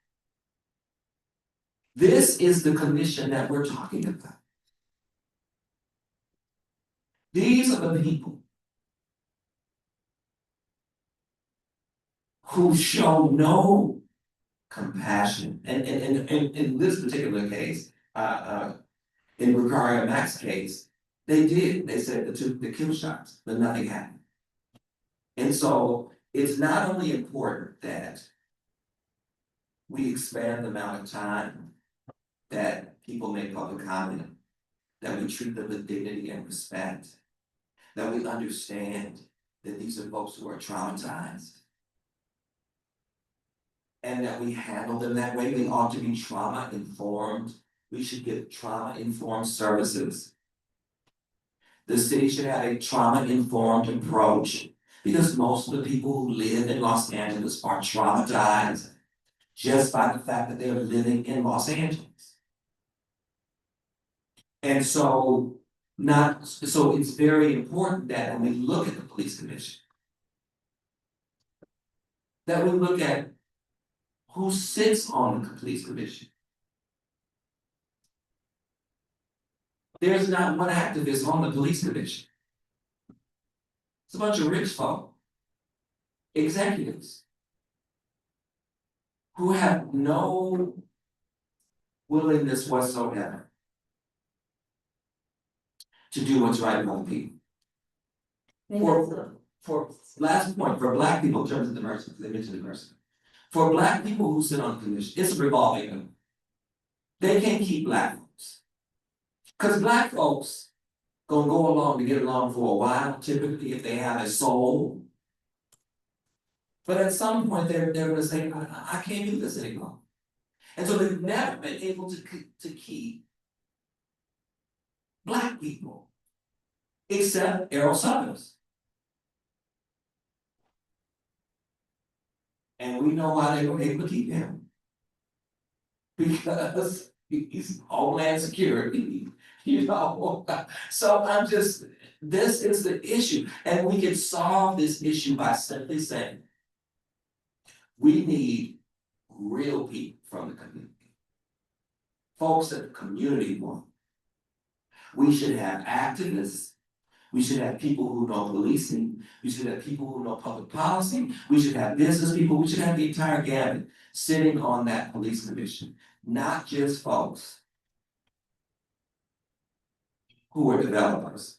this is the commission that we're talking about. These are the people who show no compassion. And in this particular case, in Ricari Mack's case, they did. They said the kill shots, but nothing happened. And so it's not only important that we expand the amount of time that people make public comment, that we treat them with dignity and respect, that we understand that these are folks who are traumatized, and that we handle them that way. We ought to be trauma informed. We should give trauma informed services. The city should have a trauma informed approach, because most of the people who live in Los Angeles are traumatized just by the fact that they're living in Los Angeles. And so it's very important that when we look at the police commission, that we look at who sits on the police commission. There's not one activist on the police commission. It's a bunch of rich folk, executives, who have no willingness whatsoever to do what's right by the people. For last point, for Black people, in terms of diversity, they mentioned diversity. For Black people who sit on the commission, it's a revolving door. They can't keep Black folks. Cause Black folks gonna go along to get along for a while, typically if they have a soul. But at some point, they're gonna say, I can't do this anymore. And so they've never been able to keep Black people, except Errol Summers. And we know why they were able to keep him. Because he's Homeland Security, you know. So I'm just, this is the issue. And we can solve this issue by simply saying, we need real people from the community. Folks that the community want. We should have activists. We should have people who know policing. We should have people who know public policy. We should have business people. We should have the entire gamut sitting on that police commission. Not just folks who are developers,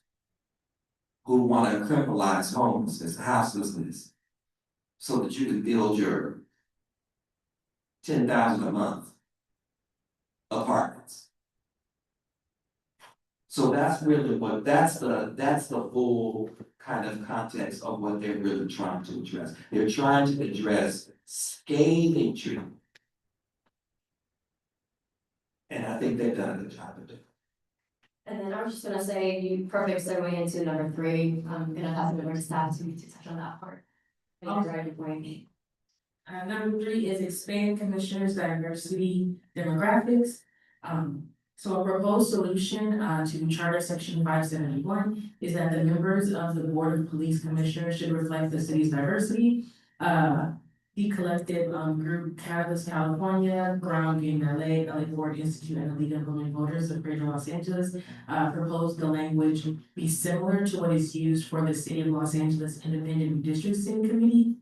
who want to criminalize homelessness, houselessness, so that you can build your 10,000 a month apartments. So that's really what, that's the full kind of context of what they're really trying to address. They're trying to address scathing treatment. And I think they've done a good job of it. And then I was just gonna say, you perfect segue into number 3. I'm gonna pass it over to staff to touch on that part. Number 3 is expand commissioners' diversity demographics. So a proposed solution to Charter Section 571 is that the members of the Board of Police Commissioners should reflect the city's diversity. The collective group Catalyst California, Ground Game LA, LA Forward Institute, and the League of Women Voters of Greater Los Angeles proposed the language be similar to what is used for the City of Los Angeles Independent Redistricting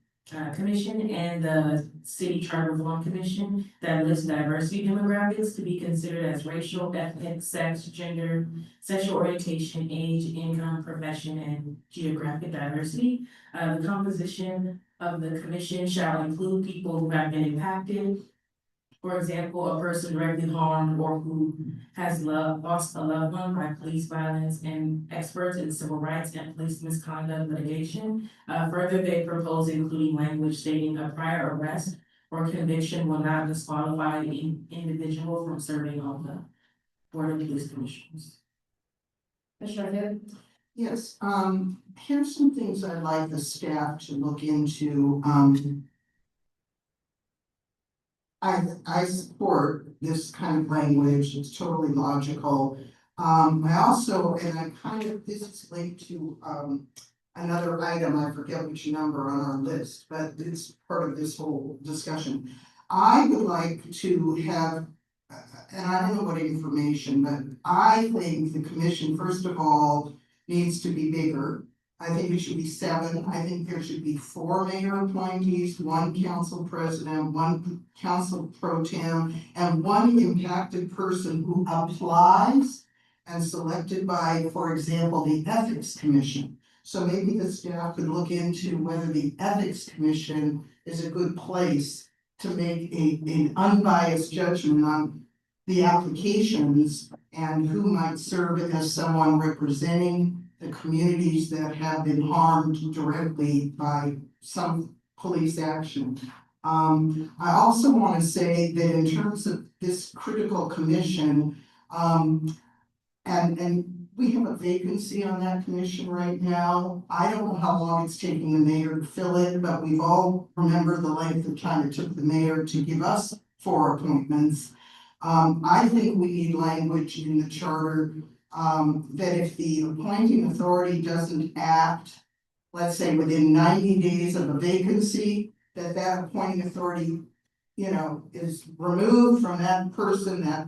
Commission and the City Charter Reform Commission that lists diversity demographics to be considered as racial, ethnic, sex, gender, sexual orientation, age, income, profession, and geographic diversity. The composition of the commission shall include people who have been impacted. For example, a person directly harmed or who has lost a loved one by police violence, and experts in civil rights and police misconduct litigation. Further, they propose including language stating a prior arrest or conviction will not disqualify the individual from serving on the Board of Police Commissioners. Commissioner Hood? Yes, here's some things I'd like the staff to look into. I support this kind of language, it's totally logical. I also, and I kind of, this is linked to another item, I forget which number on our list, but it's part of this whole discussion. I would like to have, and I don't know what information, but I think the commission, first of all, needs to be bigger. I think it should be 7. I think there should be 4 mayor appointees, 1 council president, 1 council pro tem, and 1 impacted person who applies and selected by, for example, the ethics commission. So maybe the staff could look into whether the ethics commission is a good place to make an unbiased judgment on the applications and who might serve as someone representing the communities that have been harmed directly by some police action. I also want to say that in terms of this critical commission, and we have a vacancy on that commission right now. I don't know how long it's taking the mayor to fill it, but we've all remembered the length of time it took the mayor to give us 4 appointments. I think we need language in the charter that if the appointing authority doesn't act, let's say within 90 days of a vacancy, that appointing authority, you know, is removed from that person, that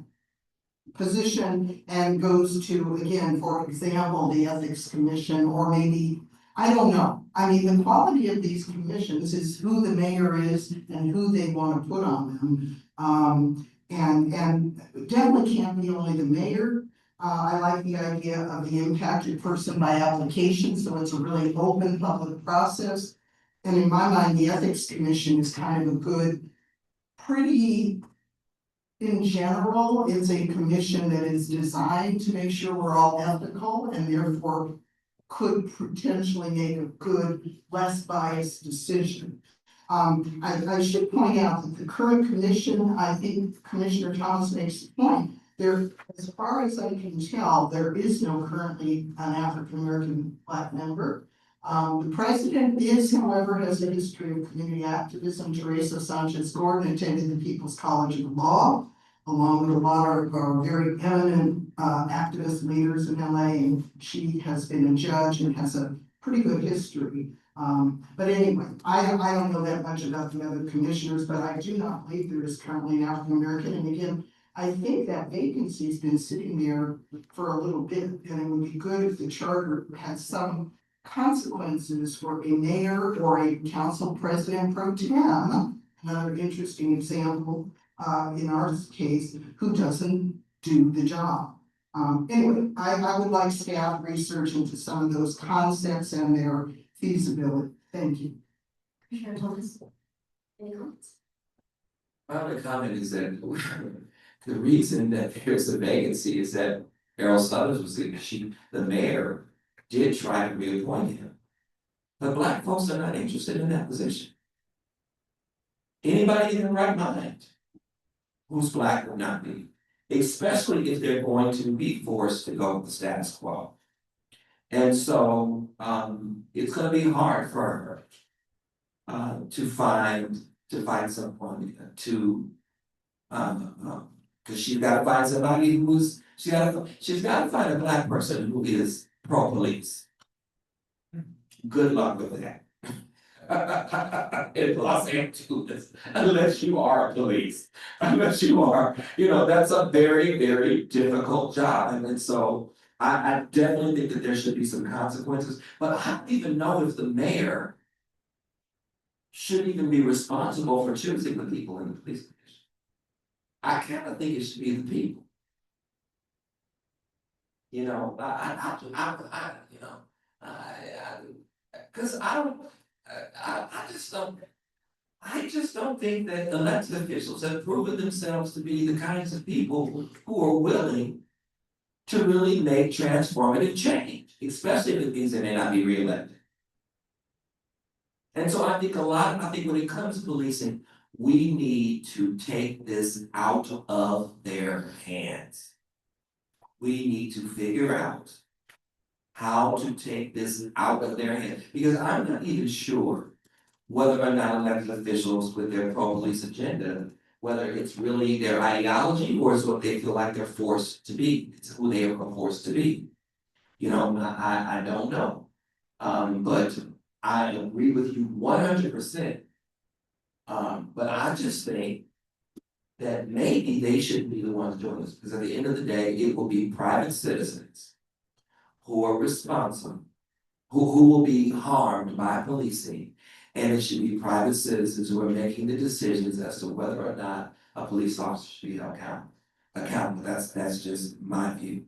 position and goes to, again, for example, the Ethics Commission, or maybe, I don't know. I mean, the quality of these commissions is who the mayor is and who they want to put on them. And definitely can't be only the mayor. I like the idea of the impacted person by application, so it's a really open public process. And in my mind, the Ethics Commission is kind of a good, pretty, in general, it's a commission that is designed to make sure we're all ethical and therefore could potentially make a good, less biased decision. I should point out that the current commission, I think Commissioner Thomas makes the point, there, as far as I can tell, there is no currently an African-American Black member. The president however, has a history of community activism. Teresa Sanchez Gordon attended the People's College of Law, along with a lot of our very eminent activist leaders in LA, and she has been a judge and has a pretty good history. But anyway, I don't know that much about the other commissioners, but I do not believe there is currently an African American. And again, I think that vacancy has been sitting there for a little bit, and it would be good if the charter had some consequences for a mayor or a council president pro tem, another interesting example in our case, who doesn't do the job. Anyway, I would like staff research into some of those concepts and their feasibility. Thank you. Commissioner Thomas, any comments? My other comment is that the reason that there's a vacancy is that Errol Sutters was the mayor did try to reappoint him. But Black folks are not interested in that position. Anybody in the right mind who's Black will not be, especially if they're going to be forced to go with the status quo. And so it's gonna be hard for her to find someone to because she's gotta find somebody she's gotta find a Black person who is pro-police. Good luck with that. In Los Angeles, unless you are police, unless you are, that's a very, very difficult job. And so I definitely think that there should be some consequences, but I don't even know if the mayor should even be responsible for choosing the people in the police commission. I kind of think it should be the people. Because I just don't think that elected officials have proven themselves to be the kinds of people who are willing to really make transformative change, especially if it means they may not be reelected. And so I think when it comes to policing, we need to take this out of their hands. We need to figure out how to take this out of their hands, because I'm not even sure whether or not elected officials with their pro-police agenda, whether it's really their ideology or it's what they feel like they're forced to be, it's who they are forced to be. I don't know. But I agree with you 100%. But I just think that maybe they shouldn't be the ones doing this, because at the end of the day, it will be private citizens who are responsible, who will be harmed by policing. And it should be private citizens who are making the decisions as to whether or not a police officer should be held accountable. That's just my view.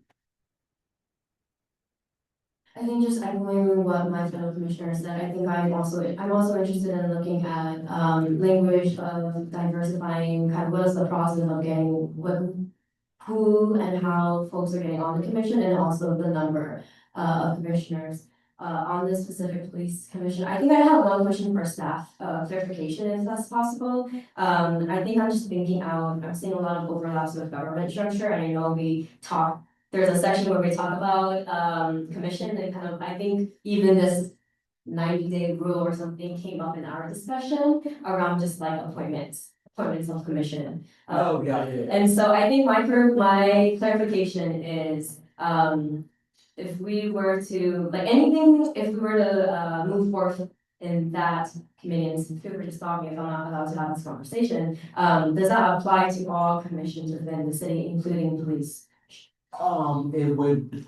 I think just echoing what my fellow commissioners said, I think I'm also interested in looking at language of diversifying kind of what is the process of getting who and how folks are getting on the commission, and also the number of commissioners on this specific police commission. I think I have one question for staff clarification, if that's possible. I think I'm just thinking out, I'm seeing a lot of overlaps with government structure, and I know there's a section where we talk about commission, and kind of, I think even this 90-day rule or something came up in our discussion around just like appointments of commission. And so I think my clarification is, if we were to, if we were to move forward in that committee, and feel free to stop me if I'm not allowed to have this conversation, does that apply to all commissions within the city, including police? it would,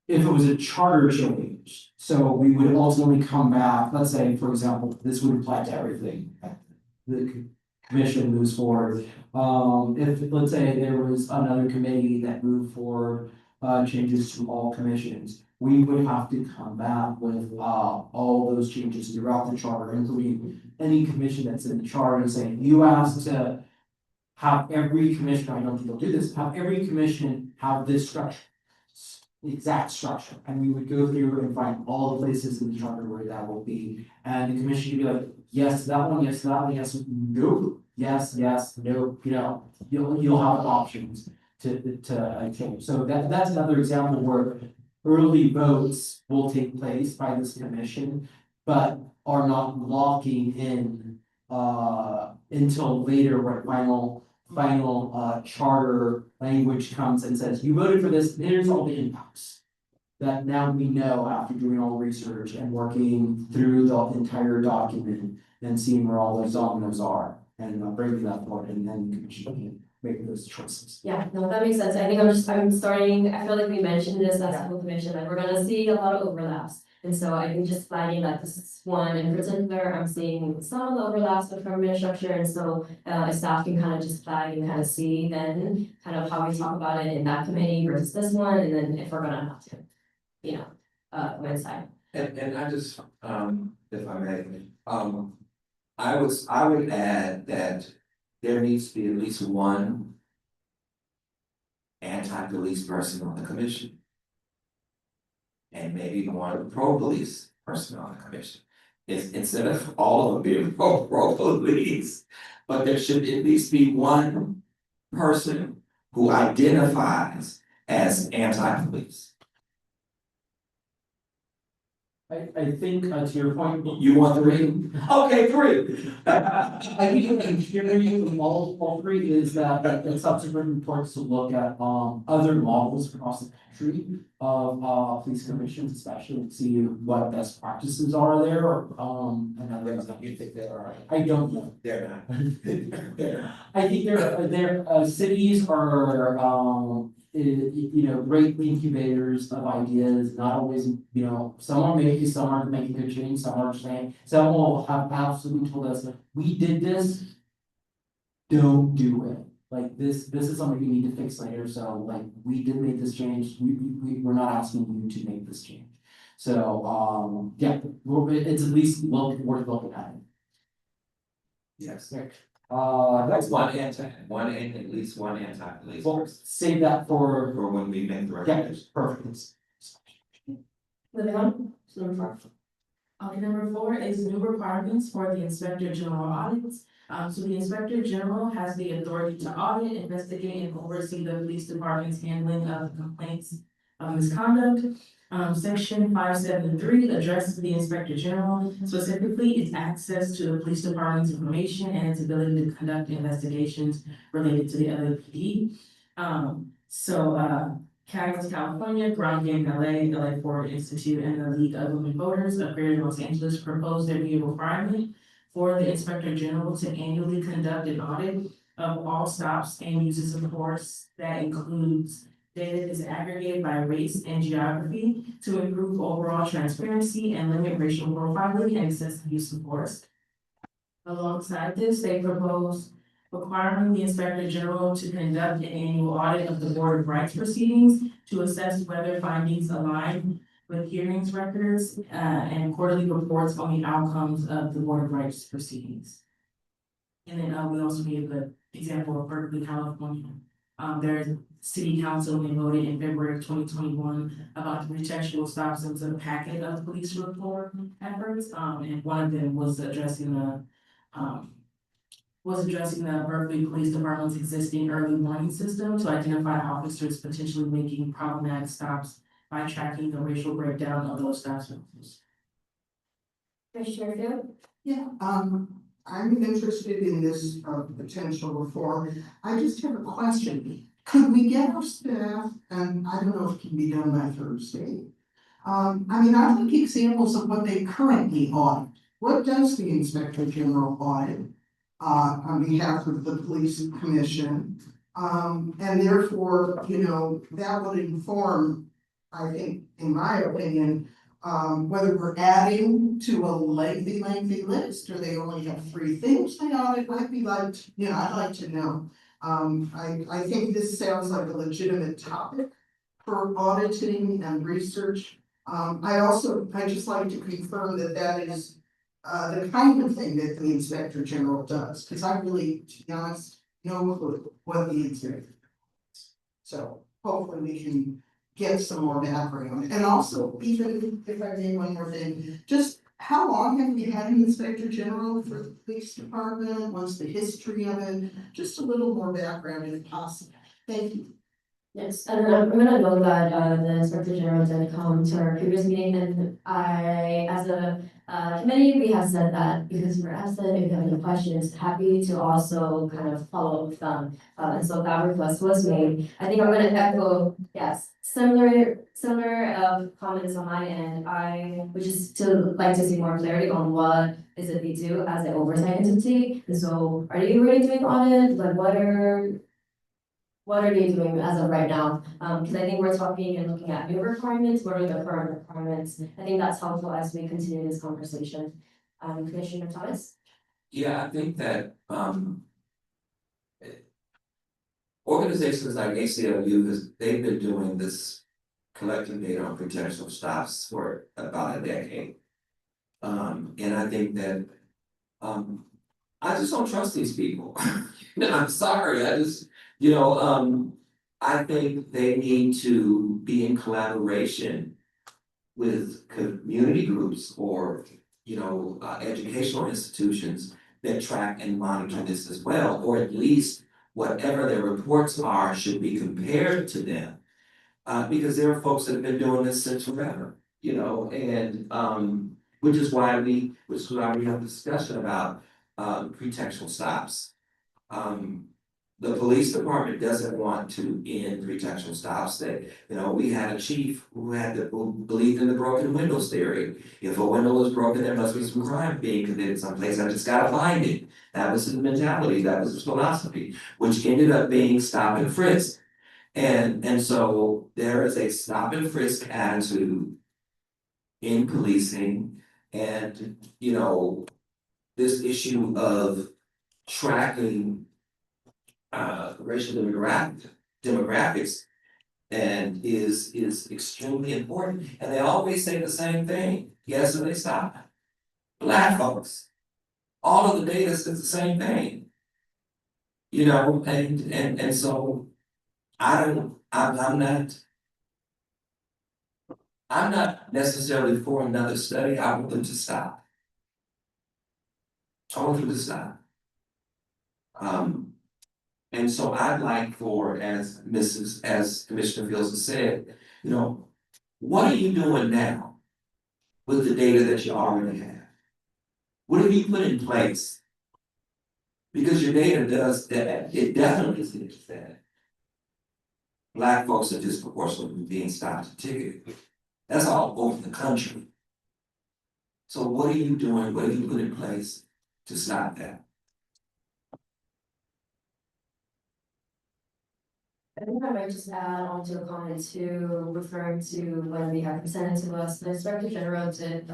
if it was a charter change, so we would ultimately come back, let's say, for example, this would apply to everything. The commission moves forward, if, let's say there was another committee that moved forward, changes to all commissions. We would have to come back with, all those changes throughout the charter, including any commission that's in the charter and saying, you asked to have every commission, I don't think they'll do this, have every commission have this structure. Exact structure, and we would go through and find all the places in the charter where that will be. And the commission would be like, yes, that one, yes, that one, yes, nope, yes, nope, you know, you'll have options to change. So that's another example where early votes will take place by this commission, but are not locking in until later where final charter language comes and says, you voted for this, here's all the impacts. That now we know after doing all the research and working through the entire document and seeing where all those dominoes are and bringing that forward, and then the commission can make those choices. Yeah, no, that makes sense. I think I'm starting, I feel like we mentioned this as a commission, that we're gonna see a lot of overlaps. And so I think just flagging that this is one in particular, I'm seeing some of the overlaps with government structure, and so staff can kind of just flag and kind of see then kind of how we talk about it in that committee versus this one, and then if we're gonna have to, you know, coincide. And I just, if I may, I would add that there needs to be at least one anti-police person on the commission. And maybe one pro-police person on the commission. If instead of all of them being pro-police, but there should at least be one person who identifies as anti-police. I think to your point. You want three? Okay, three. I think the theory of all three is that in subsequent reports to look at other models across the country of police commissions, especially to see what best practices are there, or and others that you think there are. I don't know. They're not. I think there cities are you know, great incubators of ideas, not always, you know, some are making, some aren't making good change, some are saying, some will have absolutely told us, we did this, don't do it. Like this is something we need to fix later, so like, we did make this change, we're not asking you to make this change. So, yeah, it's at least worth looking at it. Yes. That's at least one anti-police. We'll save that for when we make the yeah, recommendation. perfect. Moving on to number 4. Okay, number 4 is new requirements for the Inspector General audits. So the Inspector General has the authority to audit, investigate, and oversee the police department's handling of complaints of misconduct. Section 573 addresses the Inspector General, specifically its access to the police department's information and its ability to conduct investigations related to the LAPD. Catalyst California, Ground Game LA Forward Institute, and the League of Women Voters of Greater Los Angeles proposed there be a requirement for the Inspector General to annually conduct an audit of all stops and uses of force that includes data that is aggregated by race and geography to improve overall transparency and limit racial profiling and excessive use of force. Alongside this, they propose requiring the Inspector General to conduct an annual audit of the Board of Rights proceedings to assess whether findings align with hearings records and quarterly reports on the outcomes of the Board of Rights proceedings. And then we also need a good example of Berkeley, California. Their city council voted in February of 2021 about the pretextual stops into the packet of police reform efforts. And one of them was addressing the Berkeley Police Department's existing early warning system to identify officers potentially making problematic stops by tracking the racial breakdown of those stops. Commissioner Field? Yeah, I'm interested in this potential reform. I just have a question. Could we get our staff, and I don't know if it can be done by Thursday. I mean, I'd like examples of what they currently audit. What does the Inspector General audit on behalf of the Police Commission? And therefore, you know, that would inform, I think, in my opinion, whether we're adding to a lengthy list, or they only have 3 things they audit, I'd like to know. I think this sounds like a legitimate topic for auditing and research. I just like to confirm that that is the kind of thing that the Inspector General does, because I really, to be honest, know what the Inspector does. So hopefully we can get some more background, and also, even if I may, one more thing, just how long have we had an Inspector General for the police department? What's the history of it? Just a little more background if possible. Thank you. Yes, and I'm gonna note that the Inspector General did come to our previous meeting, and I, as a committee, we have said that because we're asked that if you have any questions, happy to also kind of follow up with them. And so that request was made. I think I'm gonna echo, yes, similar comments on my end. I would just like to see more clarity on what is it we do as an oversight entity. And so, are you really doing audit? Like, what are they doing as of right now? Because I think we're talking and looking at new requirements, what are the current requirements? I think that's helpful as we continue this conversation. Commissioner Thomas? Yeah, I think that, organizations like ACLU, they've been doing this, collecting data on potential stops for about a decade. And I think that, I just don't trust these people. I'm sorry, I think they need to be in collaboration with community groups or, educational institutions that track and monitor this as well, or at least whatever their reports are should be compared to them. Because there are folks that have been doing this since forever, and which is why we have a discussion about pretextual stops. The police department doesn't want to end pretextual stops. We had a chief who believed in the broken windows theory. If a window is broken, there must be some crime being committed someplace. I just gotta find it. That was his mentality. That was his philosophy, which ended up being stop and frisk. And so there is a stop and frisk attitude in policing, and this issue of tracking racial demographics and is extremely important. And they always say the same thing. Yes, and they stop. Black folks. All of the data says the same thing. And so I'm not necessarily for another study. I want them to stop. I want them to stop. And so I'd like for, as Commissioner Fields has said, what are you doing now with the data that you already have? What have you put in place? Because your data does that, it definitely says that Black folks are disproportionately being stopped and ticketed. That's all over the country. So what are you doing? What have you put in place to stop that? I think I might just add on to a comment too, referring to when we had presented to us, the Inspector General did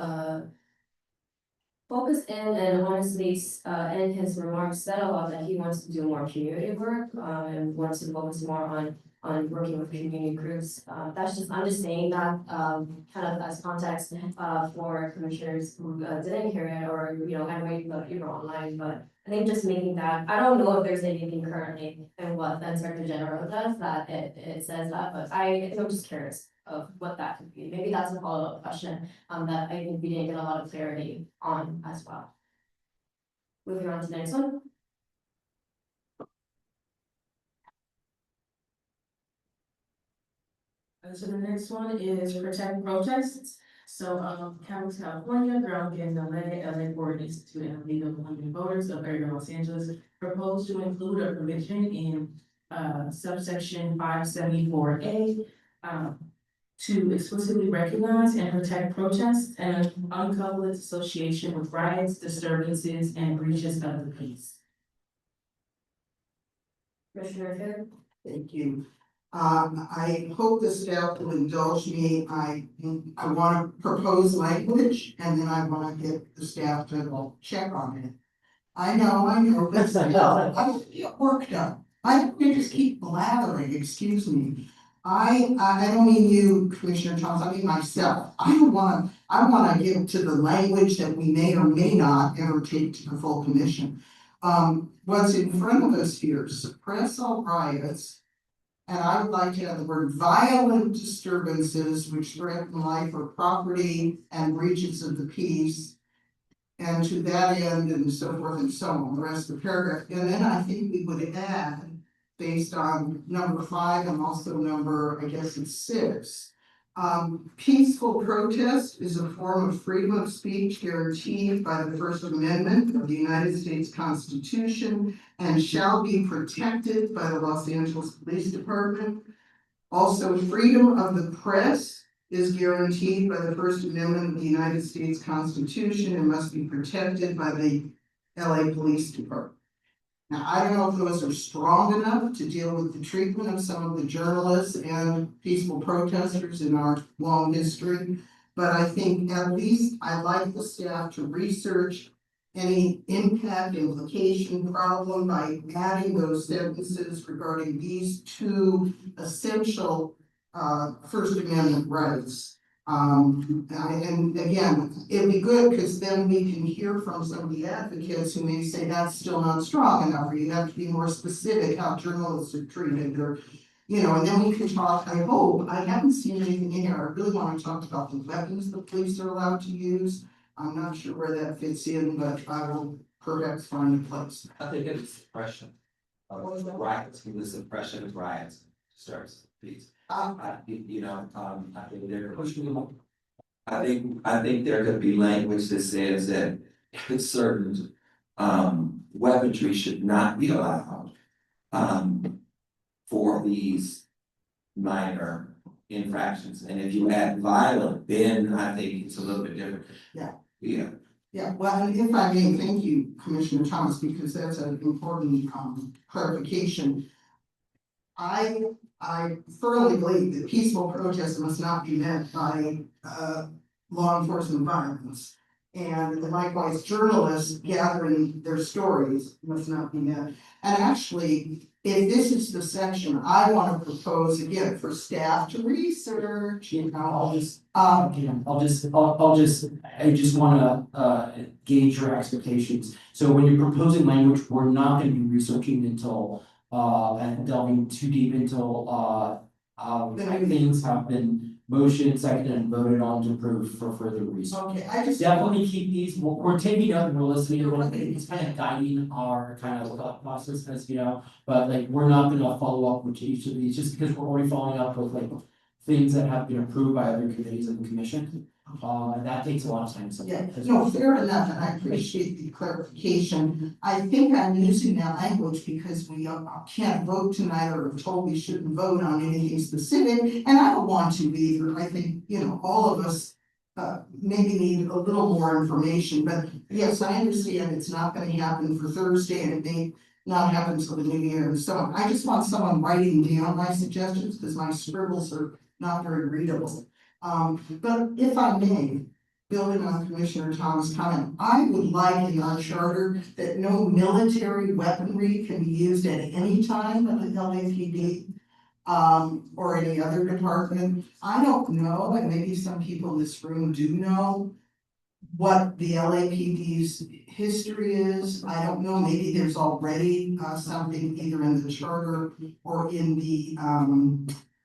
focus in and honestly in his remarks said a lot that he wants to do more community work and wants to focus more on working with community groups. I'm just saying that kind of as context for commissioners who didn't hear it, or anyway, online, but I think just making that, I don't know if there's anything currently in what the Inspector General does that it says that, but I'm just curious of what that could be. Maybe that's a follow-up question that I think we didn't get a lot of clarity on as well. Moving on to the next one. So the next one is protect protests. So, Campus, California, Ground Game LA Board Institute, and League of Women Voters of Greater Los Angeles proposed to include a provision in subsection 574A to explicitly recognize and protect protests and uncouple its association with riots, disturbances, and breaches of the peace. Commissioner Fair? Thank you. I hope the staff will indulge me. I want to propose language and then I want to get the staff to check on it. I know, but I don't get work done. I don't just keep blathering, excuse me. I don't mean you, Commissioner Thomas, I mean myself. I wanna get to the language that we may or may not ever take to the full commission. What's in front of us here, suppress all riots. And I would like to have the word violent disturbances which threaten life or property and breaches of the peace. And to that end, and so forth and so on, the rest of the paragraph, and then I think we would add, based on number 5 and also number, I guess it's 6. Peaceful protest is a form of freedom of speech guaranteed by the First Amendment of the United States Constitution and shall be protected by the Los Angeles Police Department. Also, freedom of the press is guaranteed by the First Amendment of the United States Constitution and must be protected by the LA Police Department. Now, I don't know if those are strong enough to deal with the treatment of some of the journalists and peaceful protesters in our long history, but I think at least I'd like the staff to research any impact, implication, problem by adding those sentences regarding these 2 essential First Amendment rights. And again, it'd be good because then we can hear from some of the advocates who may say that's still not strong enough, or you have to be more specific how journalists are treated, or, you know, and then we can talk, I hope, I haven't seen anything in here, I really want to talk about the weapons the police are allowed to use. I'm not sure where that fits in, but I will perhaps find a place. I think it's suppression of riots, the suppression of riots starts, please. I think they're pushing them. I think there could be language that says that certain weaponry should not be allowed for these minor infractions. And if you add violent, then I think it's a little bit different. Yeah, well, and if I may, thank you, Commissioner Thomas, because that's an important clarification. I firmly believe that peaceful protest must not be met by law enforcement violence. And likewise, journalists gathering their stories must not be met. And actually, if this is the section, I want to propose again for staff to research, you know. I just wanna gauge your expectations. So when you're proposing language, we're not gonna be researching until and delving too deep until things have been motioned, seconded, and voted on to approve for further research. Okay, I just Definitely keep these, we're taking up and we're listening, it's kind of guiding our kind of thought process, as you know, but like, we're not gonna follow up with each of these, just because we're already following up with like things that have been approved by other committees of the commission. And that takes a lot of time. So yeah, no, fair enough, and I appreciate the clarification. I think I'm using that language because we can't vote tonight, or are told we shouldn't vote on anything specific, and I don't want to either. I think, you know, all of us maybe need a little more information, but yes, I understand it's not gonna happen for Thursday, and it may not happen until the new year and so on. I just want someone writing down my suggestions, because my scribbles are not very readable. But if I may, building on Commissioner Thomas' comment, I would like in our charter that no military weaponry can be used at any time at the LAPD or any other department. I don't know, and maybe some people in this room do know what the LAPD's history is. I don't know, maybe there's already something either in the charter or in the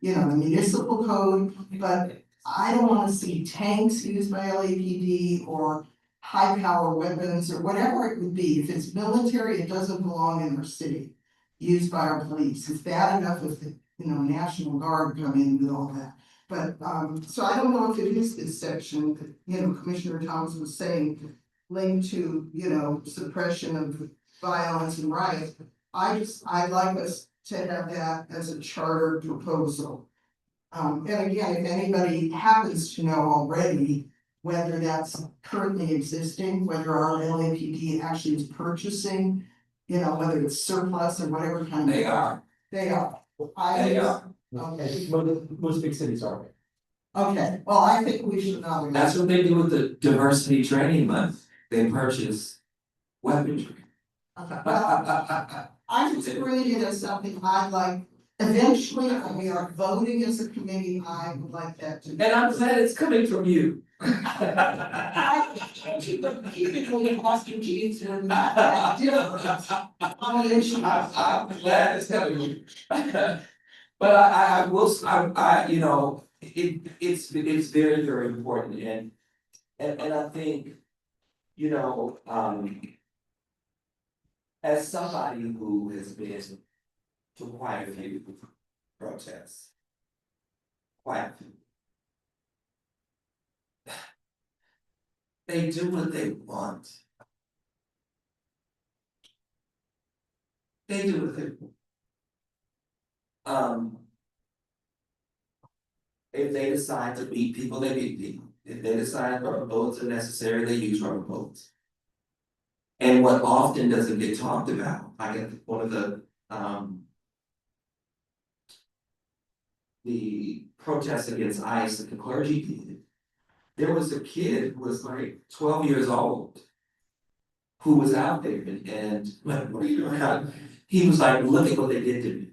the municipal code, but I don't want to see tanks used by LAPD or high power weapons or whatever it would be. If it's military, it doesn't belong in our city, used by our police. It's bad enough if the National Guard come in with all that. But so I don't know if it is this section that Commissioner Thomas was saying linked to suppression of violence and riots. I'd like us to have that as a charter proposal. And again, if anybody happens to know already whether that's currently existing, whether our LAPD actually is purchasing You know, whether it's surplus or whatever kind of. They are. They are. They are. Okay, Most big cities are. okay, well, I think we should know. That's what they do with the diversity training month. They purchase weaponry. Well, I'm just bringing it as something I'd like, eventually, when we are voting as a committee, I would like that to. And I'm glad it's coming from you. I keep the Boston kids and that difference. On issues. I'm glad it's coming from you. But I will, you know, it's very, very important and I think, you know, as somebody who has been to quite a few protests, quite a few. They do what they want. They do what they want. If they decide to beat people, they beat people. If they decide rubber bullets are necessary, they use rubber bullets. And what often doesn't get talked about, like at one of the protests against ICE that the clergy did, there was a kid who was like 12 years old who was out there and what are you doing? He was like, look at what they did to me.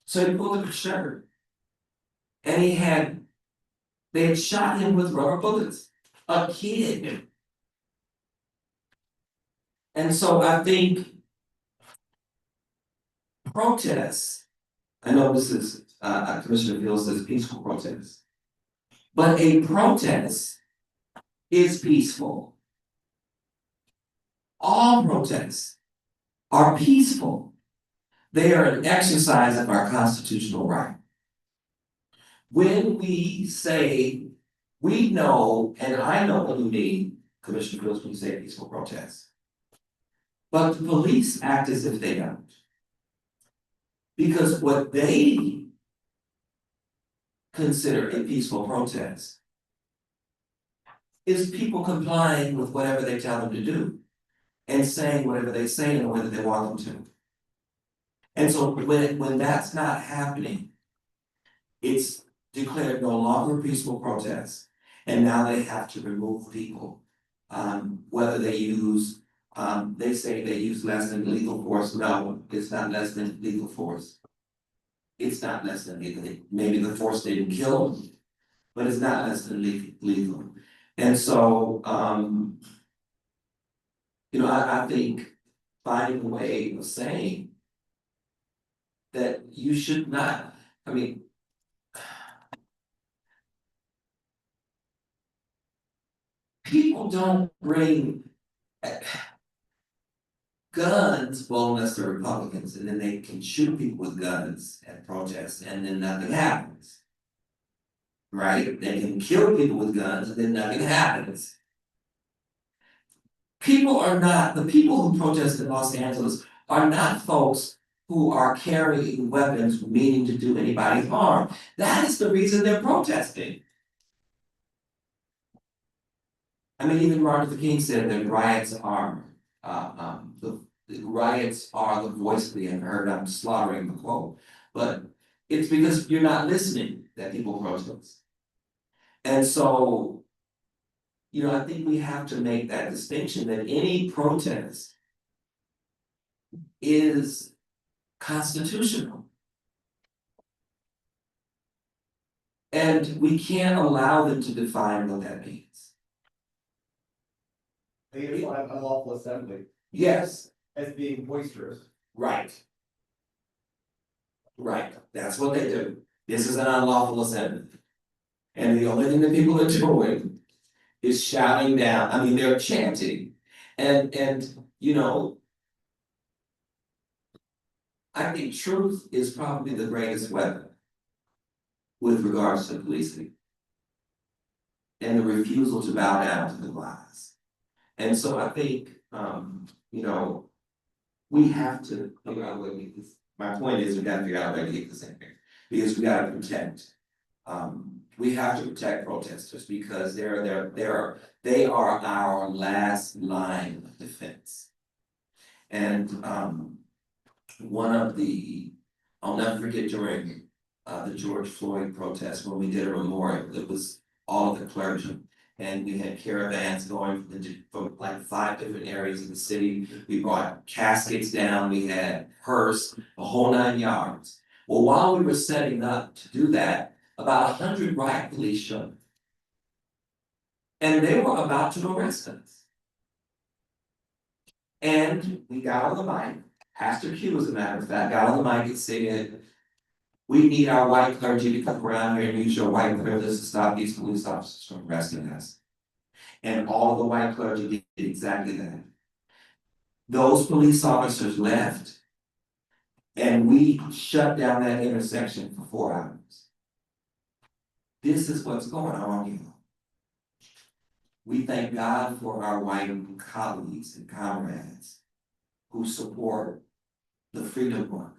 So he pulled up his shirt and they had shot him with rubber bullets, a kid. And so I think protests, I know this is Commissioner Fields says peaceful protest, but a protest is peaceful. All protests are peaceful. They are an exercise of our constitutional right. When we say, we know, and I know what you mean, Commissioner Fields, when you say peaceful protest. But the police act as if they don't. Because what they consider a peaceful protest is people complying with whatever they tell them to do and saying whatever they say in the way that they want them to. And so when that's not happening, it's declared no longer a peaceful protest. And now they have to remove people, whether they use, they say they use less than lethal force. No, it's not less than lethal force. It's not less than lethal. Maybe the force didn't kill them, but it's not less than lethal. And so, you know, I think finding a way of saying that you should not, I mean, people don't bring guns, well, unless they're Republicans, and then they can shoot people with guns at protests, and then nothing happens. Right? They can kill people with guns, and then nothing happens. People are not, the people who protest in Los Angeles are not folks who are carrying weapons meaning to do anybody harm. That is the reason they're protesting. I mean, even Martin Luther King said that riots are, the riots are the voice of the unheard. I'm slaughtering the quote, but it's because you're not listening that people protest. And so, you know, I think we have to make that distinction that any protest is constitutional. And we can't allow them to define what that means. They define unlawful assembly. Yes. As being boisterous. Right. Right, that's what they do. This is an unlawful assembly. And the only thing that people are doing is shouting down, I mean, they're chanting. And you know, I think truth is probably the greatest weapon with regards to policing. And the refusal to bow down to the lies. And so I think, you know, we have to figure out a way to get this. My point is, we gotta figure out a way to get this in here. Because we gotta protect, we have to protect protesters because they are our last line of defense. And one of the, I'll never forget during the George Floyd protest, when we did a memorial, it was all of the clergy. And we had caravans going from like 5 different areas of the city. We brought caskets down, we had hearse, the whole 9 yards. Well, while we were setting up to do that, about 100 riot police showed up. And they were about to arrest us. And we got on the mic, Pastor Q, as a matter of fact, got on the mic and said, we need our white clergy to come around here and use your white privilege to stop these police officers from arresting us. And all the white clergy did exactly that. Those police officers left, and we shut down that intersection for 4 hours. This is what's going on here. We thank God for our white colleagues and comrades who support the freedom work.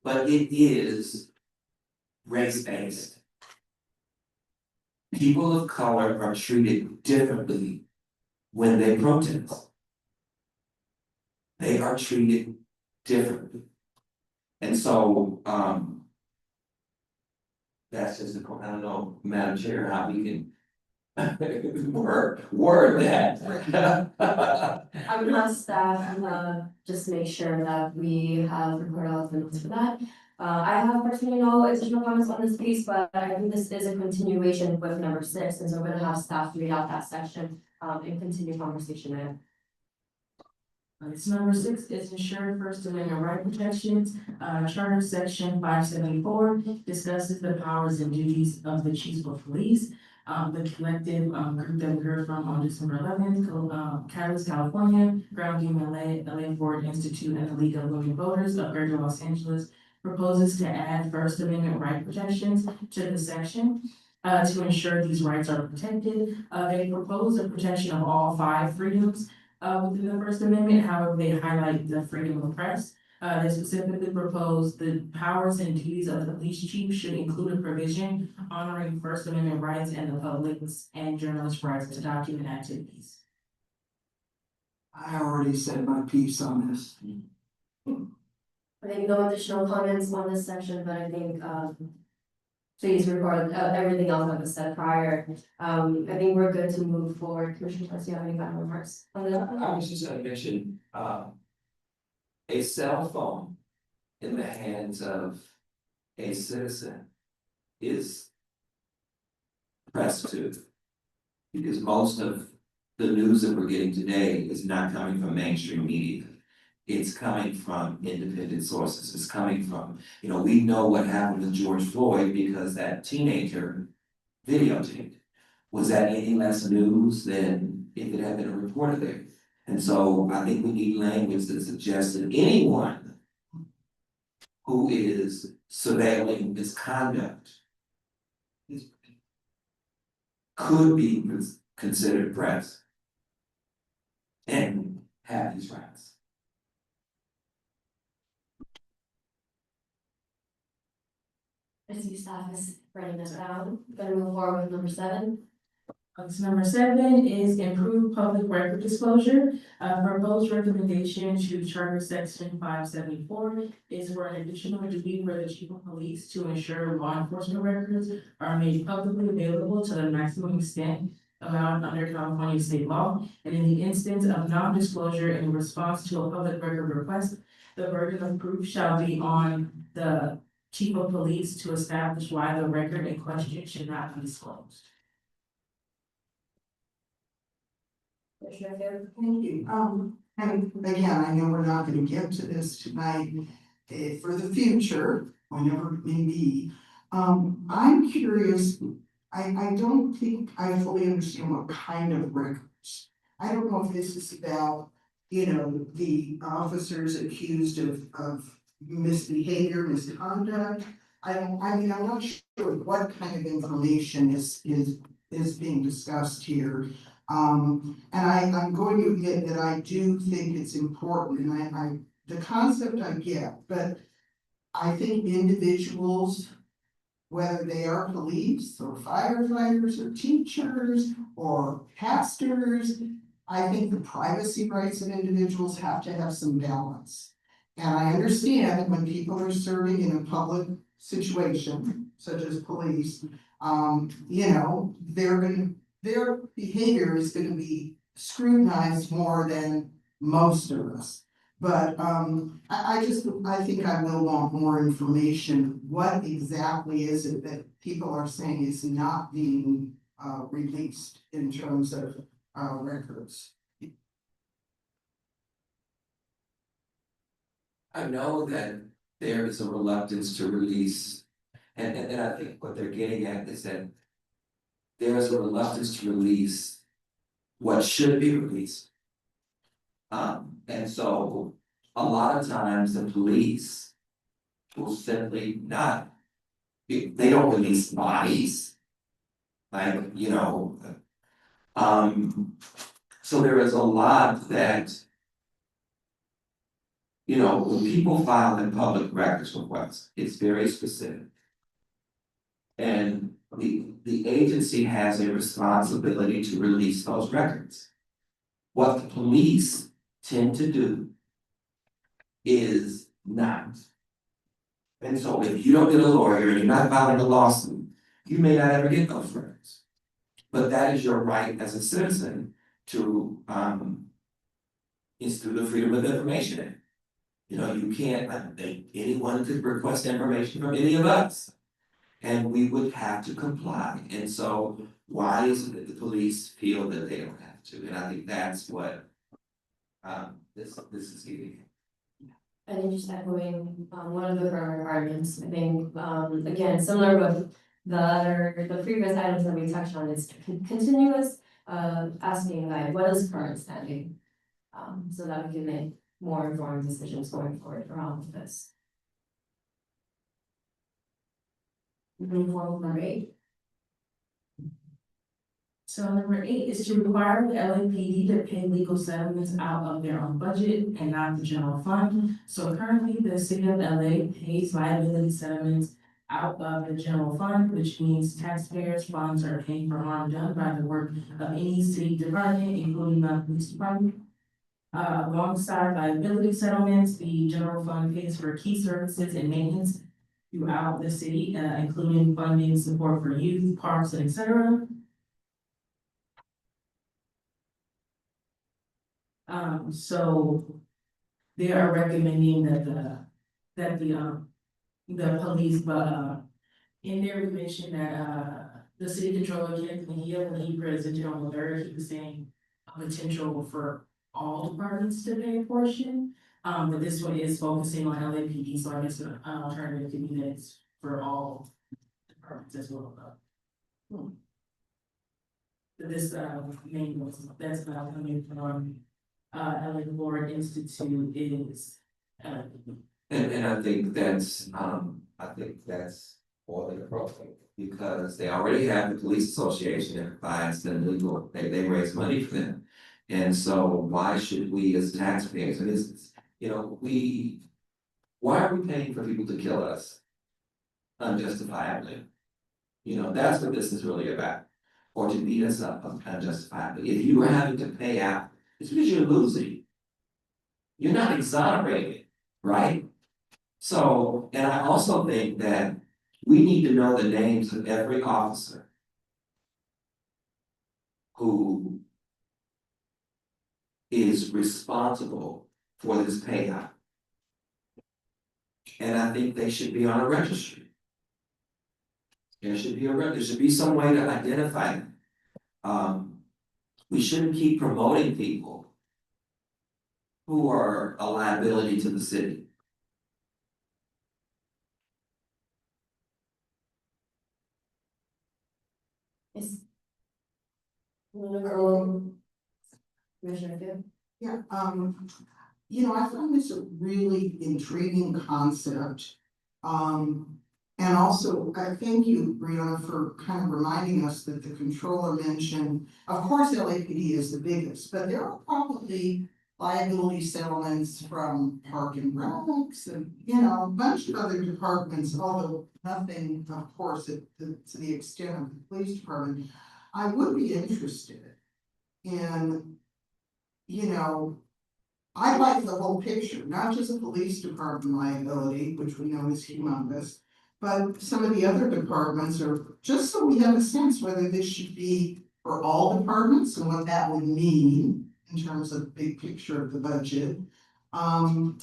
But it is race-based. People of color are treated differently when they protest. They are treated differently. And so, that's just I don't know, Madam Chair, how we can word that. I would ask staff, just make sure that we have recorded all of the notes for that. I have personally no additional comments on this piece, but I think this is a continuation with number 6, and so we're gonna have staff read out that section, and continue conversation there. So number 6 is ensuring First Amendment right protections. Charter section 574 discusses the powers and duties of the chiefs of police. The collective group that we heard from on December 11th, Catalyst California, Ground Game LA Forward Institute, and the League of Women Voters of Greater Los Angeles proposes to add First Amendment right protections to the section to ensure these rights are protected. They propose the protection of all 5 freedoms within the First Amendment. However, they highlight the freedom of press. They specifically propose the powers and duties of the police chief should include a provision honoring First Amendment rights and the public's and journalists' rights to document activities. I already said my piece on this. I think no additional comments on this section, but I think, please record everything else that was said prior. I think we're good to move forward. Commissioner Plus, do you have any final remarks on this? I was just gonna mention, a cell phone in the hands of a citizen is press too. Because most of the news that we're getting today is not coming from mainstream media. It's coming from independent sources. It's coming from, we know what happened with George Floyd because that teenager videotaped. Was that any less news than if it had been reported there? And so I think we need language that suggests that anyone who is surveilling misconduct could be considered press and have these rights. I see staff is writing this down. Gonna move forward with number 7. So number 7 is improved public record disclosure. Proposed recommendation to Charter Section 574 is for an additional duty for the chief of police to ensure law enforcement records are made publicly available to the maximum extent allowed under California state law. And in the instance of non-disclosure in response to a public record request, the burden of proof shall be on the chief of police to establish why the record in question should not be disclosed. Thank you. And again, I know we're not gonna get to this tonight, for the future, whenever it may be. I'm curious, I don't think I fully understand what kind of records. I don't know if this is about, the officers accused of misbehavior, misconduct. I'm not sure what kind of information is being discussed here. And I'm going to admit that I do think it's important, and the concept I get, but I think individuals, whether they are police or firefighters or teachers or pastors, I think the privacy rights of individuals have to have some balance. And I understand when people are serving in a public situation, such as police, you know, their behavior is gonna be scrutinized more than most of us. But I think I will want more information. What exactly is it that people are saying is not being released in terms of records? I know that there is a reluctance to release, and I think what they're getting at is that there is a reluctance to release what should be released. And so a lot of times the police will simply not, they don't release bodies. Like, you know, so there is a lot that, you know, when people file a public records request, it's very specific. And the agency has a responsibility to release those records. What the police tend to do is not. And so if you don't get a lawyer and you're not filing a lawsuit, you may not ever get those records. But that is your right as a citizen to, it's through the Freedom of Information Act. You know, you can't, I don't think anyone could request information from any of us. And we would have to comply. And so why is it that the police feel that they don't have to? And I think that's what this is getting. I think just echoing one of the current requirements, I think again, similar with the previous items that we touched on, is continuous asking like what is current standing? So that we can make more informed decisions going forward around this. Moving forward, number 8. So number 8 is to require the LAPD to pay legal settlements out of their own budget and not the general fund. So currently, the city of LA pays liability settlements out of the general fund, which means taxpayers' funds are paying for harm done by the work of any city department, including the police department. Alongside liability settlements, the general fund pays for key services and maintenance throughout the city, including funding support for youth, parks, and etc. So they are recommending that the police, but in there we mentioned that the city controller Kenneth Mejia, when he presented on the 3rd, he was saying a potential for all departments to pay a portion. But this one is focusing on LAPD, so I guess an alternative could be that it's for all departments as well. But this main one, that's not coming from LA Board Institute is. And I think that's more than appropriate, because they already have the police association that provides them legal, they raise money for them. And so why should we as taxpayers, and it's, you know, why are we paying for people to kill us unjustifiably? You know, that's what this is really about. Or to beat us up unjustifiably. If you are having to pay out, it's because you're losing. You're not exonerated, right? So, and I also think that we need to know the names of every officer who is responsible for this payout. And I think they should be on a registry. There should be some way to identify them. We shouldn't keep promoting people who are a liability to the city. Yes. Commissioner Field? Yeah, you know, I find this a really intriguing concept. And also, I thank you, Brianna, for kind of reminding us that the controller mentioned, of course, LAPD is the biggest, but there are probably liability settlements from Park and Recs and, you know, a bunch of other departments, although nothing, of course, to the extent of the police department. I would be interested in you know, I like the whole picture, not just the police department liability, which we know is humongous, but some of the other departments are, just so we have a sense whether this should be for all departments and what that would mean in terms of big picture of the budget. And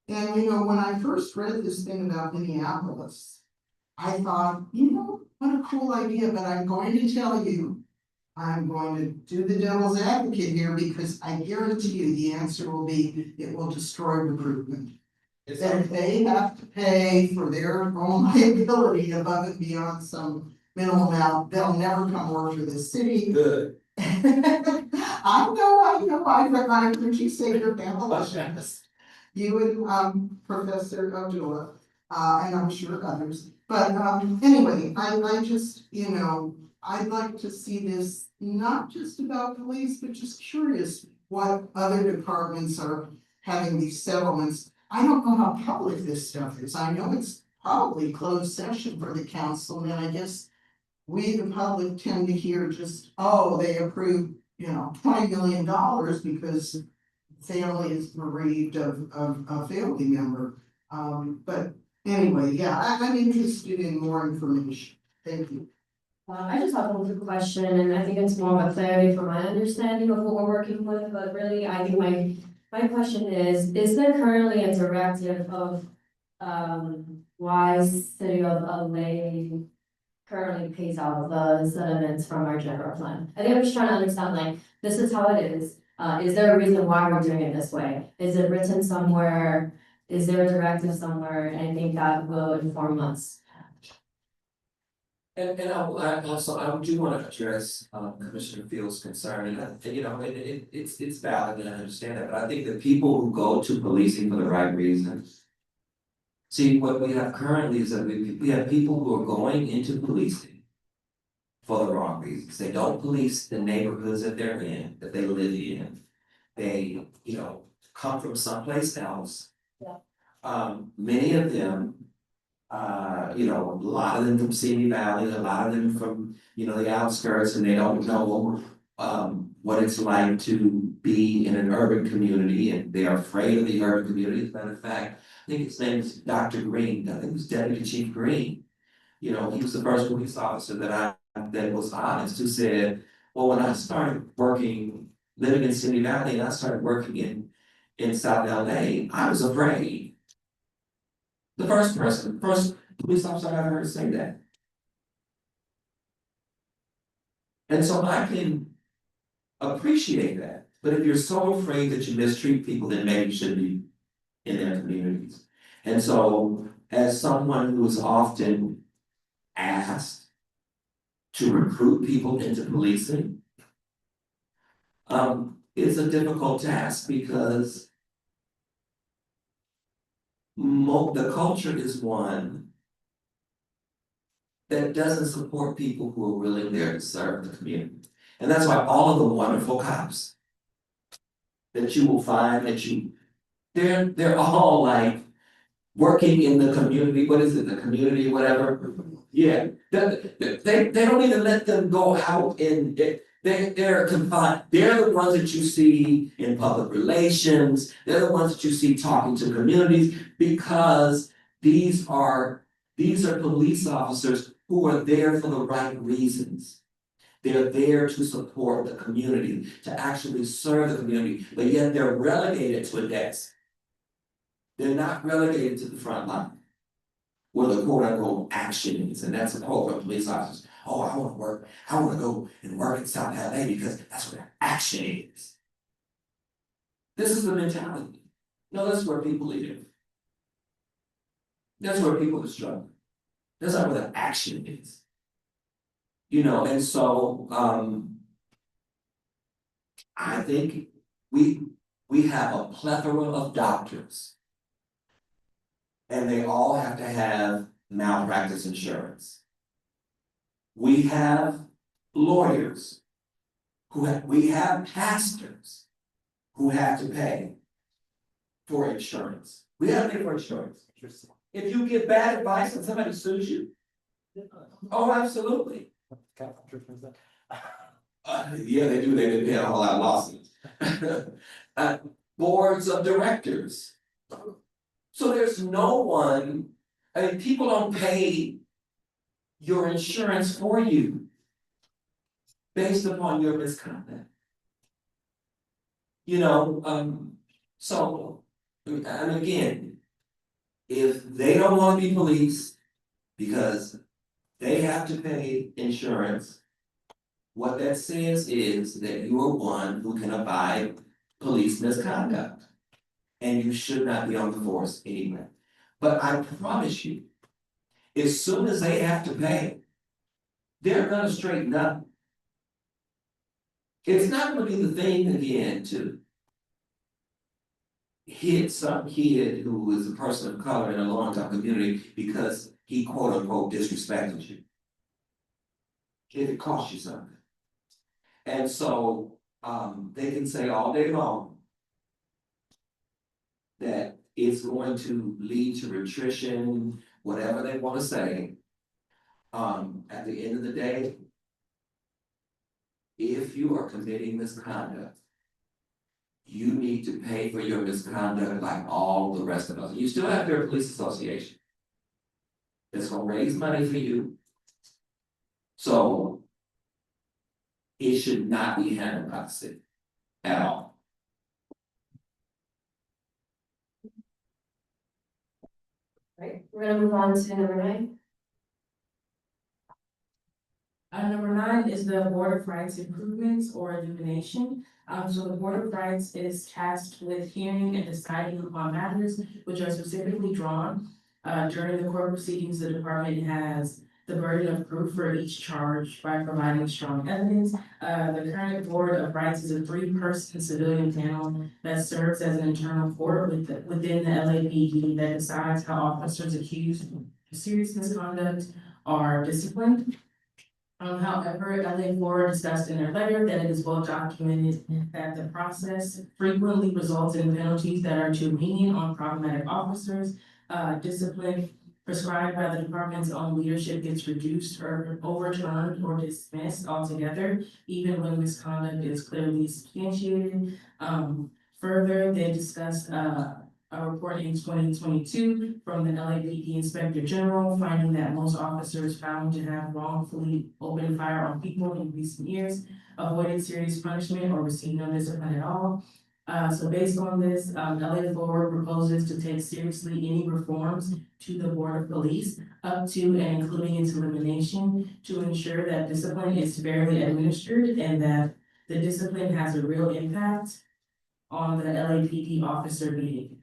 you know, when I first read this thing about Minneapolis, I thought, you know, what a cool idea, but I'm going to tell you, I'm going to do the devil's advocate here because I guarantee you the answer will be, it will destroy recruitment. That if they have to pay for their own liability above and beyond some minimal amount, they'll never come work for the city. Good. I know, I heard you say you're abolitionist. You and Professor Abdullah, and I'm sure others, but anyway, I just, you know, I'd like to see this not just about police, but just curious what other departments are having these settlements. I don't know how public this stuff is. I know it's probably closed session for the council, and I guess we, the public, tend to hear just, oh, they approved, you know, $20 million because family is bereaved of a family member. But anyway, yeah, I'm interested in more information. Thank you. I just have one quick question, and I think it's more of a clarity for my understanding of what we're working with, but really, I think my question is there currently a directive of why City of LA currently pays out the settlements from our general fund? I think I'm just trying to understand, like, this is how it is. Is there a reason why we're doing it this way? Is it written somewhere? Is there a directive somewhere? And I think that will inform us. And I also, I do wanna address Commissioner Field's concern, and you know, it's valid and I understand that, but I think that people who go to policing for the right reasons. See, what we have currently is that we have people who are going into policing for the wrong reasons. They don't police the neighborhoods that they're in, that they live in. They, you know, come from someplace else. Yeah. Many of them, you know, a lot of them from Simi Valley, a lot of them from, you know, the outskirts, and they don't know what it's like to be in an urban community, and they are afraid of the urban community. As a matter of fact, I think his name is Dr. Green. I think it was Deputy Chief Green. You know, he was the first police officer that was honest, who said, well, when I started living in Simi Valley, and I started working in South LA, I was afraid. The first police officer I ever heard say that. And so I can appreciate that, but if you're so afraid that you mistreat people, then maybe you shouldn't be in their communities. And so, as someone who is often asked to recruit people into policing, it's a difficult task because the culture is one that doesn't support people who are really there to serve the community. And that's why all of the wonderful cops that you will find they're all like working in the community, what is it, the community, whatever. Yeah, they don't even let them go out they're confined. They're the ones that you see in public relations. They're the ones that you see talking to communities, because these are police officers who are there for the right reasons. They're there to support the community, to actually serve the community, but yet they're relegated to a desk. They're not relegated to the front line, where the quote unquote action is, and that's a quote from police officers. Oh, I wanna go and work in South LA because that's where action is. This is the mentality. No, that's where people live. That's where people are struggling. That's not where the action is. You know, and so I think we have a plethora of doctors, and they all have to have malpractice insurance. We have lawyers we have pastors who have to pay for insurance. We have to pay for insurance. If you give bad advice and somebody sues you, oh, absolutely. Yeah, they do. They pay a whole lot of lawsuits. boards of directors. So there's no one, I mean, people don't pay your insurance for you based upon your misconduct. You know, so, and again, if they don't want to be policed because they have to pay insurance, what that says is that you are one who can abide police misconduct. And you should not be on the force anyway. But I promise you, as soon as they have to pay, they're gonna straighten up. It's not gonna be the thing again to hit some kid who is a person of color in a low-income community because he quote unquote disrespected you. If it costs you something. And so they can say all day long that it's going to lead to attrition, whatever they want to say. At the end of the day, if you are committing misconduct, you need to pay for your misconduct like all the rest of us. You still have your police association that's gonna raise money for you. So it should not be handled by the city at all. Right, we're gonna move on to number 9. Number 9 is the Board of Rights improvements or illumination. So the Board of Rights is tasked with hearing and deciding upon matters which are specifically drawn. During the court proceedings, the department has the burden of proof for each charge by providing strong evidence. The current Board of Rights is a 3-person civilian panel that serves as an internal court within the LAPD that decides how officers accused of serious misconduct are disciplined. However, LA Forward discussed in their letter that it is well documented that the process frequently results in penalties that are too lenient on problematic officers. Discipline prescribed by the department's own leadership gets reduced or overturned or dismissed altogether, even when misconduct is clearly substantiated. Further, they discussed a report in 2022 from the LAPD Inspector General, finding that most officers found to have wrongfully opened fire on people in recent years avoided serious punishment or received no discipline at all. So based on this, LA Forward proposes to take seriously any reforms to the Board of Police up to and including its elimination to ensure that discipline is fairly administered and that the discipline has a real impact on the LAPD officer behavior.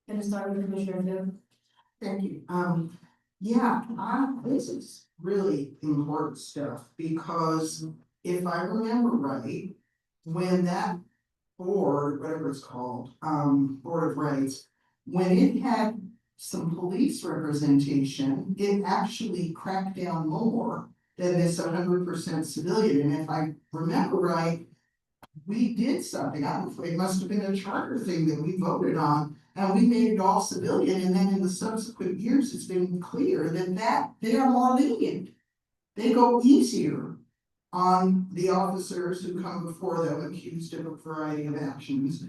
Gonna start with Commissioner Vu. Thank you. Yeah, this is really important stuff because if I remember right, when that board, whatever it's called, Board of Rights, when it had some police representation, it actually cracked down more than this 100% civilian. And if I remember right, we did something. It must have been a charter thing that we voted on. And we made it all civilian, and then in the subsequent years, it's been clear that they are more lenient. They go easier on the officers who come before them accused of a variety of actions.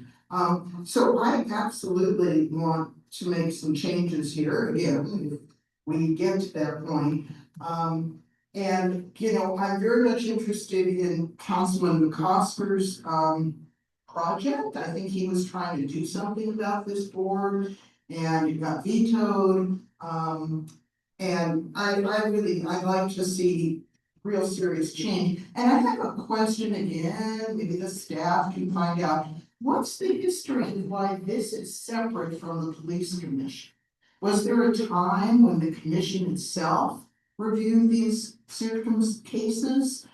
So I absolutely want to make some changes here, again, if we get to that point. And, you know, I'm very much interested in Councilman McCosper's project. I think he was trying to do something about this board and it got vetoed. And I'd like to see real serious change. And I have a question again, maybe the staff can find out, what's the history of why this is separate from the police commission? Was there a time when the commission itself reviewed these cases?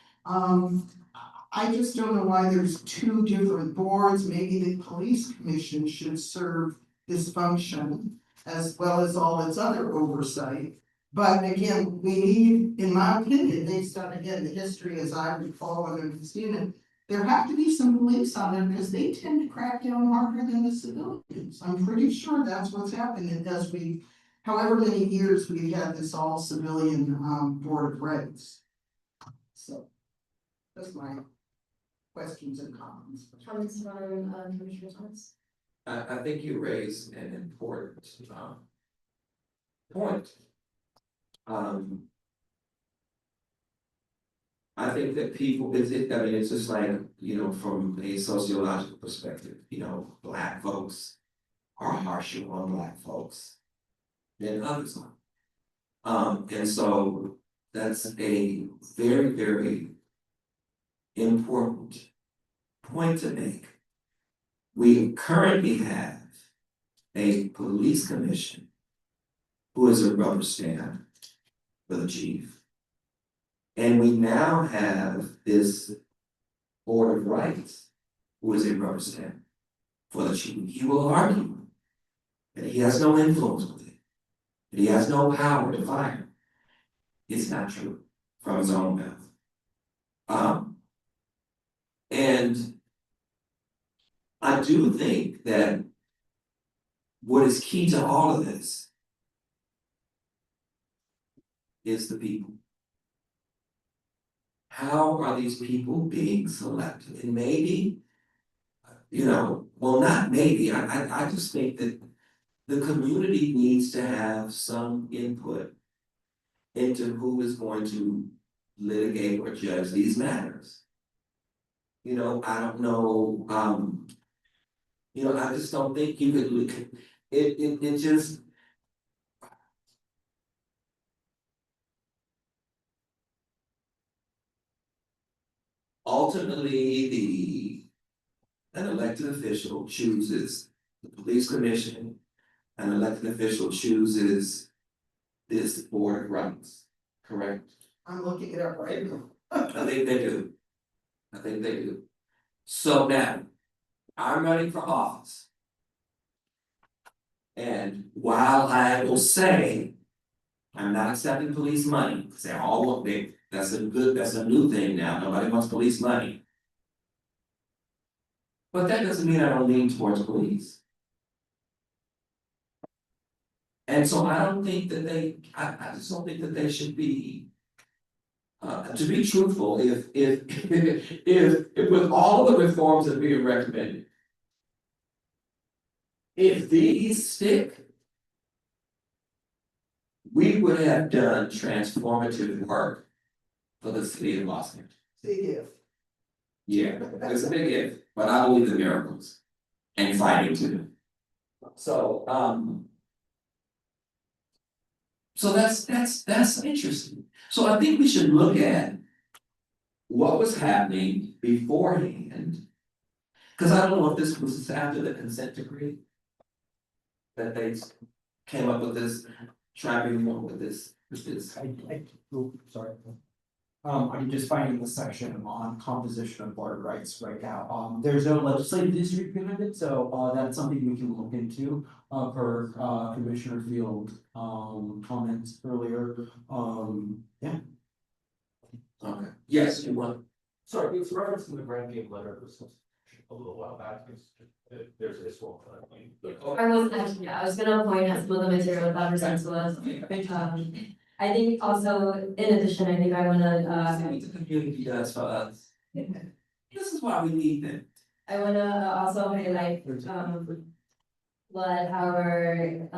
I just don't know why there's 2 different boards. Maybe the police commission should serve this function as well as all its other oversight. But again, we need, in my opinion, based on, again, the history as I recall and understand it, there have to be some police on there because they tend to crack down harder than the civilians. I'm pretty sure that's what's happening as however many years we've had this all civilian Board of Rights. So that's my questions and comments. Comments from Commissioner Thomas? I think you raised an important, point. I think that people, I mean, it's just like, from a sociological perspective, Black folks are harsher on Black folks than others are. And so that's a very, very important point to make. We currently have a police commission who is a rubber stamp for the chief. And we now have this Board of Rights who is a rubber stamp for the chief. He will argue that he has no influence with it, that he has no power to fire. It's not true from his own mouth. And I do think that what is key to all of this is the people. How are these people being selected? And maybe, well, not maybe, I just think that the community needs to have some input into who is going to litigate or judge these matters. I don't know, I just don't think you could look, it just. Ultimately, an elected official chooses the police commission, an elected official chooses this Board of Rights, correct? I'm looking it up right now. I think they do. So now, I'm running for office. And while I will say, I'm not accepting police money, because they're all big, that's a new thing now, nobody wants police money. But that doesn't mean I don't lean towards police. And so I don't think that I just don't think that they should be. To be truthful, if with all of the reforms that we have recommended, if these stick, we would have done transformative work for the city of Los Angeles. Big if. Yeah, it's a big if, but I believe in miracles and fighting too. So that's interesting. So I think we should look at what was happening beforehand. Because I don't know if this was after the consent decree that they came up with this, tribunal with this. Sorry. I'm just finding the section on composition of board rights right now. There's no legislative history behind it, so that's something we can look into per Commissioner Field comments earlier. Yeah. Okay. Yes, you want. Sorry, it was referencing the Grand Game letter a little while back. There's this one. I was gonna point out some of the material that presents to us. I think also, in addition, I think I wanna, The community does for us. This is why we need them. I wanna also highlight, what our,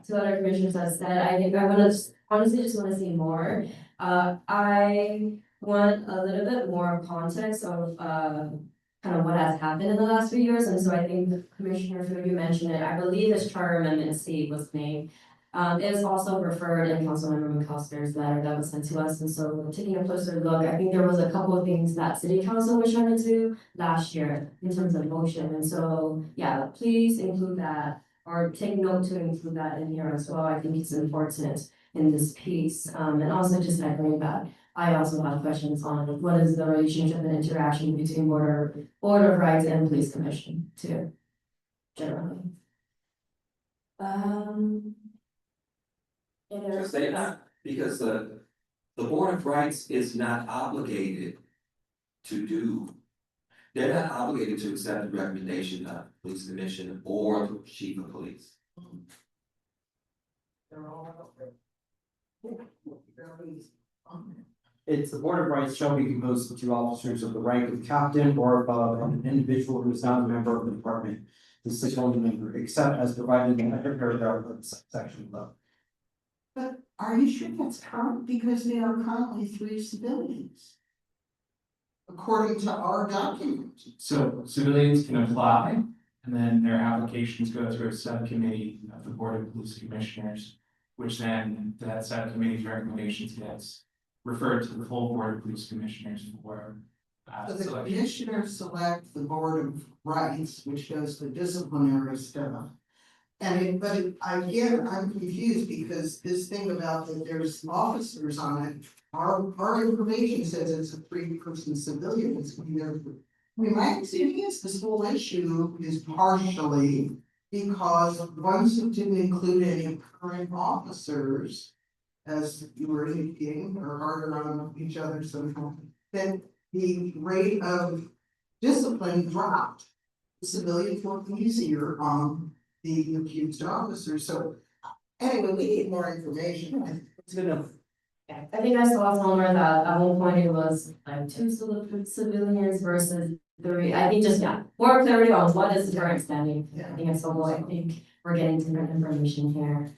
two other commissioners have said. I think I wanna honestly just wanna see more. I want a little bit more context of, kind of what has happened in the last few years, and so I think the Commissioner, if you mentioned it, I believe this Charter Amendment C was made. It is also referred in Councilmember McCoskey's letter that was sent to us, and so taking a closer look, I think there was a couple of things that City Council was trying to do last year in terms of motion, and so, yeah, please include that, or take note to include that in here as well. I think it's important in this piece, and also just echoing that, I also have questions on what is the relationship and interaction between Board of Rights and Police Commission too, generally. Because they're not, because the Board of Rights is not obligated to do. They're not obligated to accept the recommendation of the Police Commission or the Chief of Police. it's the Board of Rights shall be composed of 2 officers of the rank of captain or above, and an individual who is not a member of the department is the only member, except as provided in the other paragraph of section above. But are you sure that's current? Because there are currently 3 civilians. According to our document. So civilians can apply, and then their applications go through a subcommittee of the Board of Police Commissioners, which then that subcommittee's recommendations gets referred to the full Board of Police Commissioners for So the selection. commissioners select the Board of Rights, which does the disciplinary stuff. And again, I'm confused because this thing about that there's officers on it, our information says it's a 3-person civilian, it's either. I mean, my understanding is this whole issue is partially because ones who didn't include any current officers, as you were indicating, are harder on each other somehow, then the rate of discipline dropped. The civilians were easier on the accused officers, so anyway, we need more information. It's gonna. Yeah, I think I saw somewhere that at one point it was like 2 civilians versus 3. I think just, more clarity on what is the current standing. I think it's all, I think we're getting different information here.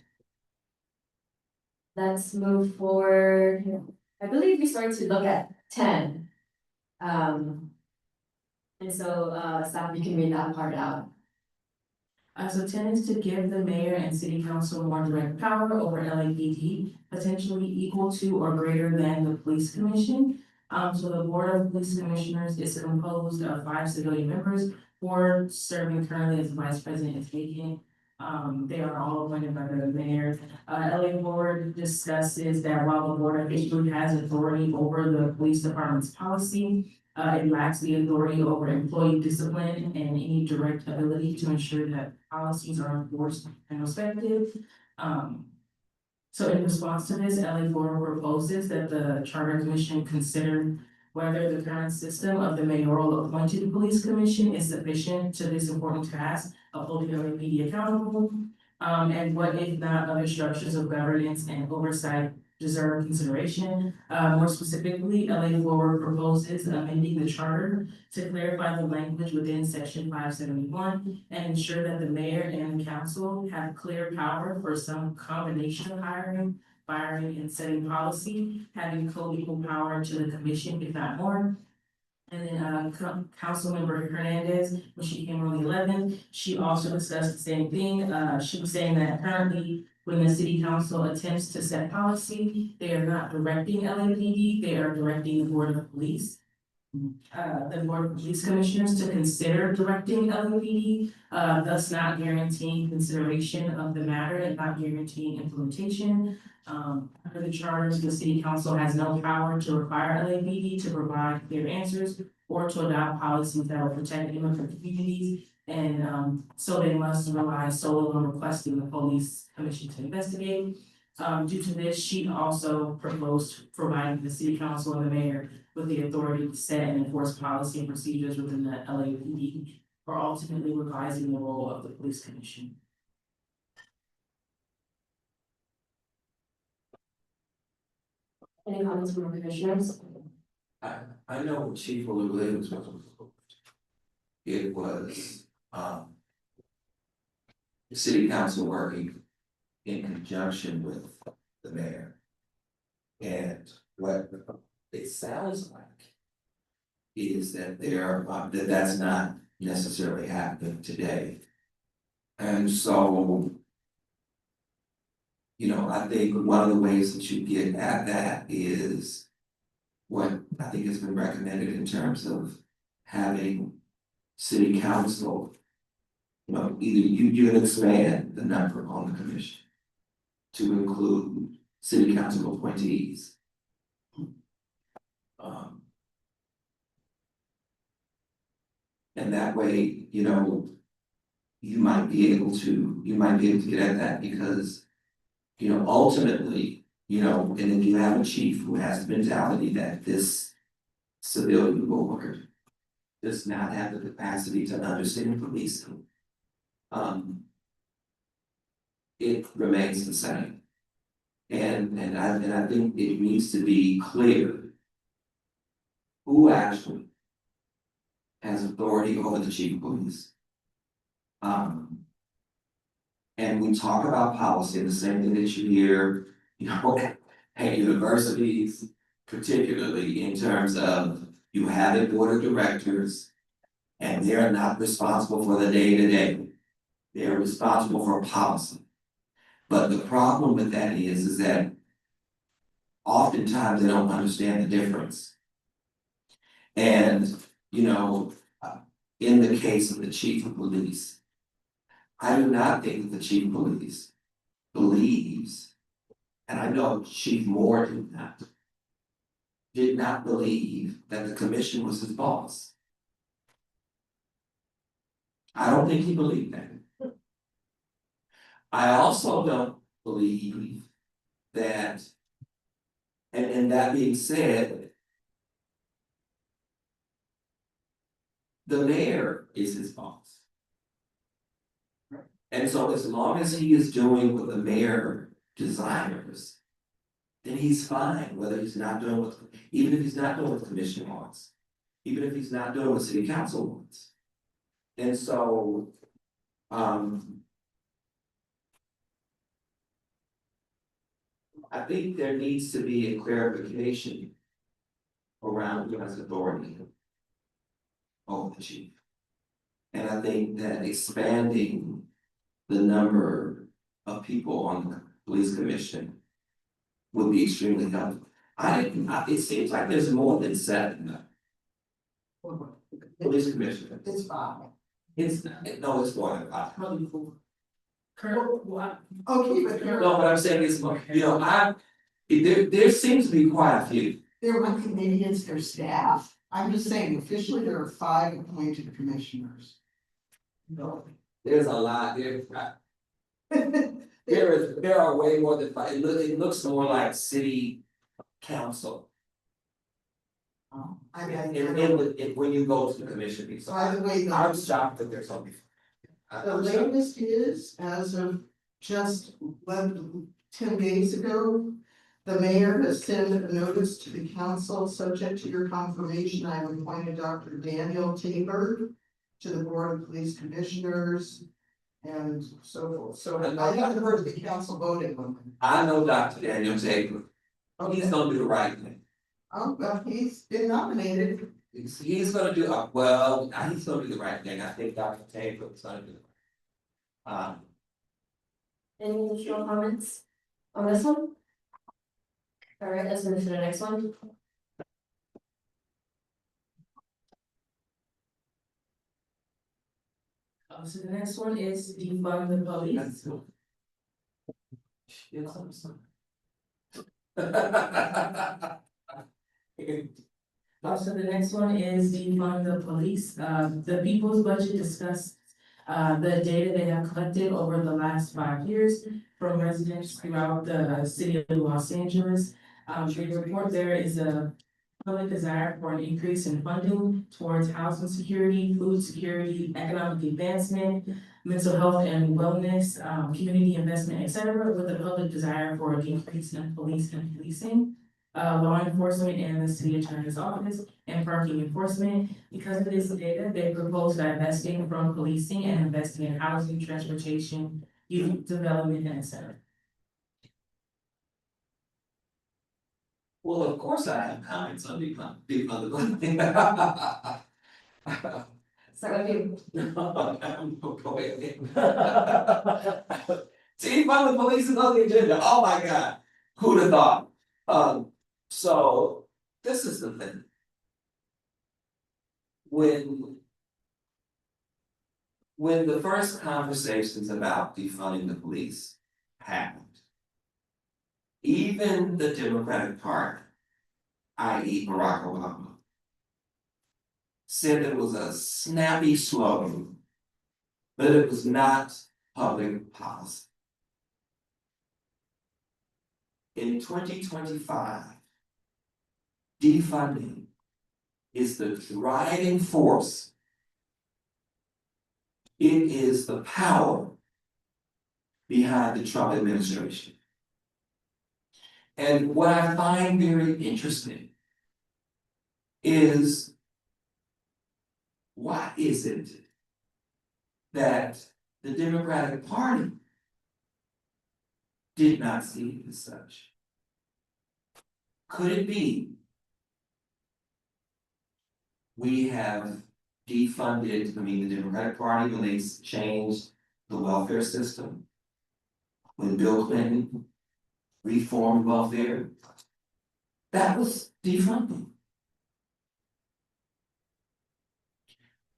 Let's move forward. I believe we started to look at 10. And so, staff, you can read that part out. So 10 is to give the mayor and city council more direct power over LAPD, potentially equal to or greater than the police commission. So the Board of Police Commissioners is composed of 5 civilian members, 4 serving currently as vice president is vacant. They are all appointed by the mayor. LA Board discusses that while the board officially has authority over the police department's policy, it lacks the authority over employee discipline and any direct ability to ensure that policies are enforced and respected. So in response to this, LA Board proposes that the Charter Commission consider whether the current system of the mayoral appointed police commission is sufficient to this important task of holding LAPD accountable. And what if not other structures of governance and oversight deserve consideration. More specifically, LA Board proposes amending the charter to clarify the language within section 571 and ensure that the mayor and the council have clear power for some combination of hiring, firing, and setting policy, having co-equal power to the commission, if not more. And then Councilmember Hernandez, when she came on the 11th, she also discussed the same thing. She was saying that currently when the city council attempts to set policy, they are not directing LAPD, they are directing the Board of Police. The Board of Police Commissioners to consider directing LAPD, thus not guaranteeing consideration of the matter and not guaranteeing implementation. Under the charters, the city council has no power to require LAPD to provide clear answers or to adopt policies that will protect immigrant communities. And so they must rely solely on requesting the police commission to investigate. Due to this, she also proposed providing the city council and the mayor with the authority to set and enforce policy and procedures within the LAPD, or ultimately revising the role of the police commission. Any comments from our commissioners? I know Chief Olugule was it was the city council working in conjunction with the mayor. And what it sounds like is that that's not necessarily happening today. And so, you know, I think one of the ways that you get at that is what I think has been recommended in terms of having city council, you know, either you can expand the number on the commission to include city council appointees. And that way, you know, you might be able to get at that because, you know, ultimately, you know, and then you have a chief who has the mentality that this civilian board does not have the capacity to understand policing. It remains the same. And I think it needs to be clear who actually has authority over the chief of police. And we talk about policy, the same thing that you hear, you know, at universities, particularly in terms of you have a board of directors and they're not responsible for the day-to-day. They're responsible for policy. But the problem with that is that oftentimes they don't understand the difference. And, you know, in the case of the chief of police, I do not think that the chief of police believes, and I know Chief Moore did not believe that the commission was his boss. I don't think he believed that. I also don't believe that, and that being said, the mayor is his boss. And so as long as he is doing what the mayor desires, then he's fine, whether he's not doing what, even if he's not doing what the commission wants, even if he's not doing what city council wants. And so, I think there needs to be a clarification around who has authority over the chief. And I think that expanding the number of people on the police commission would be extremely helpful. It seems like there's more than 7 police commissioners. It's 5. It's more than 5. Probably 4. Kurt, what? Okay, but No, but I'm saying it's more, you know, there seems to be quite a few. they're my committees, their staff. I'm just saying officially there are 5 appointed commissioners. No. There's a lot, there are way more than 5, it looks more like city council. When you go to the commission meeting. So By the way, I'm shocked that there's only. the latest is, as of just 10 days ago, the mayor has sent a notice to the council, subject to your confirmation, I have appointed Dr. Daniel Tabor to the Board of Police Commissioners and so forth. So I haven't heard the council voting on it. I know Dr. Daniel Tabor. He's gonna do the right thing. Oh, well, he's been nominated. He's gonna do, he's gonna do the right thing. I think Dr. Tabor is gonna do it. Any additional comments on this one? All right, let's move to the next one. So the next one is defund the police. So the next one is defund the police. The people's budget discussed the data they have collected over the last 5 years from residents throughout the city of Los Angeles. The report there is a public desire for an increase in funding towards housing security, food security, economic advancement, mental health and wellness, community investment, etc., with a public desire for an increase in police and policing, law enforcement and the city attorney's office, and parking enforcement. Because of this data, they propose divesting from policing and investing in housing, transportation, youth development, and etc. Well, of course I have comments on defund the police. So if you, Go ahead. Defund the police is on the agenda. Oh my God, who'd have thought? So this is the thing. When the first conversations about defunding the police happened, even the Democratic Party, i.e. Barack Obama, said it was a snappy slogan, but it was not public policy. In 2025, defunding is the driving force. It is the power behind the Trump administration. And what I find very interesting is why is it that the Democratic Party did not see it as such? Could it be we have defunded, the Democratic Party, when they changed the welfare system? When Bill Clinton reformed welfare, that was defunding.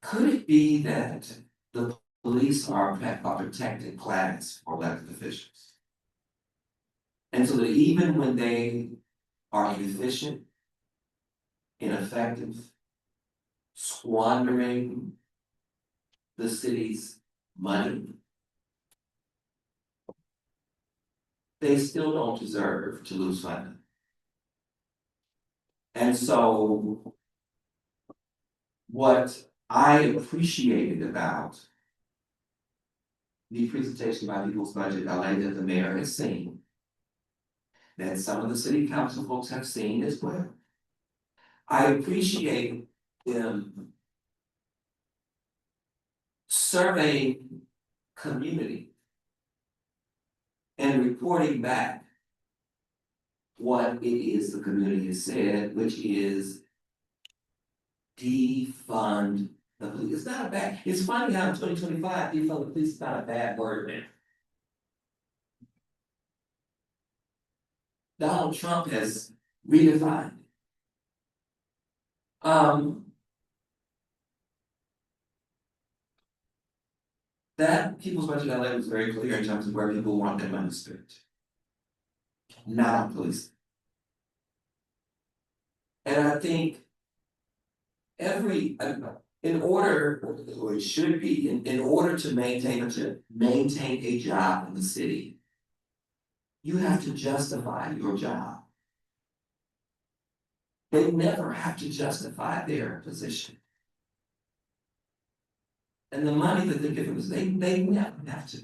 Could it be that the police are protected class for elected officials? And so that even when they are inefficient, ineffective, squandering the city's money, they still don't deserve to lose funding. And so what I appreciated about the presentation by People's Budget LA that the mayor has seen, that some of the city council folks have seen as well. I appreciate them surveying community and reporting back what it is the community has said, which is defund the police. It's not a bad, it's funny how in 2025, defund the police is not a bad word now. Donald Trump has redefined it. That People's Budget LA was very clear in terms of where people want their money spent. Not on police. And I think in order, or it should be, in order to maintain a job in the city, you have to justify your job. They never have to justify their position. And the money that they're giving us, they never have to.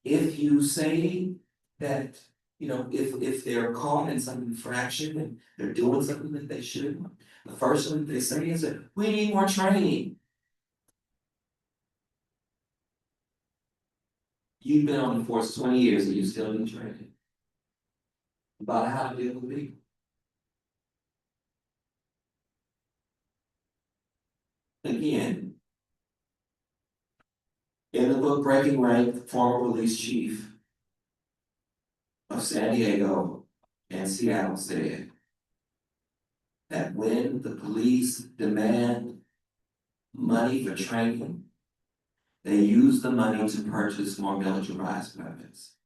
If you say that, if they're caught in some infraction and they're doing something that they shouldn't, the first thing they say is that we need more training. You've been on the force 20 years and you still need training about how to deal with people. Again, in the book Breaking Rank, former police chief of San Diego and Seattle said that when the police demand money for training, they use the money to purchase more militarized weapons.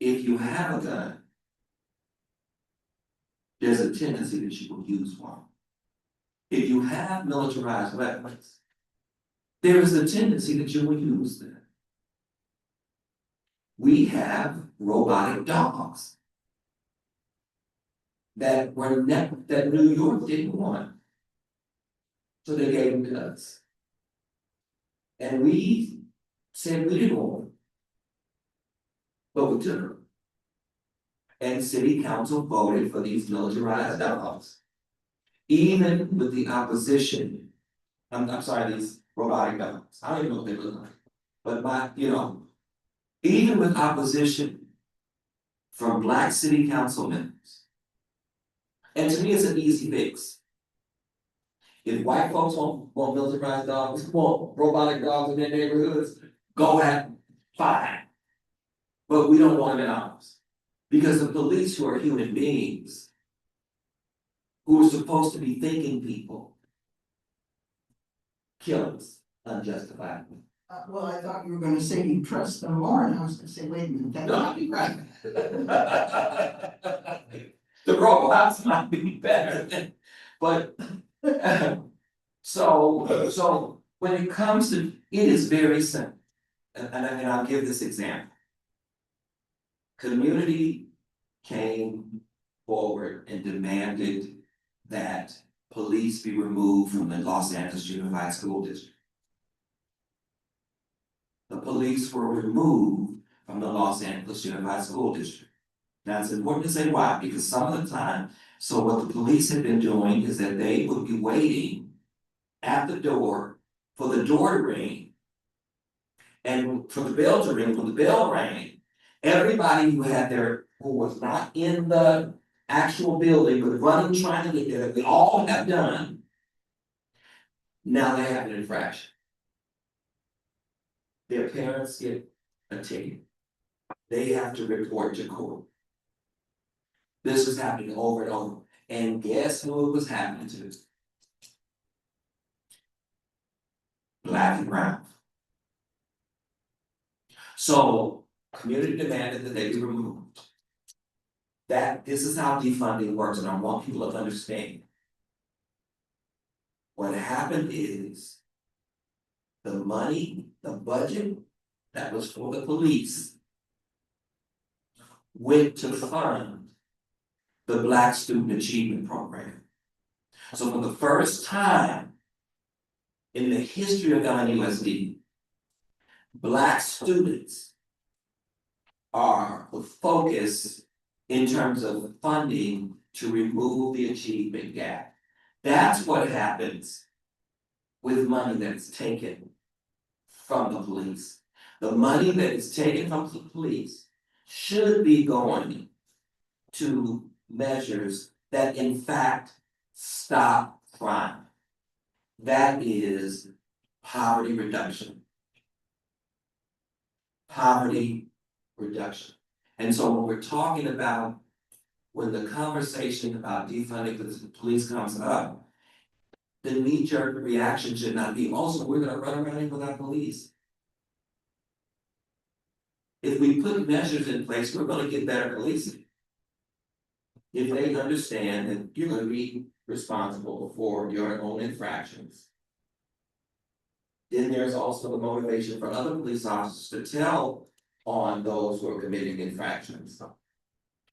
If you have a gun, there's a tendency that you will use one. If you have militarized weapons, there is a tendency that you will use them. We have robotic dogs that New York didn't want. So they gave them to us. And we said we didn't want them, but we took them. And city council voted for these militarized dogs. Even with the opposition, I'm sorry, these robotic dogs, I don't even know what they look like. But even with opposition from Black city council members. And to me, it's an easy fix. If white folks want militarized dogs, want robotic dogs in their neighborhoods, go ahead, fine. But we don't want them in ours. Because the police, who are human beings, who are supposed to be thinking people, kill us unjustifiably. Well, I thought you were gonna say you trust them more, and I was gonna say, wait a minute, that No. might be right. The robots might be better than, but so when it comes to, it is very simple. And I'll give this example. Community came forward and demanded that police be removed from the Los Angeles Unified School District. The police were removed from the Los Angeles Unified School District. Now, it's important to say why, because some of the time, so what the police have been doing is that they would be waiting at the door for the door to ring. And for the bell to ring, when the bell rang, everybody who was not in the actual building, but running, trying to get there, we all have done. Now they have an infraction. Their parents get a ticket. They have to report to court. This was happening over and over. And guess who it was happening to? Black and brown. So community demanded that they be removed. This is how defunding works, and I want people to understand. What happened is the money, the budget that was for the police went to fund the Black Student Achievement Program. So for the first time in the history of LNUSD, Black students are the focus in terms of funding to remove the achievement gap. That's what happens with money that's taken from the police. The money that is taken from the police should be going to measures that in fact stop crime. That is poverty reduction. Poverty reduction. And so when we're talking about, when the conversation about defunding the police comes up, the knee-jerk reaction should not be, also, we're gonna run around without police. If we put measures in place, we're gonna get better policing. If they understand that you're gonna be responsible for your own infractions, then there's also the motivation for other police officers to tell on those who are committing infractions.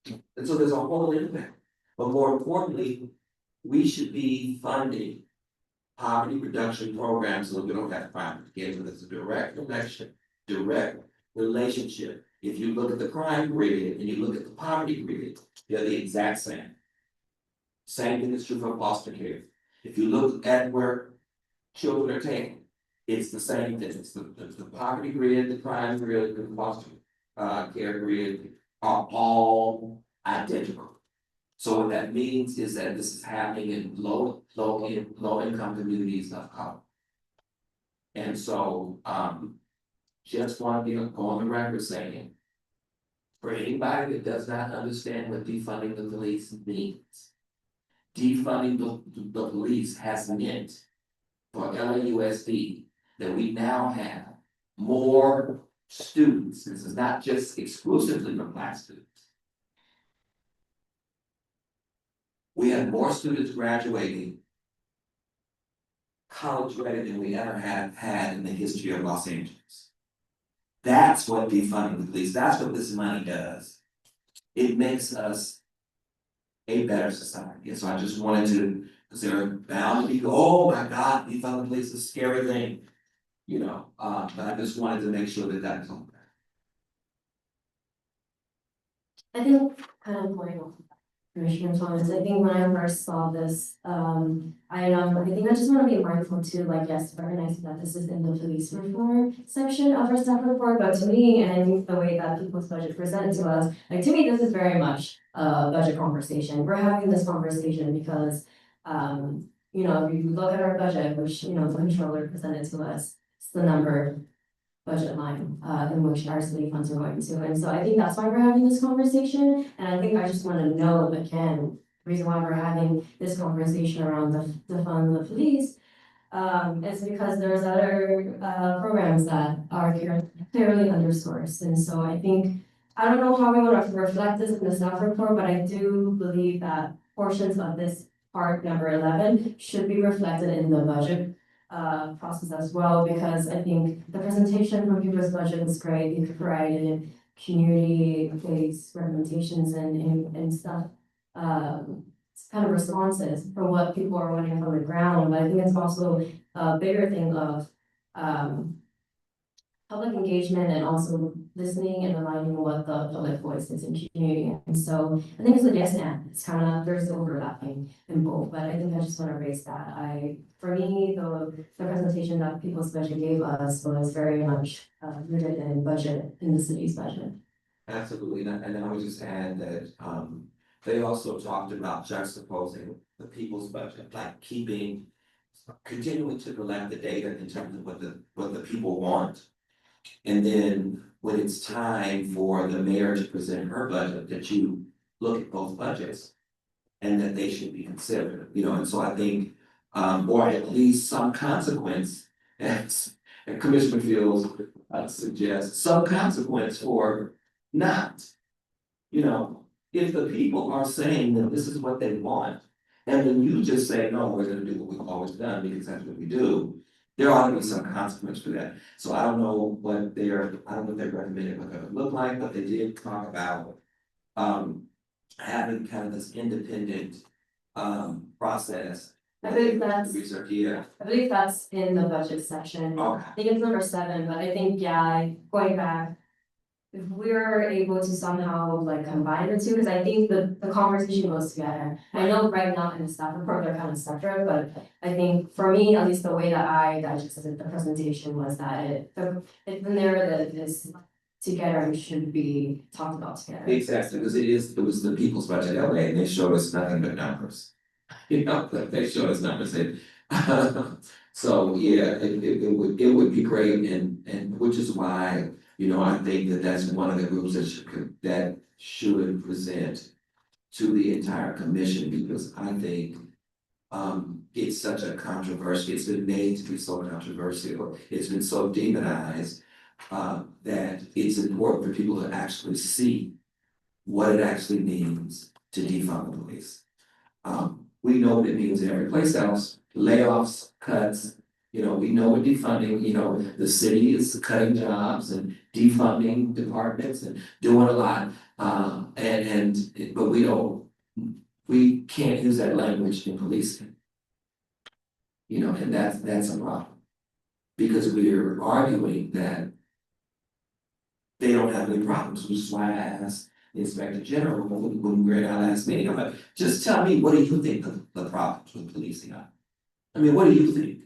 And so there's a whole impact. But more importantly, we should be funding poverty reduction programs so that we don't have crime again, but it's a direct relationship. If you look at the crime grid and you look at the poverty grid, they're the exact same. Same thing is true for foster care. If you look at where children are taken, it's the same thing. It's the poverty grid, the crime grid, the foster care grid are all identical. So what that means is that this is happening in low income communities of color. And so just want to go on the record saying, for anybody that does not understand what defunding the police means, defunding the police has meant for LAUSD that we now have more students. This is not just exclusively for Black students. We have more students graduating college ready than we ever have had in the history of Los Angeles. That's what defunding the police, that's what this money does. It makes us a better society. And so I just wanted to, because there are bound to be, oh my God, defunding the police is a scary thing. You know, but I just wanted to make sure that that's on there. I think kind of going off Commissioner Thomas, I think when I first saw this, I think I just want to be mindful too, like, yes, recognizing that this is in the police reform section of our staff report, but to me, and I think the way that people's budget presented to us, like, to me, this is very much a budget conversation. We're having this conversation because, you know, if you look at our budget, which, you know, the controller presented to us, it's the number budget line in which our city funds are going to. And so I think that's why we're having this conversation. And I think I just want to know again, the reason why we're having this conversation around the fund the police is because there's other programs that are clearly undersourced. And so I think, I don't know how we want to reflect this in the staff report, but I do believe that portions of this part number 11 should be reflected in the budget process as well, because I think the presentation from people's budget was great. You provided community-based recommendations and stuff, kind of responses for what people are wanting from the ground. But I think it's also a bigger thing of public engagement and also listening and aligning what the public voice is in community. And so I think it's a yes and, it's kind of, there's overlapping in both, but I think I just want to raise that. For me, the presentation that People's Budget gave us was very much rooted in budget, in the city's budget. Absolutely, and I would just add that, they also talked about juxtaposing the people's budget, like continuing to collect the data in terms of what the people want. And then when it's time for the mayor to present her budget, that you look at both budgets and that they should be considered, and so I think, or at least some consequence, as Commissioner Fields suggests, some consequence for not, if the people are saying that this is what they want, and then you just say, no, we're gonna do what we've always done because that's what we do, there ought to be some consequence for that. So I don't know what they recommended what that would look like, but they did talk about having kind of this independent process. I believe that's, Research, yeah. I believe that's in the budget section. Okay. I think it's number 7, but I think, yeah, going back, if we're able to somehow like combine the two, because I think the conversation goes together. I know right now in the staff report, they're kind of separate, but I think for me, at least the way that I digested the presentation was that the narrative is together and should be talked about together. Exactly, because it was the people's budget LA, and they showed us nothing but numbers. They showed us numbers, so yeah, it would be great, and which is why, I think that's one of the groups that should present to the entire commission, because I think it's such a controversy, it's been made to be so controversial, it's been so demonized, that it's important for people to actually see what it actually means to defund the police. We know what it means in every place else, layoffs, cuts, we know what defunding, the city is cutting jobs and defunding departments and doing a lot. But we can't use that language in policing. And that's a problem. Because we're arguing that they don't have any problems, which is why I asked the Inspector General when we were in our last meeting, I'm like, just tell me, what do you think the problems with policing are? I mean, what do you think?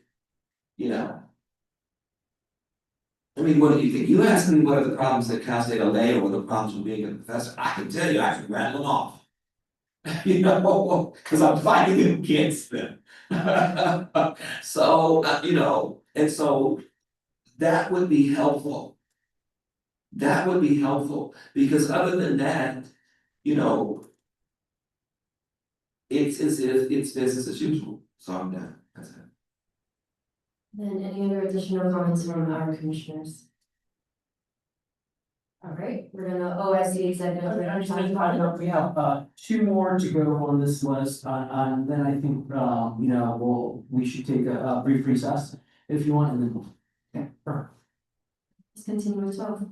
What do you think? You ask me what are the problems at Cal State LA or the problems with being a professor, I can tell you, I can rattle them off. Because I'm fighting against them. So, and so that would be helpful. That would be helpful, because other than that, it's business as usual, so I'm done, that's it. Then any other additional comments from our commissioners? All right, we're gonna OSC executive. We have 2 more to go on this list, and then I think we should take a brief recess if you want, and then perfect. Let's continue with 12.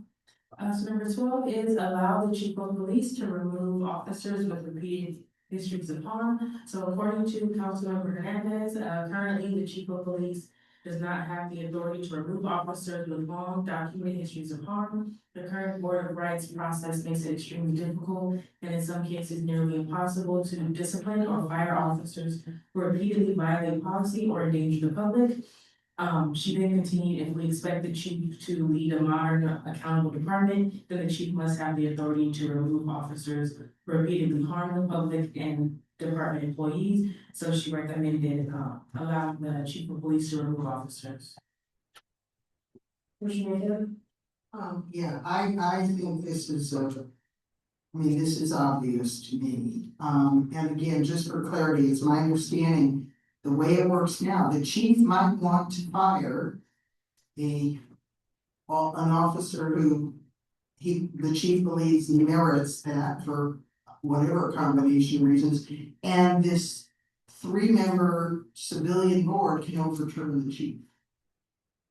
So number 12 is allow the chief of police to remove officers with repeated histories of harm. So according to Councilmember Hernandez, currently the chief of police does not have the authority to remove officers with long documented histories of harm. The current Board of Rights process makes it extremely difficult and in some cases nearly impossible to discipline or fire officers who repeatedly violate policy or endanger the public. She then continued, if we expect the chief to lead a modern accountable department, then the chief must have the authority to remove officers who repeatedly harm the public and department employees. So she recommended allow the chief of police to remove officers. Yeah, I think this is this is obvious to me. And again, just for clarity, it's my understanding, the way it works now, the chief might want to fire an officer who the chief believes merits that for whatever combination reasons, and this 3-member civilian board can overturn the chief.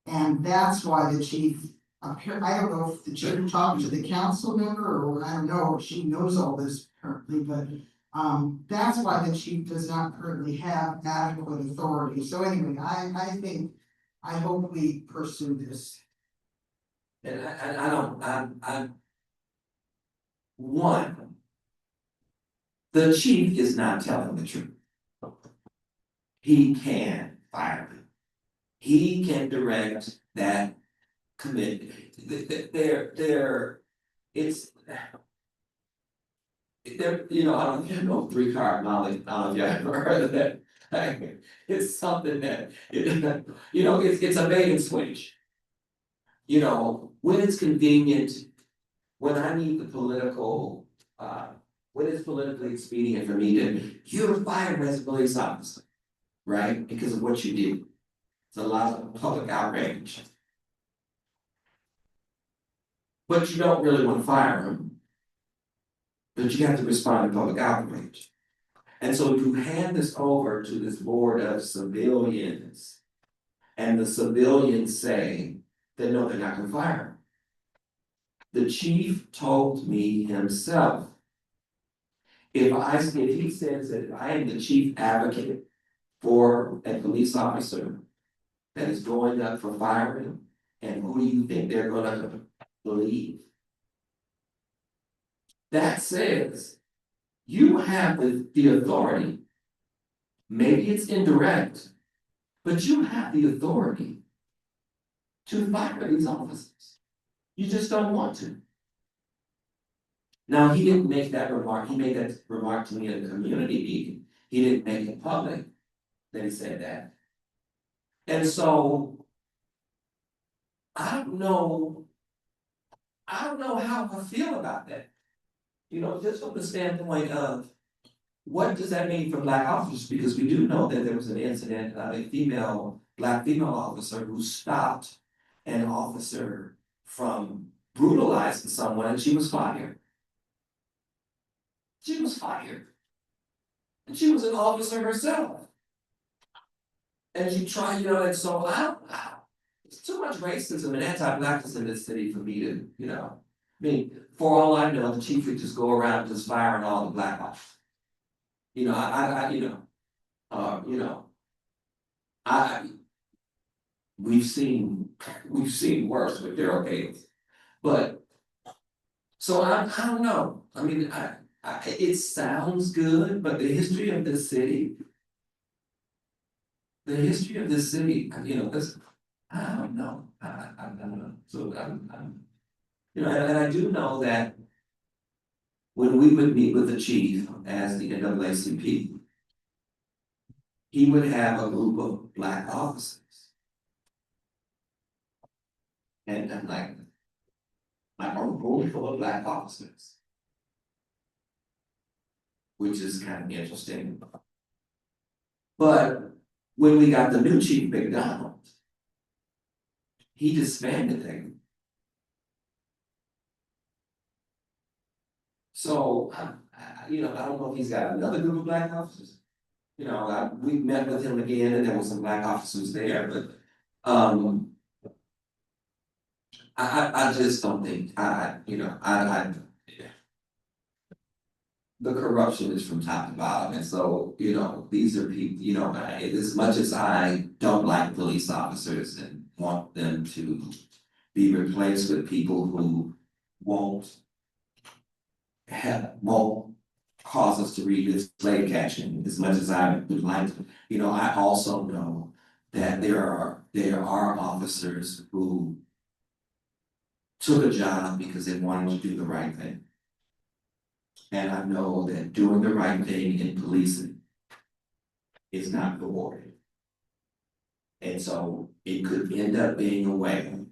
And that's why the chief, I don't know if the chief talked to the council member, or I don't know if she knows all this currently, but that's why the chief does not currently have adequate authority. So anyway, I hope we pursue this. And I don't, I'm. One. The chief is not telling the truth. He can fire them. He can direct that committee. It's. There, you know, I don't know 3-card knowledge, I don't know if you ever heard of that. It's something that, you know, it's a bait and switch. You know, when it's convenient, when I need the political, when it's politically expedient for me to, you're fired as a police officer, right? Because of what you did. It's a lot of public outrage. But you don't really want to fire him. But you have to respond to public outrage. And so you hand this over to this board of civilians, and the civilians say that no, they're not gonna fire him. The chief told me himself, if he says that I am the chief advocate for a police officer that is going up for firing, and who do you think they're gonna believe? That says, you have the authority. Maybe it's indirect, but you have the authority to fire these officers. You just don't want to. Now, he didn't make that remark. He made that remark to me at a community meeting. He didn't make it public that he said that. And so, I don't know how I feel about that. You know, just from the standpoint of, what does that mean for Black officers? Because we do know that there was an incident, a Black female officer who stopped an officer from brutalizing someone, and she was fired. She was fired. And she was an officer herself. And she tried, you know, and so it's too much racism and anti-Blackness in this city for me to, you know. I mean, for all I know, the chief could just go around just firing all the Black officers. You know, we've seen worse with Daryl Gates, but so I don't know. I mean, it sounds good, but the history of this city, you know, I don't know. I don't know. So I'm you know, and I do know that when we would meet with the chief as the NAACP, he would have a group of Black officers. And like a room full of Black officers. Which is kind of interesting. But when we got the new Chief McDonald, he disbanded them. So, you know, I don't know if he's got another group of Black officers. You know, we met with him again, and there were some Black officers there, but I just don't think the corruption is from top to bottom, and so, you know, these are people, you know, as much as I don't like police officers and want them to be replaced with people who won't cause us to revisit slave catching, as much as I would like to, you know, I also know that there are officers who took a job because they wanted to do the right thing. And I know that doing the right thing in policing is not rewarded. And so it could end up being a way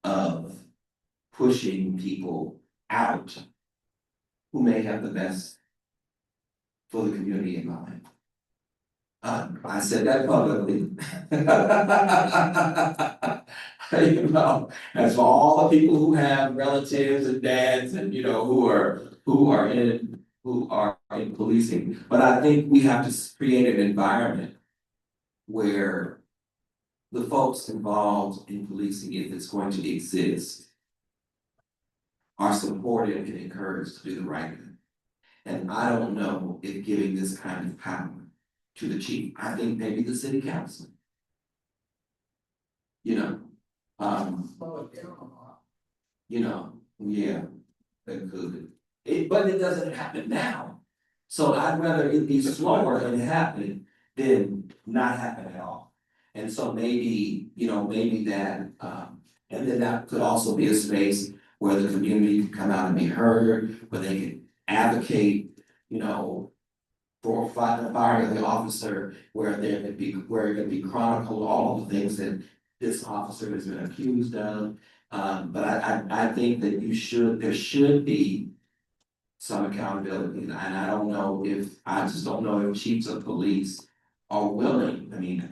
of pushing people out who may have the best for the community in mind. I said that publicly. You know, as for all the people who have relatives and dads and, you know, who are in policing, but I think we have to create an environment where the folks involved in policing, if it's going to exist, are supported and encouraged to do the right thing. And I don't know if giving this kind of power to the chief, I think maybe the city council, you know, Um, you know, yeah, that could. But it doesn't happen now. So I'd rather it be slower and happen than not happen at all. And so maybe, you know, maybe that, and then that could also be a space where the community can come out and be heard, where they can advocate, you know, for firing the officer, where there could be, where it could be chronicled all the things that this officer has been accused of. But I think that there should be some accountability, and I don't know I just don't know if chiefs of police are willing. I mean,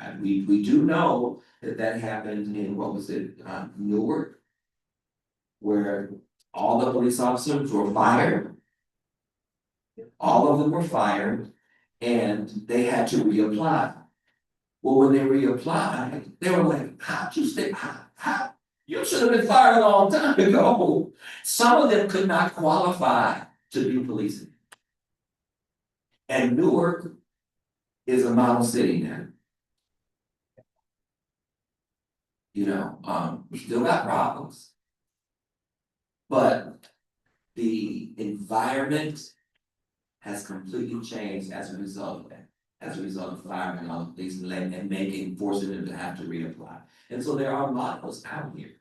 we do know that happened in, what was it, Newark, where all the police officers were fired. All of them were fired, and they had to reapply. Well, when they reapplied, they were like, how'd you stay, how? You should have been fired a long time ago. Some of them could not qualify to be policing. And Newark is a model city now. You know, we still got problems. But the environment has completely changed as a result of that. As a result of firing all the police and forcing them to have to reapply. And so there are models out here.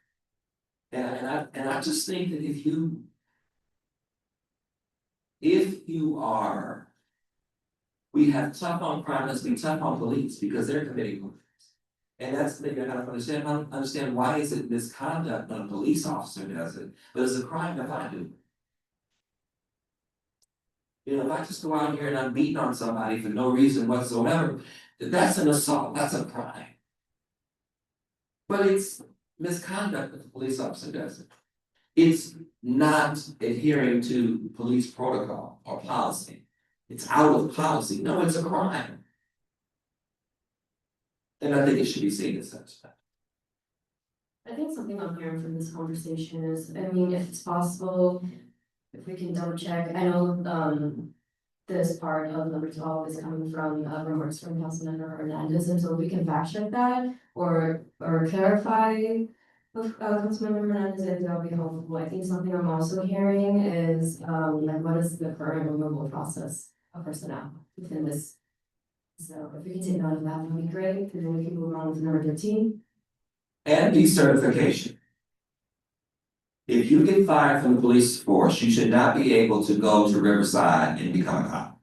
And I just think that if you are, we have tough on crime, let's be tough on police because they're committing crimes. And that's maybe I gotta understand why is it misconduct when a police officer does it, but it's a crime if I do. You know, if I just go out here and I'm beating on somebody for no reason whatsoever, that's an assault, that's a crime. But it's misconduct if the police officer does it. It's not adhering to police protocol or policy. It's out of policy. No, it's a crime. And I think it should be seen as such. I think something I'm hearing from this conversation is, I mean, if it's possible, if we can double check, I know, this part of number 12 is coming from, remarks from Councilmember Hernandez, and so we can fact check that or clarify with, Councilmember Hernandez, if that would be helpful. I think something I'm also hearing is, like, what is the current removal process of personnel within this? So if we can take note of that, that would be great, and then we can move on to number 13. And decertification. If you get fired from the police force, you should not be able to go to Riverside and become a cop.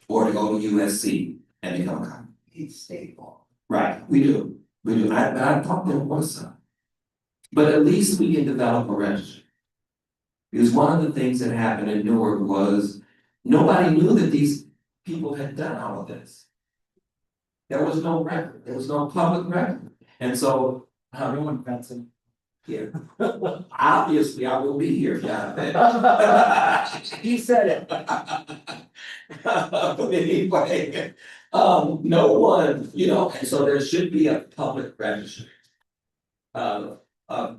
Or to go to USC and become a cop. It's state law. Right, we do. I thought there was some. But at least we can develop a registry. Because one of the things that happened in Newark was nobody knew that these people had done all of this. There was no record, there was no public record. And so, everyone Benson here. Obviously, I will be here, Jonathan. He said it. But anyway, no one, you know, and so there should be a public registry of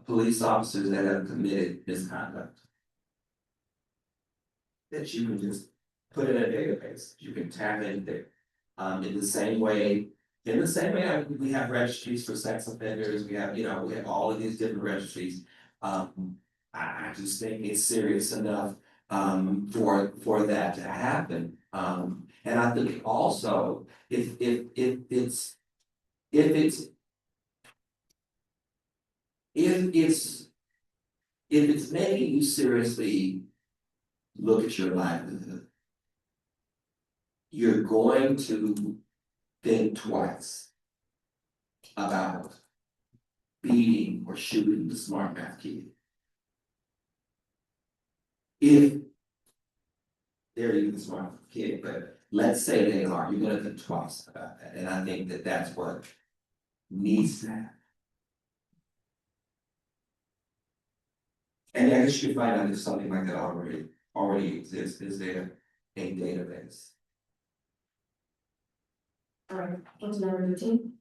police officers that have committed misconduct. That you can just put in a database, you can tap in there. In the same way we have registries for sex offenders, we have all of these different registries. I just think it's serious enough for that to happen. And I think also if it's making you seriously look at your livelihood, you're going to think twice about beating or shooting the smart math kid. If they're even the smart math kid, but let's say they are, you're gonna think twice about that. And I think that that's what needs to happen. And I guess you can find out if something like that already exists. Is there a database? All right, what's number 13?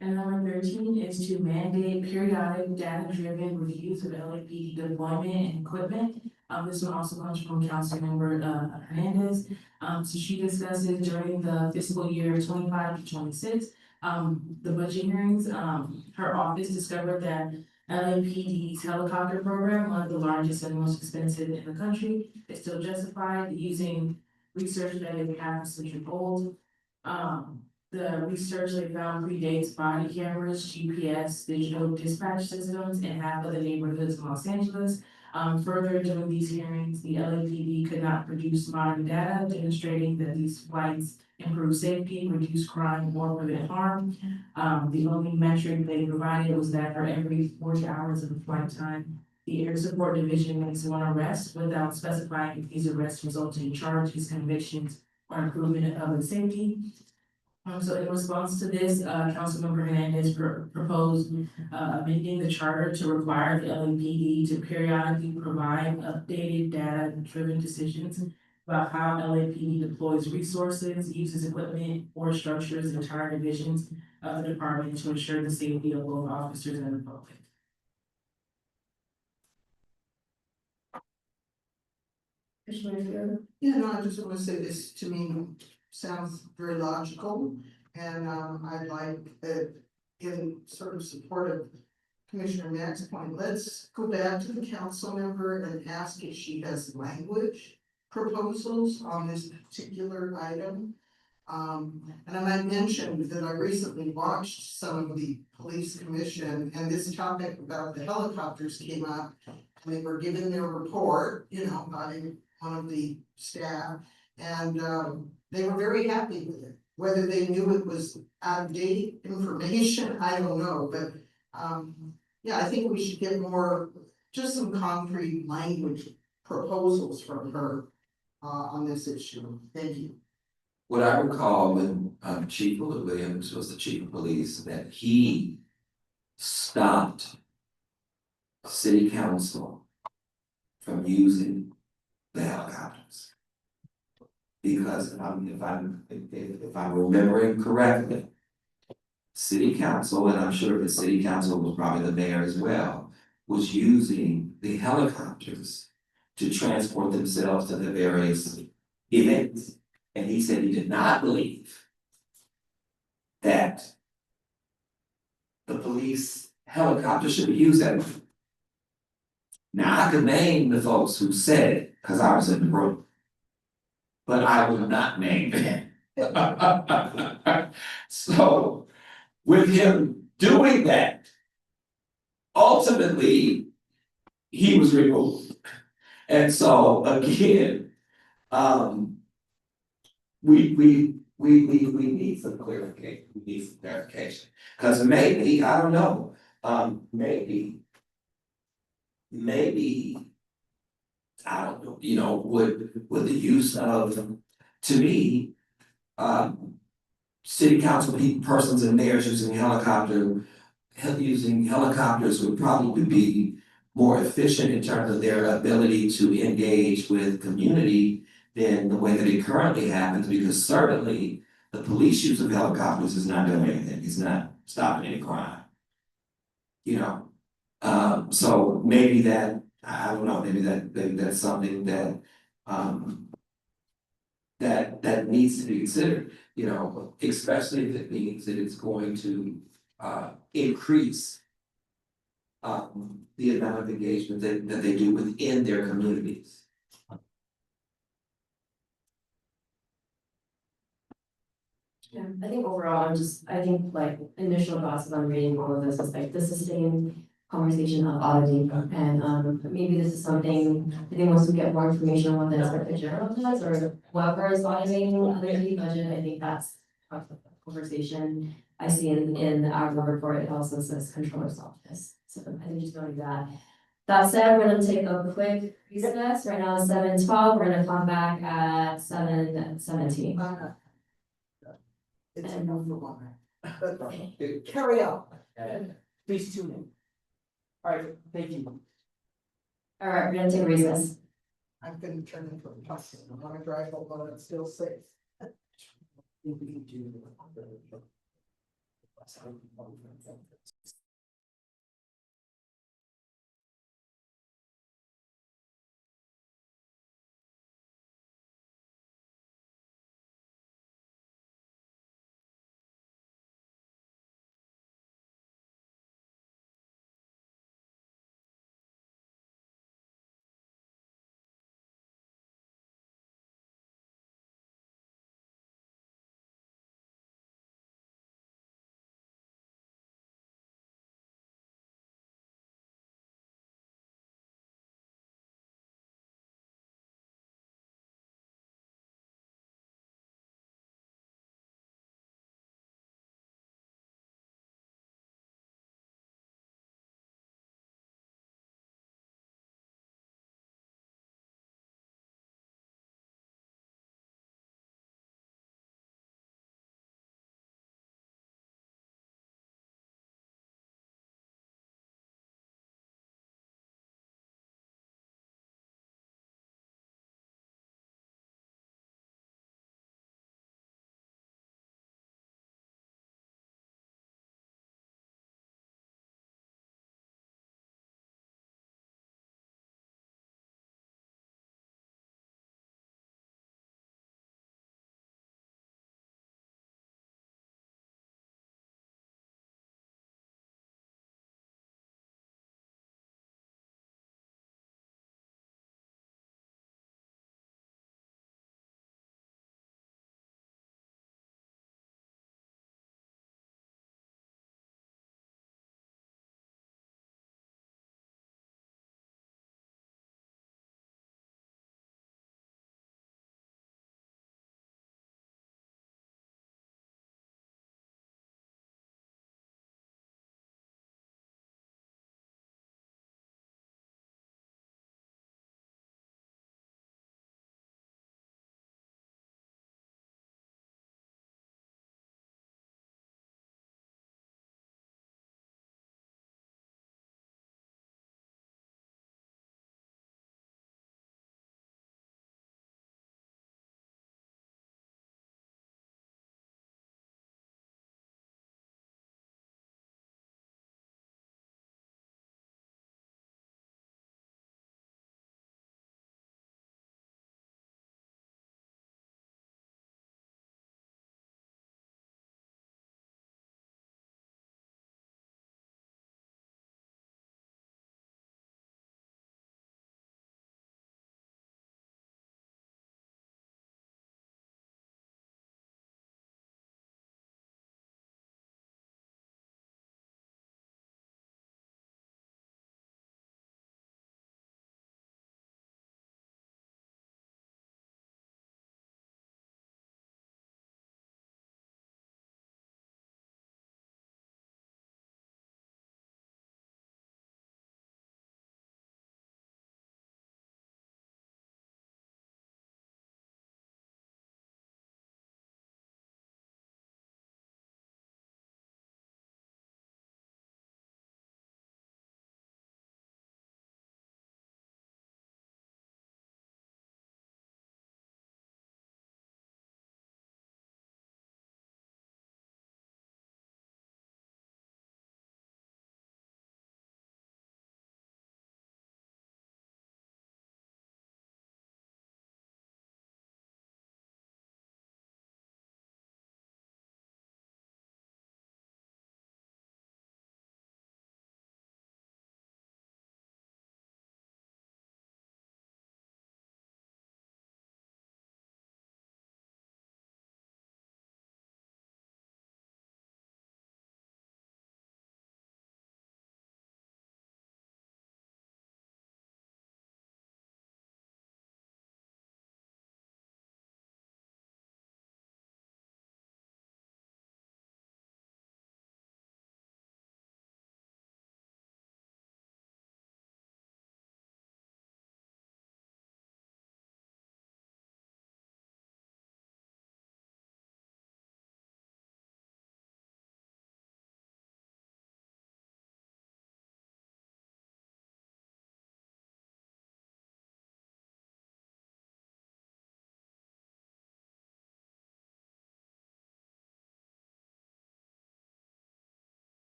And number 13 is to mandate periodic data-driven reviews of LAPD deployment and equipment. This one also comes from Councilmember Hernandez. So she discusses during the fiscal year 25 to 26, the budget hearings, her office discovered that LAPD's helicopter program, one of the largest and most expensive in the country, is still justified using research that they have since old. The research they found predates body cameras, GPS, digital dispatch systems in half of the neighborhoods in Los Angeles. Further, during these hearings, the LAPD could not produce modern data demonstrating that these flights improve safety, reduce crime, or prevent harm. The only metric they provided was that for every 40 hours of flight time, the Air Support Division makes one arrest without specifying if these arrests result in charges, convictions, or improvement in public safety. So in response to this, Councilmember Hernandez proposed amending the charter to require the LAPD to periodically provide updated data-driven decisions about how LAPD deploys resources, uses equipment, or structures entire divisions of the department to ensure the safety of both officers and the public. Yeah, no, I just want to say this to me sounds very logical, and I'd like in sort of support of Commissioner Mack's point, let's go back to the council member and ask if she has language proposals on this particular item. And I might mention that I recently watched some of the police commission, and this topic about the helicopters came up. And they were given their report, you know, by one of the staff, and they were very happy with it. Whether they knew it was out of date information, I don't know, but yeah, I think we should get more, just some concrete language proposals from her on this issue. Thank you. What I recall when Chief Williams was the chief of police, that he stopped city council from using the helicopters. Because if I'm remembering correctly, city council, and I'm sure the city council was probably the mayor as well, was using the helicopters to transport themselves to the various events. And he said he did not believe that the police helicopter should be used that way. Now, I could name the folks who said it, because I was in the room. But I will not name them. So, with him doing that, ultimately, he was removed. And so, again, we need some clarification. We need some clarification. Because maybe, I don't know, maybe, I don't know, you know, would the use of, to me, city council persons and mayors using helicopters would probably be more efficient in terms of their ability to engage with community than the way that it currently happens, because certainly the police use of helicopters is not doing anything, it's not stopping any crime. You know, so maybe that, I don't know, maybe that's something that that needs to be considered, you know, especially if it means that it's going to increase the amount of engagement that they do within their communities. Yeah, I think overall, I think like initial thoughts as I'm reading all of this is like the sustained conversation of auditing, and maybe this is something, I think once we get more information on what the Inspector General does, or whoever is auditing other city budget, I think that's a conversation I see in our report. It also says Controller's Office, so I think just knowing that. That said, we're gonna take a quick recess. Right now it's 7:12. We're gonna come back at 7:17. It's a no for one. Carry on. Please tune in. All right, thank you. All right, we're gonna take a recess. I'm gonna turn into a bus. I'm gonna drive home while it's still safe.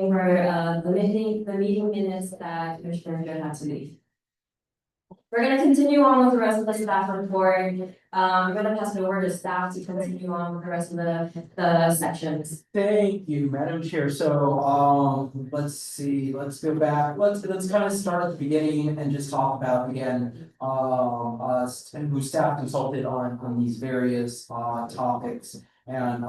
for the meeting minutes that Commissioner Good had to leave. We're gonna continue on with the rest of the staff report. I'm gonna pass it over to staff to continue on with the rest of the sections. Thank you, Madam Chair. So, let's see, let's go back, let's kind of start at the beginning and just talk about again, us and who staff consulted on these various, topics. And,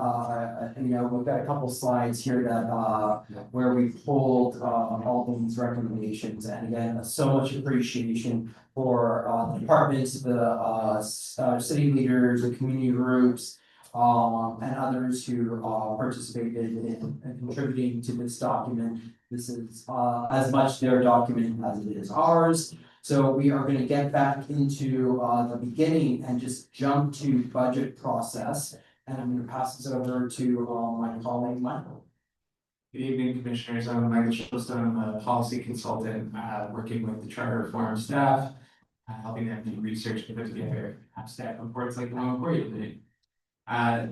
you know, we've got a couple slides here that, where we pulled, all of these recommendations. And again, so much appreciation for, the departments, the, city leaders, the community groups, and others who, participated in contributing to this document. This is, as much their document as it is ours. So we are gonna get back into, the beginning and just jump to budget process. And I'm gonna pass this over to, my colleague, Michael. Good evening, Commissioners. I'm Michael Schultz. I'm a policy consultant, working with the charter reform staff, helping them do research to put together staff reports like the one before you today.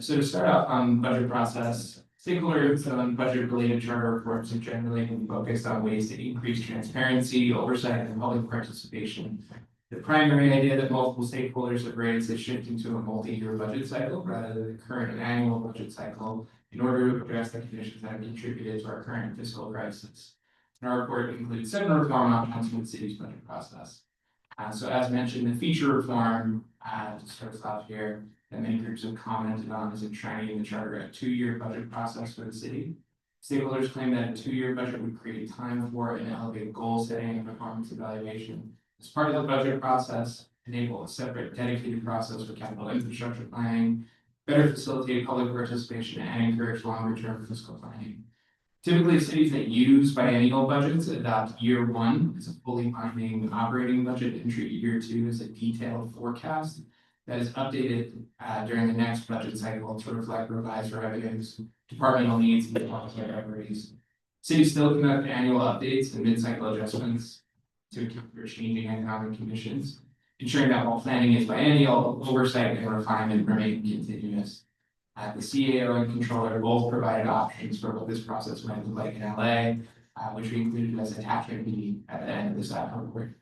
So to start off on budget process, stakeholders on budget related charter reports are generally focused on ways to increase transparency, oversight, and public participation. The primary idea that multiple stakeholders have raised is shifting to a multi-year budget cycle rather than the current annual budget cycle in order to address the conditions that have contributed to our current fiscal crisis. And our report includes 7 reform options for the city's budget process. So as mentioned, the feature reform, to start us off here, that many groups have commented on is enshrining the charter a 2-year budget process for the city. Stakeholders claim that a 2-year budget would create time for and elevate goal setting and performance evaluation. As part of the budget process, enable a separate dedicated process for capital infrastructure planning, better facilitate public participation and encourage longer term fiscal planning. Typically, cities that use biennial budgets adopt year 1 as a fully binding operating budget and treat year 2 as a detailed forecast that is updated during the next budget cycle to reflect revised revenues, departmental needs, and policy priorities. Cities still conduct annual updates and mid-cycle adjustments to account for changing economic conditions, ensuring that while planning is biennial, oversight and refinement remain continuous. The CAO and controller both provided options for what this process might look like in LA, which we included as attachment B at the end of the staff report.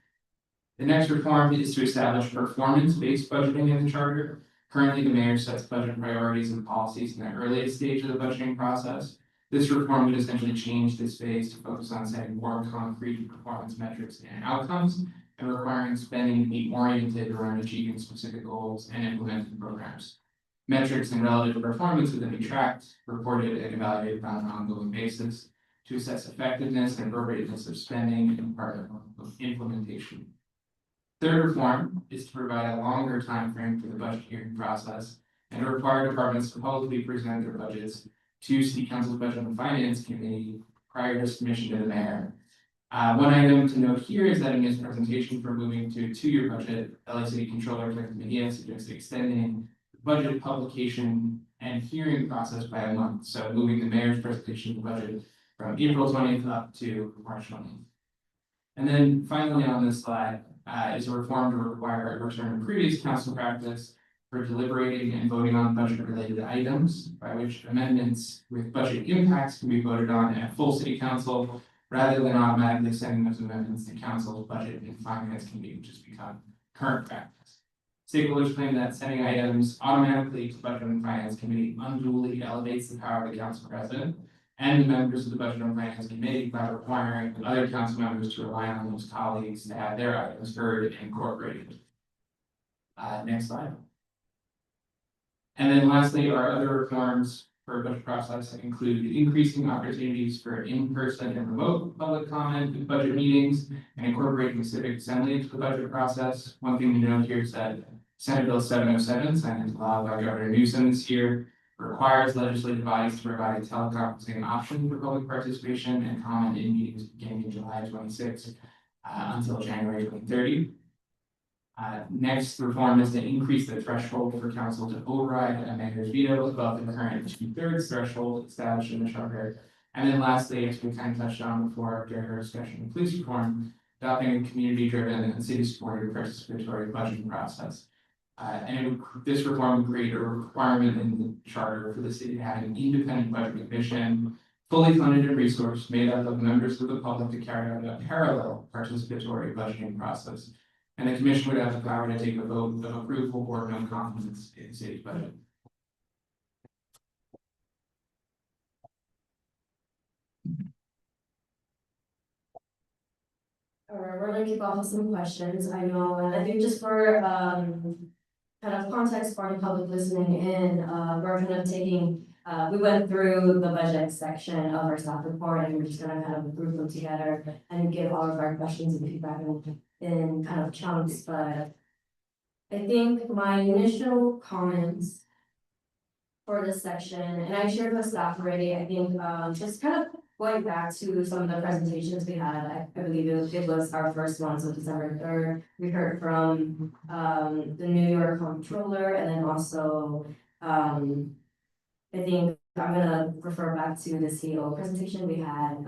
The next reform is to establish performance-based budgeting in the charter. Currently, the mayor sets budget priorities and policies in the earliest stage of the budgeting process. This reform would essentially change this phase to focus on setting more concrete performance metrics and outcomes and requiring spending to be oriented around achieving specific goals and implementing programs. Metrics and relative performance would then be tracked, reported, and evaluated on an ongoing basis to assess effectiveness and appropriateness of spending and part of implementation. Third reform is to provide a longer time frame for the budget hearing process and to require departments to publicly present their budgets to City Council's Budget and Finance Committee prior to submission to the mayor. One item to note here is that in his presentation for moving to a 2-year budget, LA City Controller Claire Mejia suggested extending the budget publication and hearing process by a month. So moving the mayor's presentation of the budget from April 20th up to March 20th. And then finally on this slide is a reform to require a return to previous council practice for deliberating and voting on budget related items, by which amendments with budget impacts can be voted on at full city council rather than automatically sending those amendments to council's budget and finance committee, which has become current practice. Stakeholders claim that sending items automatically to budget and finance committee unduly elevates the power of the council president and the members of the budget and finance committee by requiring other council members to rely on those colleagues to have their items heard and incorporated. Next slide. And then lastly, our other reforms for budget process include increasing opportunities for in-person and remote public comment in budget meetings and incorporating civic assembly into the budget process. One thing to note here is that Senate Bill 707, signed into law by Governor Newsom this year, requires legislative bodies to provide a teleconferencing option for public participation and comment in meetings beginning in July 26 until January 2030. Next reform is to increase the threshold for council to override a mayor's veto above the current 2/3 threshold established in the charter. And then lastly, as we kind of touched on before during our discussion of police reform, adopting a community-driven and city-supported participatory budgeting process. This reform would create a requirement in the charter for the city to have an independent budget commission fully funded and resourced, made up of members of the public to carry out a parallel participatory budgeting process. And the commission would have the power to take a vote of approval or no confidence in the city's budget. Alright, we're gonna kick off with some questions, I know, and I think just for kind of context for the public listening in, we're kind of taking, we went through the budget section of our staff report and we're just gonna kind of group them together and give all of our questions and feedback in kind of chunks, but I think my initial comments for this section, and I shared with staff already, I think, just kind of going back to some of the presentations we had, I believe it was our first one, so December 3rd. We heard from the New York Comptroller, and then also I think I'm gonna refer back to the CEO presentation we had,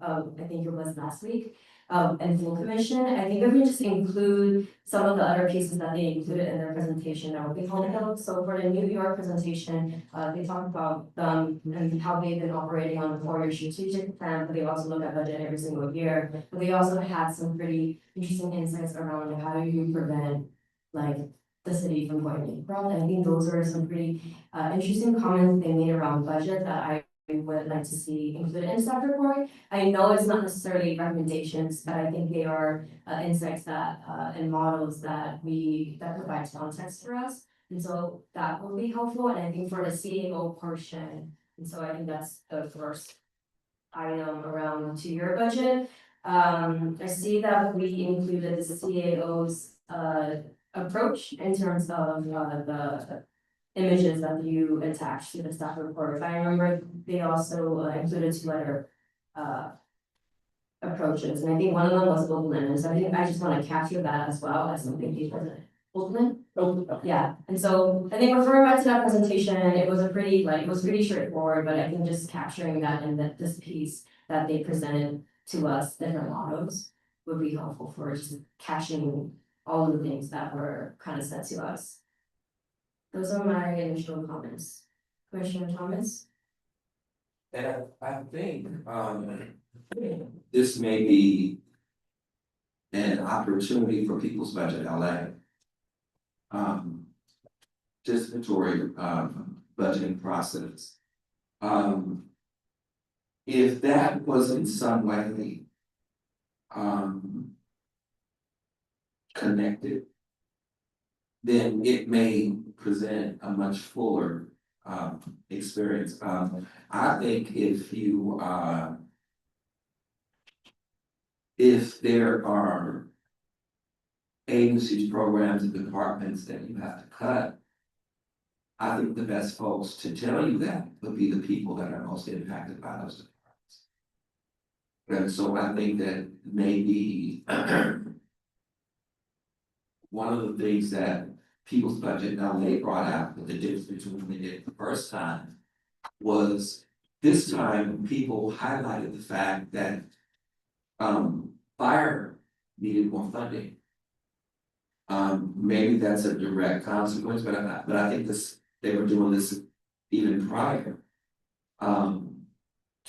I think it was last week, and full commission. I think if we just include some of the other pieces that they included in their presentation, that would be helpful. So for the New York presentation, they talked about them and how they've been operating on the 4-year strategic plan, but they also look at budget every single year. But they also had some pretty interesting insights around how do you prevent like the city from going bankrupt. I think those are some pretty interesting comments they made around budget that I would like to see included in staff report. I know it's not necessarily recommendations, but I think they are insights that and models that provides context for us. And so that will be helpful. And I think for the CAO portion, and so I think that's the first item around the 2-year budget. I see that we included the CAO's approach in terms of the images that you attach to the staff report. If I remember, they also included 2 other approaches, and I think one of them was Oakland, and so I think I just want to capture that as well as something he presented. Oakland? Yeah, and so I think referring back to that presentation, it was pretty straightforward, but I think just capturing that in this piece that they presented to us, different models, would be helpful for just catching all of the things that were kind of said to us. Those are my initial comments. Commissioner Thomas? And I think, this may be an opportunity for People's Budget LA. Participatory, budgeting process. If that was in some way, connected, then it may present a much fuller experience. I think if there are agencies, programs, and departments that you have to cut, I think the best folks to tell you that would be the people that are most impacted by those departments. And so I think that maybe one of the things that People's Budget LA brought out with the difference between when they did it the first time was this time people highlighted the fact that fire needed more funding. Maybe that's a direct consequence, but I think they were doing this even prior to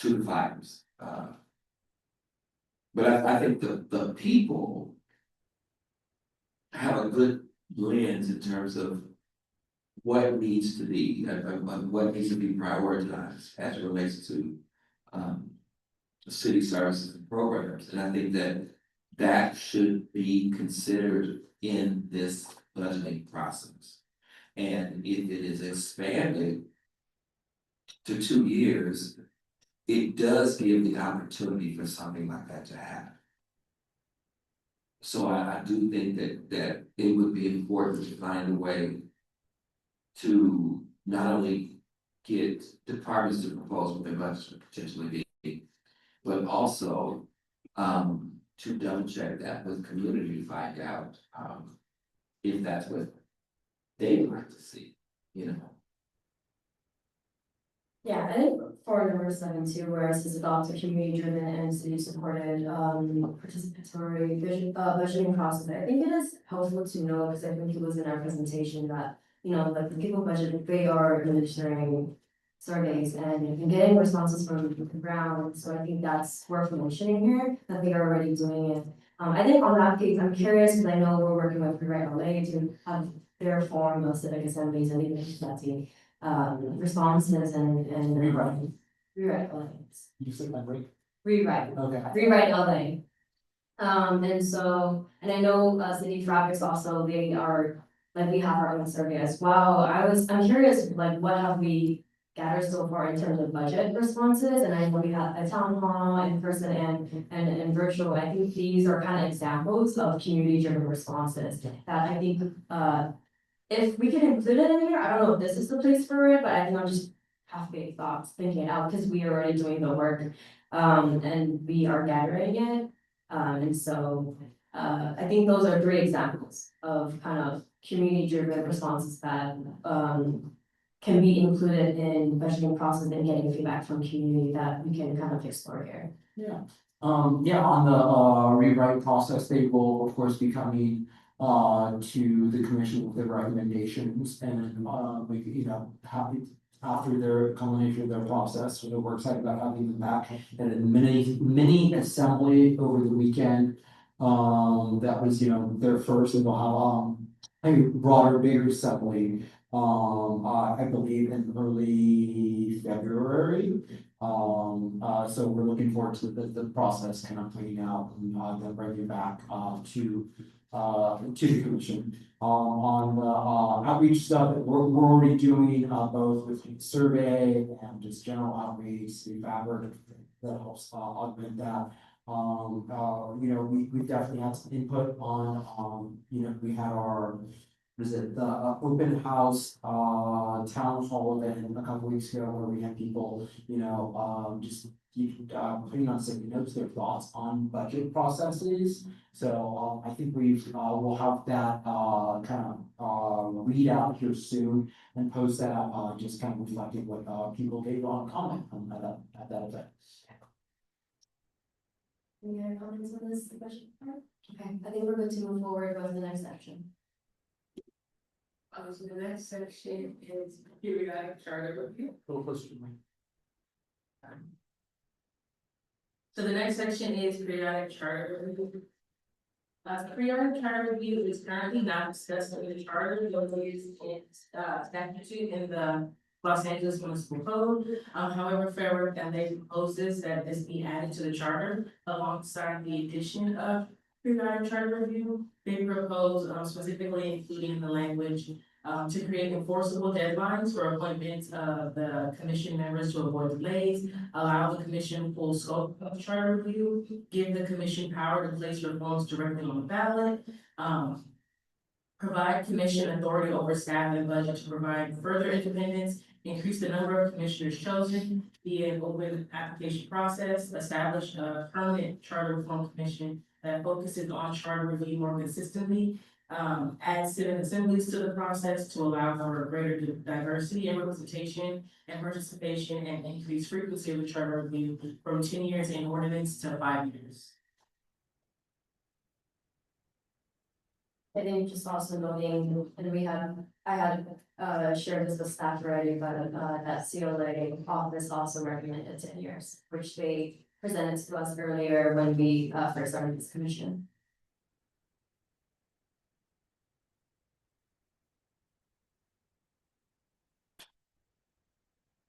the fires. But I think the people have a good lens in terms of what needs to be, what needs to be prioritized as it relates to city services and programs. And I think that should be considered in this budgeting process. And if it is expanded to 2 years, it does give the opportunity for something like that to happen. So I do think that it would be important to find a way to not only get departments to propose what their budgets would potentially be, but also to double check that with community to find out if that's what they would like to see, you know. Yeah, I think for number 7 too, where it says adopt a community-driven and city-supported participatory budgeting process. I think it is helpful to know, because I think it was in our presentation that, you know, like the people budget, they are administering surveys and getting responses from the ground. So I think that's worth mentioning here, that they are already doing it. I think on that page, I'm curious, because I know we're working with Rewrite LA to have their form of civic assemblies and even accepting responses and Rewrite LA. You said my break? Rewrite. Okay. Rewrite LA. And I know City Traffic's also, they are, like, we have our own survey as well. I'm curious, like, what have we gathered so far in terms of budget responses? And I know we have a town hall in person and virtual. I think these are kind of examples of community-driven responses that I think, if we can include it in here, I don't know if this is the place for it, but I think I'm just half-baked thoughts thinking it out, because we are already doing the work, and we are gathering it. And so, I think those are 3 examples of kind of community-driven responses that, can be included in budgeting process and getting feedback from community that we can kind of explore here. Yeah. Yeah, on the rewrite process, they will of course be coming to the commission with their recommendations and we, you know, happy after their culmination of their process, so we're excited about having them back at a mini assembly over the weekend. That was, you know, their first, and they'll have a broader, bigger assembly. I believe in early February. So we're looking forward to the process kind of playing out and then bring you back to the commission. On the outreach stuff, we're already doing both with survey and just general outreach, the fabric that helps augment that. You know, we definitely had some input on, you know, we had our, was it the open house town hall event a couple weeks ago where we had people, you know, just putting on sticky notes their thoughts on budget processes. So I think we'll have that kind of readout here soon and post that just kind of reflecting what people gave on comment at that event. Any other comments on this question? Okay, I think we're good to move forward with the next section. So the next section is periodic charter review. So the next section is periodic charter review. Periodic charter review is currently not discussed in the charter, but it is in statute in the Los Angeles Municipal Code. However, Fair Work and they proposes that this be added to the charter alongside the addition of periodic charter review. They propose specifically including the language to create enforceable deadlines for appointments of the commission members to avoid delays, allow the commission full scope of charter review, give the commission power to place reforms directly on the ballot, provide commission authority over staff and budget to provide further independence, increase the number of commissioners chosen, be an open application process, establish a permanent charter reform commission that focuses on charter review more consistently, add civic assemblies to the process to allow for greater diversity and representation and participation, and increase frequency of the charter review from 10 years in ordinance to 5 years. I think just also noting, and I had shared this with staff already, but that COA office also recommended 10 years, which they presented to us earlier when we first started this commission.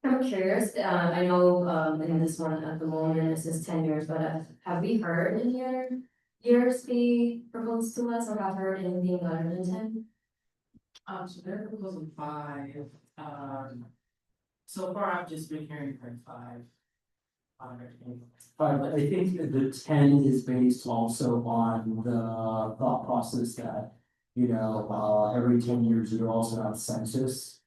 I'm curious, I know in this one at the moment, this is 10 years, but have we heard any other years be proposed to us or have heard anything other than 10? So they're proposing 5. So far I've just been hearing for 5. I think that the 10 is based also on the thought process that, you know, every 10 years you also have census.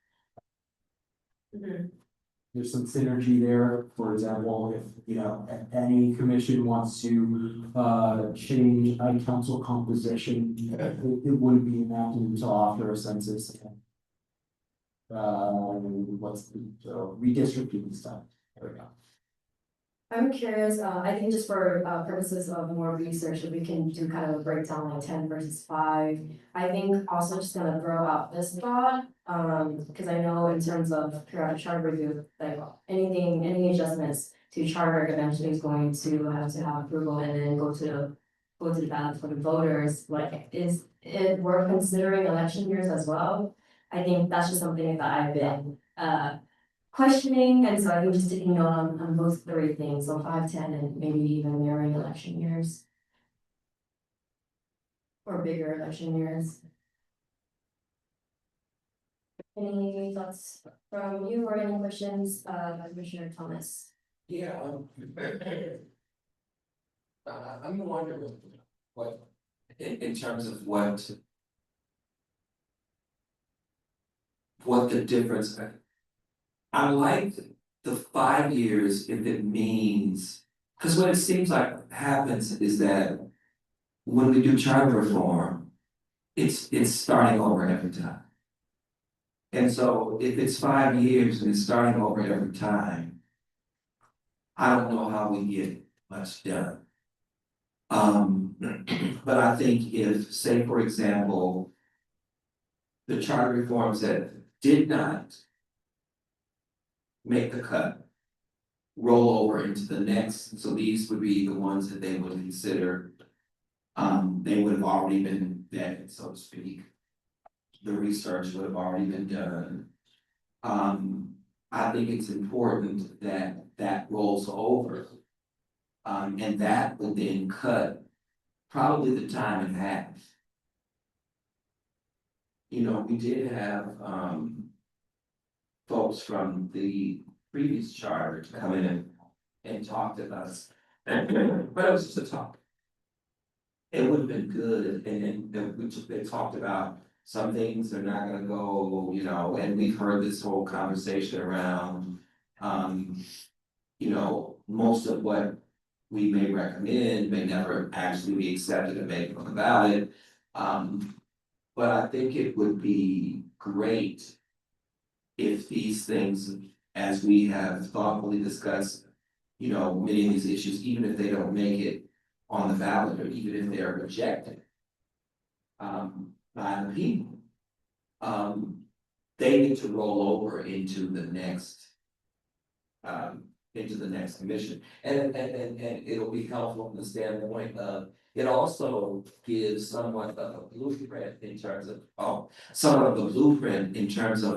There's some synergy there. For example, if, you know, any commission wants to change a council composition, it wouldn't be enacted until after a census. What's the redistricting stuff? There we go. I'm curious, I think just for purposes of more research, if we can do kind of a breakdown like 10 versus 5. I think also just gonna throw out this thought, because I know in terms of periodic charter review, like any adjustments to charter eventually is going to have approval and then go to the ballot for the voters. Like, is it worth considering election years as well? I think that's just something that I've been questioning, and so I think just taking note on those three things, so 5, 10, and maybe even mirroring election years. Or bigger election years. Any thoughts from you or any questions, Commissioner Thomas? Yeah, I'm wondering what, in terms of what the difference. I like the 5 years if it means, because what it seems like happens is that when we do charter reform, it's starting over every time. And so if it's 5 years and it's starting over every time, I don't know how we get much done. But I think if, say, for example, the charter reforms that did not make the cut roll over into the next, so these would be the ones that they would consider. They would have already been vetted, so to speak. The research would have already been done. I think it's important that that rolls over. And that would then cut probably the time in half. You know, we did have, folks from the previous charter to come in and talk to us. But it was just a talk. It would have been good, and they talked about some things are not gonna go, you know, and we've heard this whole conversation around, you know, most of what we may recommend may never actually be accepted and made on the ballot. But I think it would be great if these things, as we have thoughtfully discussed, you know, many of these issues, even if they don't make it on the ballot, or even if they're rejected by the people, they need to roll over into the next commission. And it'll be helpful from the standpoint of, it also gives somewhat of a blueprint in terms of,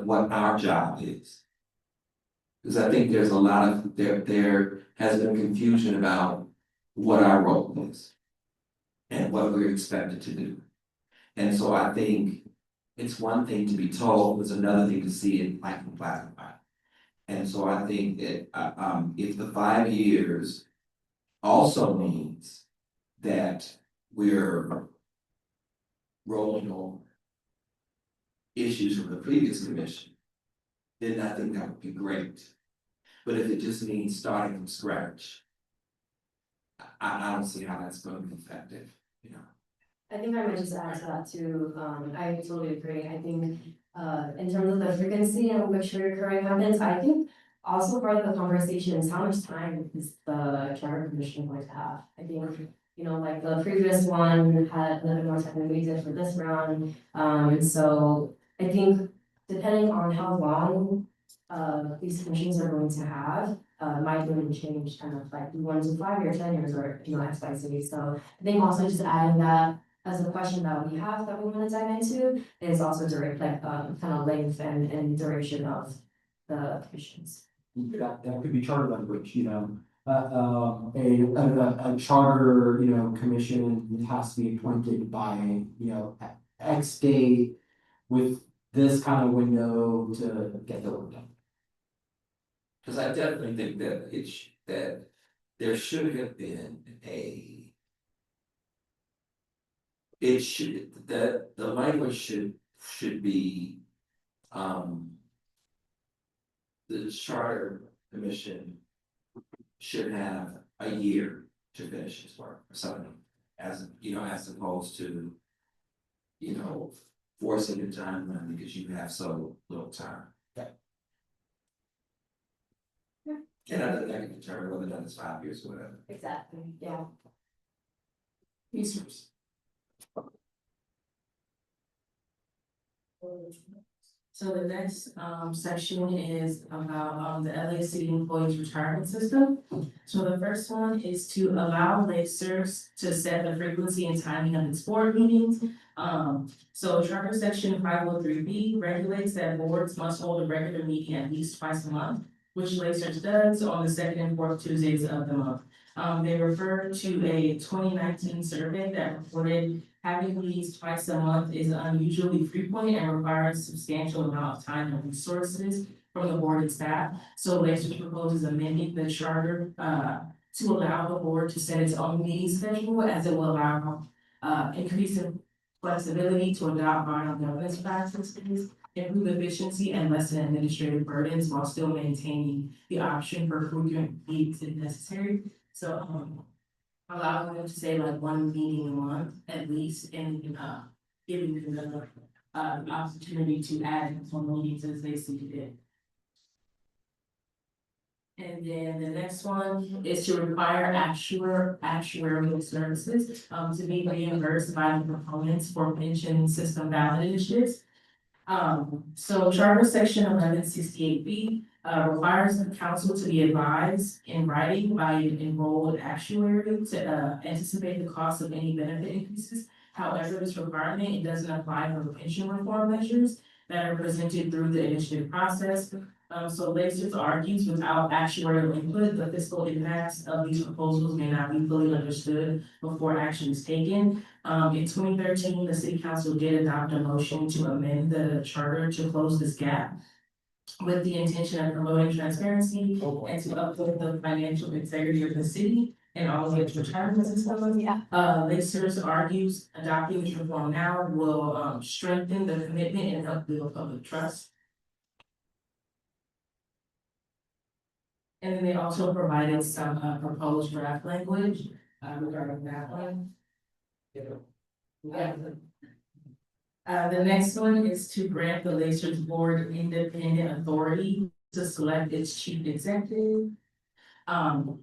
what our job is. Because I think there's a lot of, there has been confusion about what our role is and what we're expected to do. And so I think it's one thing to be told, it's another thing to see it black and white. And so I think that if the 5 years also means that we're rolling over issues from the previous commission, then I think that would be great. But if it just means starting from scratch, I don't see how that's going to be effective, you know. I think I might just add to that too, I totally agree, I think, in terms of the frequency and which recurring happens, I think also part of the conversation is how much time is the charter commission going to have? I think, you know, like the previous one had a little bit more time than we did for this round, so I think depending on how long these commissions are going to have, might really change kind of like, we want to do 5 years, 10 years, or, you know, X, Y, Z. So I think also just adding that as a question that we have that we want to dive into is also direct, like, kind of length and duration of the commissions. That could be charter language, you know, a charter, you know, commission has to be appointed by, you know, X date with this kind of window to get the work done. Because I definitely think that that there should have been that the language should be, the charter commission should have a year to finish its work or something, as you know, as opposed to, you know, forcing the timeline because you have so little time. And then I can determine whether that is 5 years or whatever. Exactly, yeah. Research. So the next section is about the LA City Employees Retirement System. So the first one is to allow LACERS to set the frequency and timing of its board meetings. So Charter Section 503B regulates that boards must hold a regular meeting at least twice a month, which LACERS does on the second and fourth Tuesdays of the month. They refer to a 2019 survey that reported having meetings twice a month is unusually frequent and requires substantial amount of time and resources from the board and staff. So LACERS proposes amending the charter to allow the board to set its own meeting schedule, as it will allow increasing flexibility to adopt final governance practices, improve efficiency, and lessen administrative burdens while still maintaining the option for frequent meetings if necessary. So allowing them to say like one meeting a month at least, and giving them the opportunity to add some meetings as they see fit. And then the next one is to require actuarial services to be reimbursed by the proponents for pension system ballot initiatives. So Charter Section 1168B requires the council to be advised in writing by an enrolled actuary to anticipate the cost of any benefit increases. However, this requirement, it doesn't apply for pension reform measures that are presented through the initiative process. So LACERS argues without actuarial input, the fiscal impacts of these proposals may not be fully understood before action is taken. In 2013, the city council did adopt a motion to amend the charter to close this gap with the intention of promoting transparency and to uphold the financial integrity of the city and all of its retirement system. LACERS argues adopting this reform now will strengthen the commitment and help build public trust. And then they also provided some proposed draft language regarding that one. The next one is to grant the LACERS board independent authority to select its chief executive.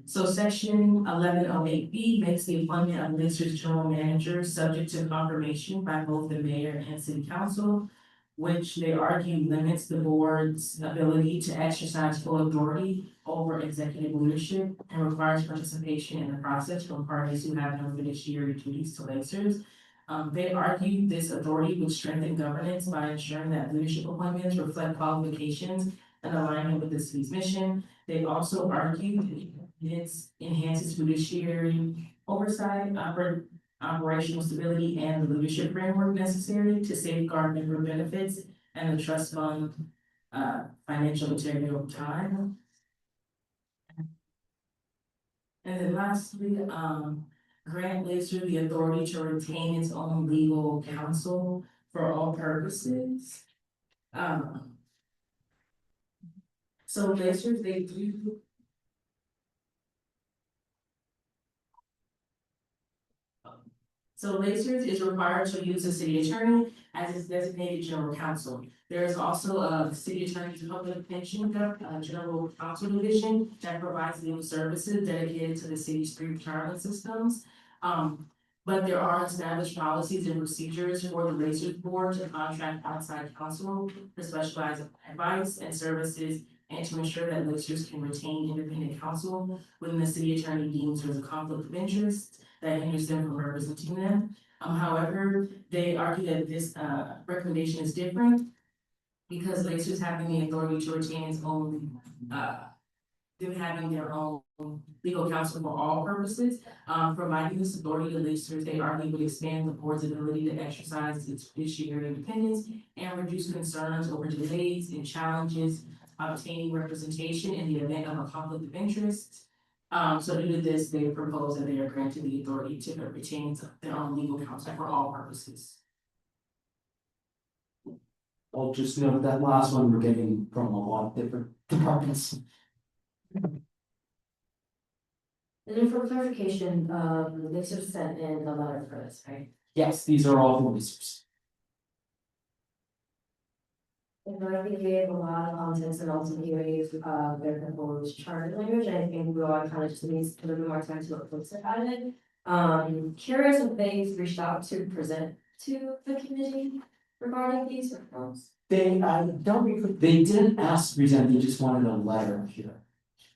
So section 1108B makes the appointment of LACERS general manager subject to confirmation by both the mayor and city council, which they argue limits the board's ability to exercise full authority over executive leadership and requires participation in the process from parties who have no fiduciary duties to LACERS. They argue this authority would strengthen governance by ensuring that leadership appointments reflect qualifications and alignment with the city's mission. They also argue that it enhances fiduciary oversight, operational stability, and the leadership framework necessary to safeguard member benefits and the trust fund financial integrity over time. And then lastly, grant LACERS the authority to retain its own legal counsel for all purposes. So LACERS, they do. So LACERS is required to use a city attorney as its designated general counsel. There is also a city attorney's public pension general counsel division that provides legal services dedicated to the city's 3 retirement systems. But there are established policies and procedures for the LACERS board to contract outside counsel for specialized advice and services, and to ensure that LACERS can retain independent counsel when the city attorney deems there's a conflict of interest that hinders them from representing them. However, they argue that this recommendation is different because LACERS having the authority to retain its own, them having their own legal counsel for all purposes. Providing this authority to LACERS, they argue would expand the board's ability to exercise its fiduciary independence and reduce concerns over delays and challenges obtaining representation in the event of a conflict of interest. So due to this, they propose that they are granted the authority to retain their own legal counsel for all purposes. I'll just note that last one we're getting from a lot of different departments. And then for clarification, LACERS sent in a letter for this, right? Yes, these are all from LACERS. And I think we have a lot of context and also hearings, their proposed charter language, I think we all kind of just needs a little bit more time to look closer at it. Curious if they've reached out to present to the committee regarding these reforms. They, I don't recall, they didn't ask to present, they just wanted a letter here.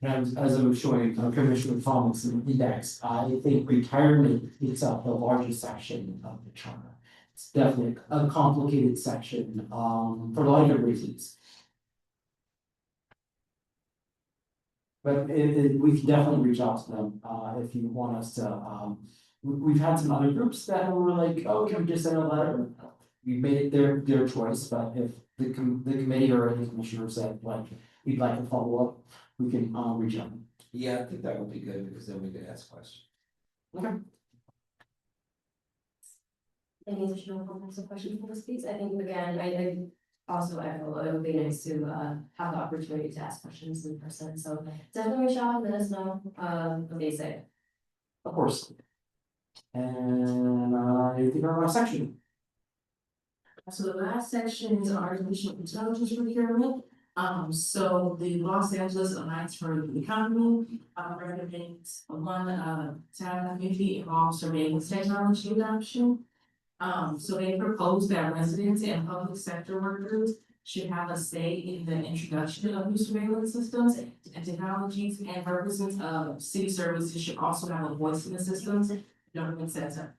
And as I was showing, Commissioner Thomas in the index, I think retirement takes up the largest section of the charter. It's definitely a complicated section, for a lot of reasons. But we can definitely reach out to them, if you want us to, we've had some other groups that were like, oh, can we just send a letter? We made it their choice, but if the committee or any commissioner said, like, we'd like to follow up, we can, reach out. Yeah, I think that would be good because then we could ask questions. Okay. Any additional comments or questions for this piece? I think again, I also echo, it would be nice to have the opportunity to ask questions in person, so definitely reach out, let us know what they say. Of course. And I think our last section. So the last section is artificial intelligence procurement. So the Los Angeles Alliance for the Economy, recommends one, town community involved surveillance technology adoption. So they propose that residents and public sector workers should have a say in the introduction of new surveillance systems and technologies, and purposes of city services should also have a voice in the systems, government center.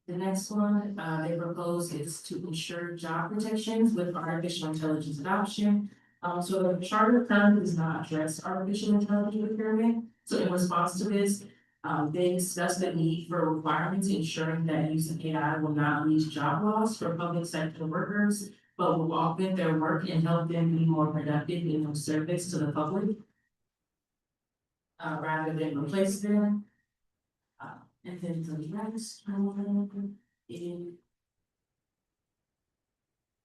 The next one, they propose is to ensure job protections with artificial intelligence adoption. So the charter currently does not address artificial intelligence procurement. So in response to this, they discuss the need for requirements ensuring that using AI will not lead to job loss for public sector workers, but will augment their work and help them be more productive in their service to the public. Rather than replace them. And then the next one is.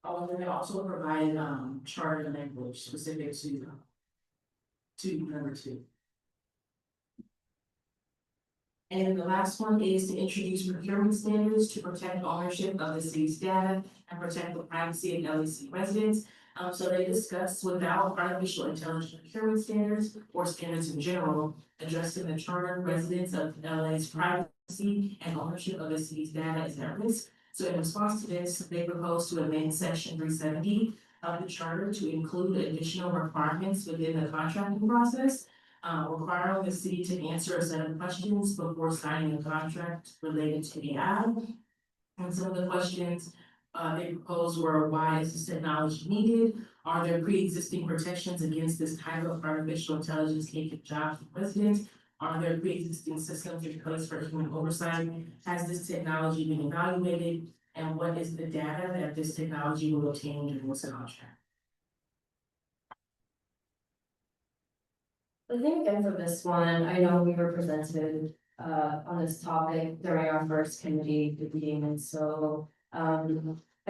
Oh, and they also provide charter language specific to number 2. And the last one is to introduce procurement standards to protect ownership of the city's data and protect the privacy of LAC residents. So they discuss without artificial intelligence procurement standards or standards in general, addressing the charter residents of LA's privacy and ownership of the city's data is at risk. So in response to this, they propose to amend section 370 of the charter to include additional requirements within the contracting process. Requiring the city to answer a set of questions before signing a contract related to AI. And some of the questions they proposed were, why is this technology needed? Are there pre-existing protections against this type of artificial intelligence taking jobs from residents? Are there pre-existing systems in place for human oversight? Has this technology been evaluated? And what is the data that this technology will obtain during this contract? I think again for this one, I know we were presented on this topic during our first committee meeting, and so I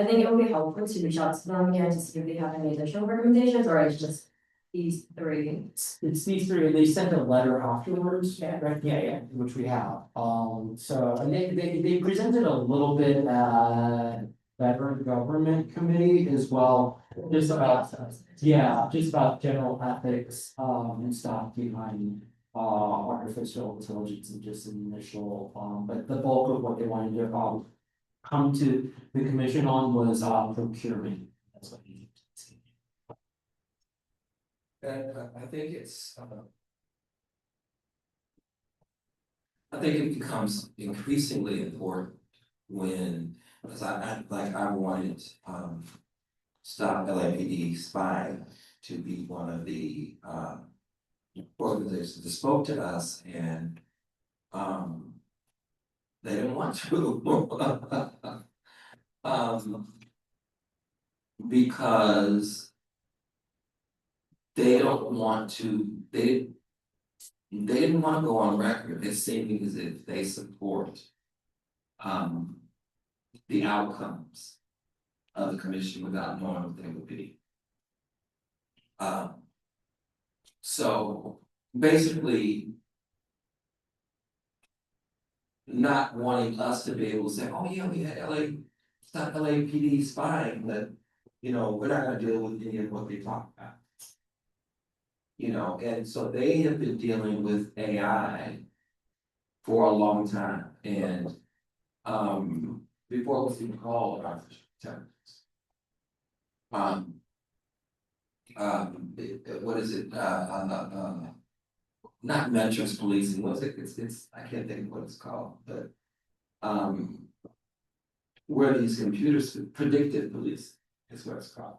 think it would be helpful to reach out to them again to see if they have any additional recommendations, or it's just these 3. It's these 3, and they sent a letter afterwards, right? Yeah, which we have. So, and they presented a little bit at Veteran Government Committee as well, just about, yeah, just about general ethics, and stuff behind artificial intelligence and just an initial, but the bulk of what they wanted to come to the commission on was procurement. That's what he said. I think it's, I think it becomes increasingly important when, because I wanted, Stop LAPD Spy to be one of the, organizations that spoke to us, and, they didn't want to. Because they don't want to, they didn't want to go on record as seeming as if they support the outcomes of the commission without knowing what they would be. So basically, not wanting us to be able to say, oh yeah, we had LAPD spying, but you know, we're not gonna deal with any of what they talk about. You know, and so they have been dealing with AI for a long time, and before it was even called artificial intelligence. What is it, not metrics policing, what's it, it's, I can't think of what it's called, but where these computers, predictive policing is what it's called.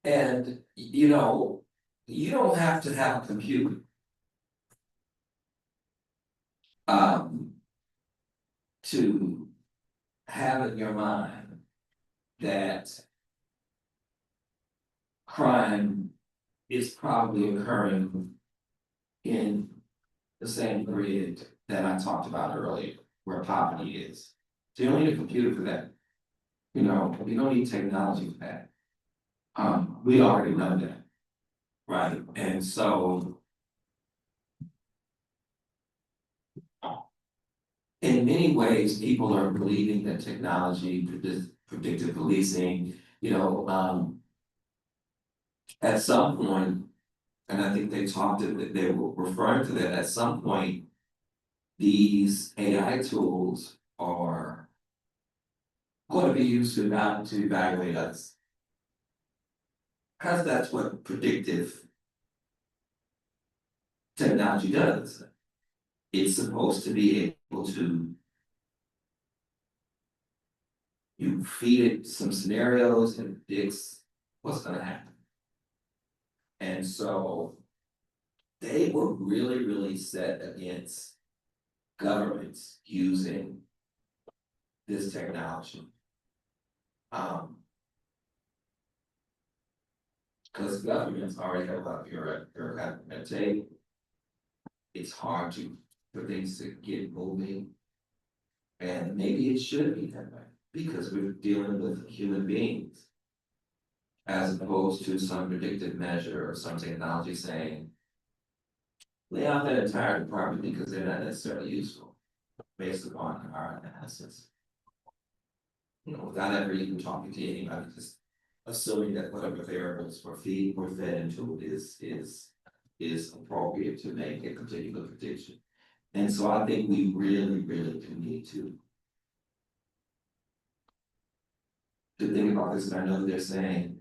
And you know, you don't have to have a computer. To have in your mind that crime is probably occurring in the same grid that I talked about earlier, where poverty is. So you don't need a computer for that. You know, you don't need technology for that. We already know that, right? And so in many ways, people are believing that technology, predictive policing, you know, at some point, and I think they were referring to that at some point, these AI tools are going to be used to evaluate us. Because that's what predictive technology does. It's supposed to be able to, you feed it some scenarios and it predicts what's going to happen. And so they were really, really set against governments using this technology. Because governments already have a lot of bureaucratic. It's hard for things to get moving. And maybe it should be that way, because we're dealing with human beings. As opposed to some predictive measure or some technology saying, lay off that entire department because they're not necessarily useful, based upon our analysis. You know, without ever even talking to anybody, just assuming that whatever variables were fed into it is appropriate to make a particular prediction. And so I think we really, really do need to think about this, and I know they're saying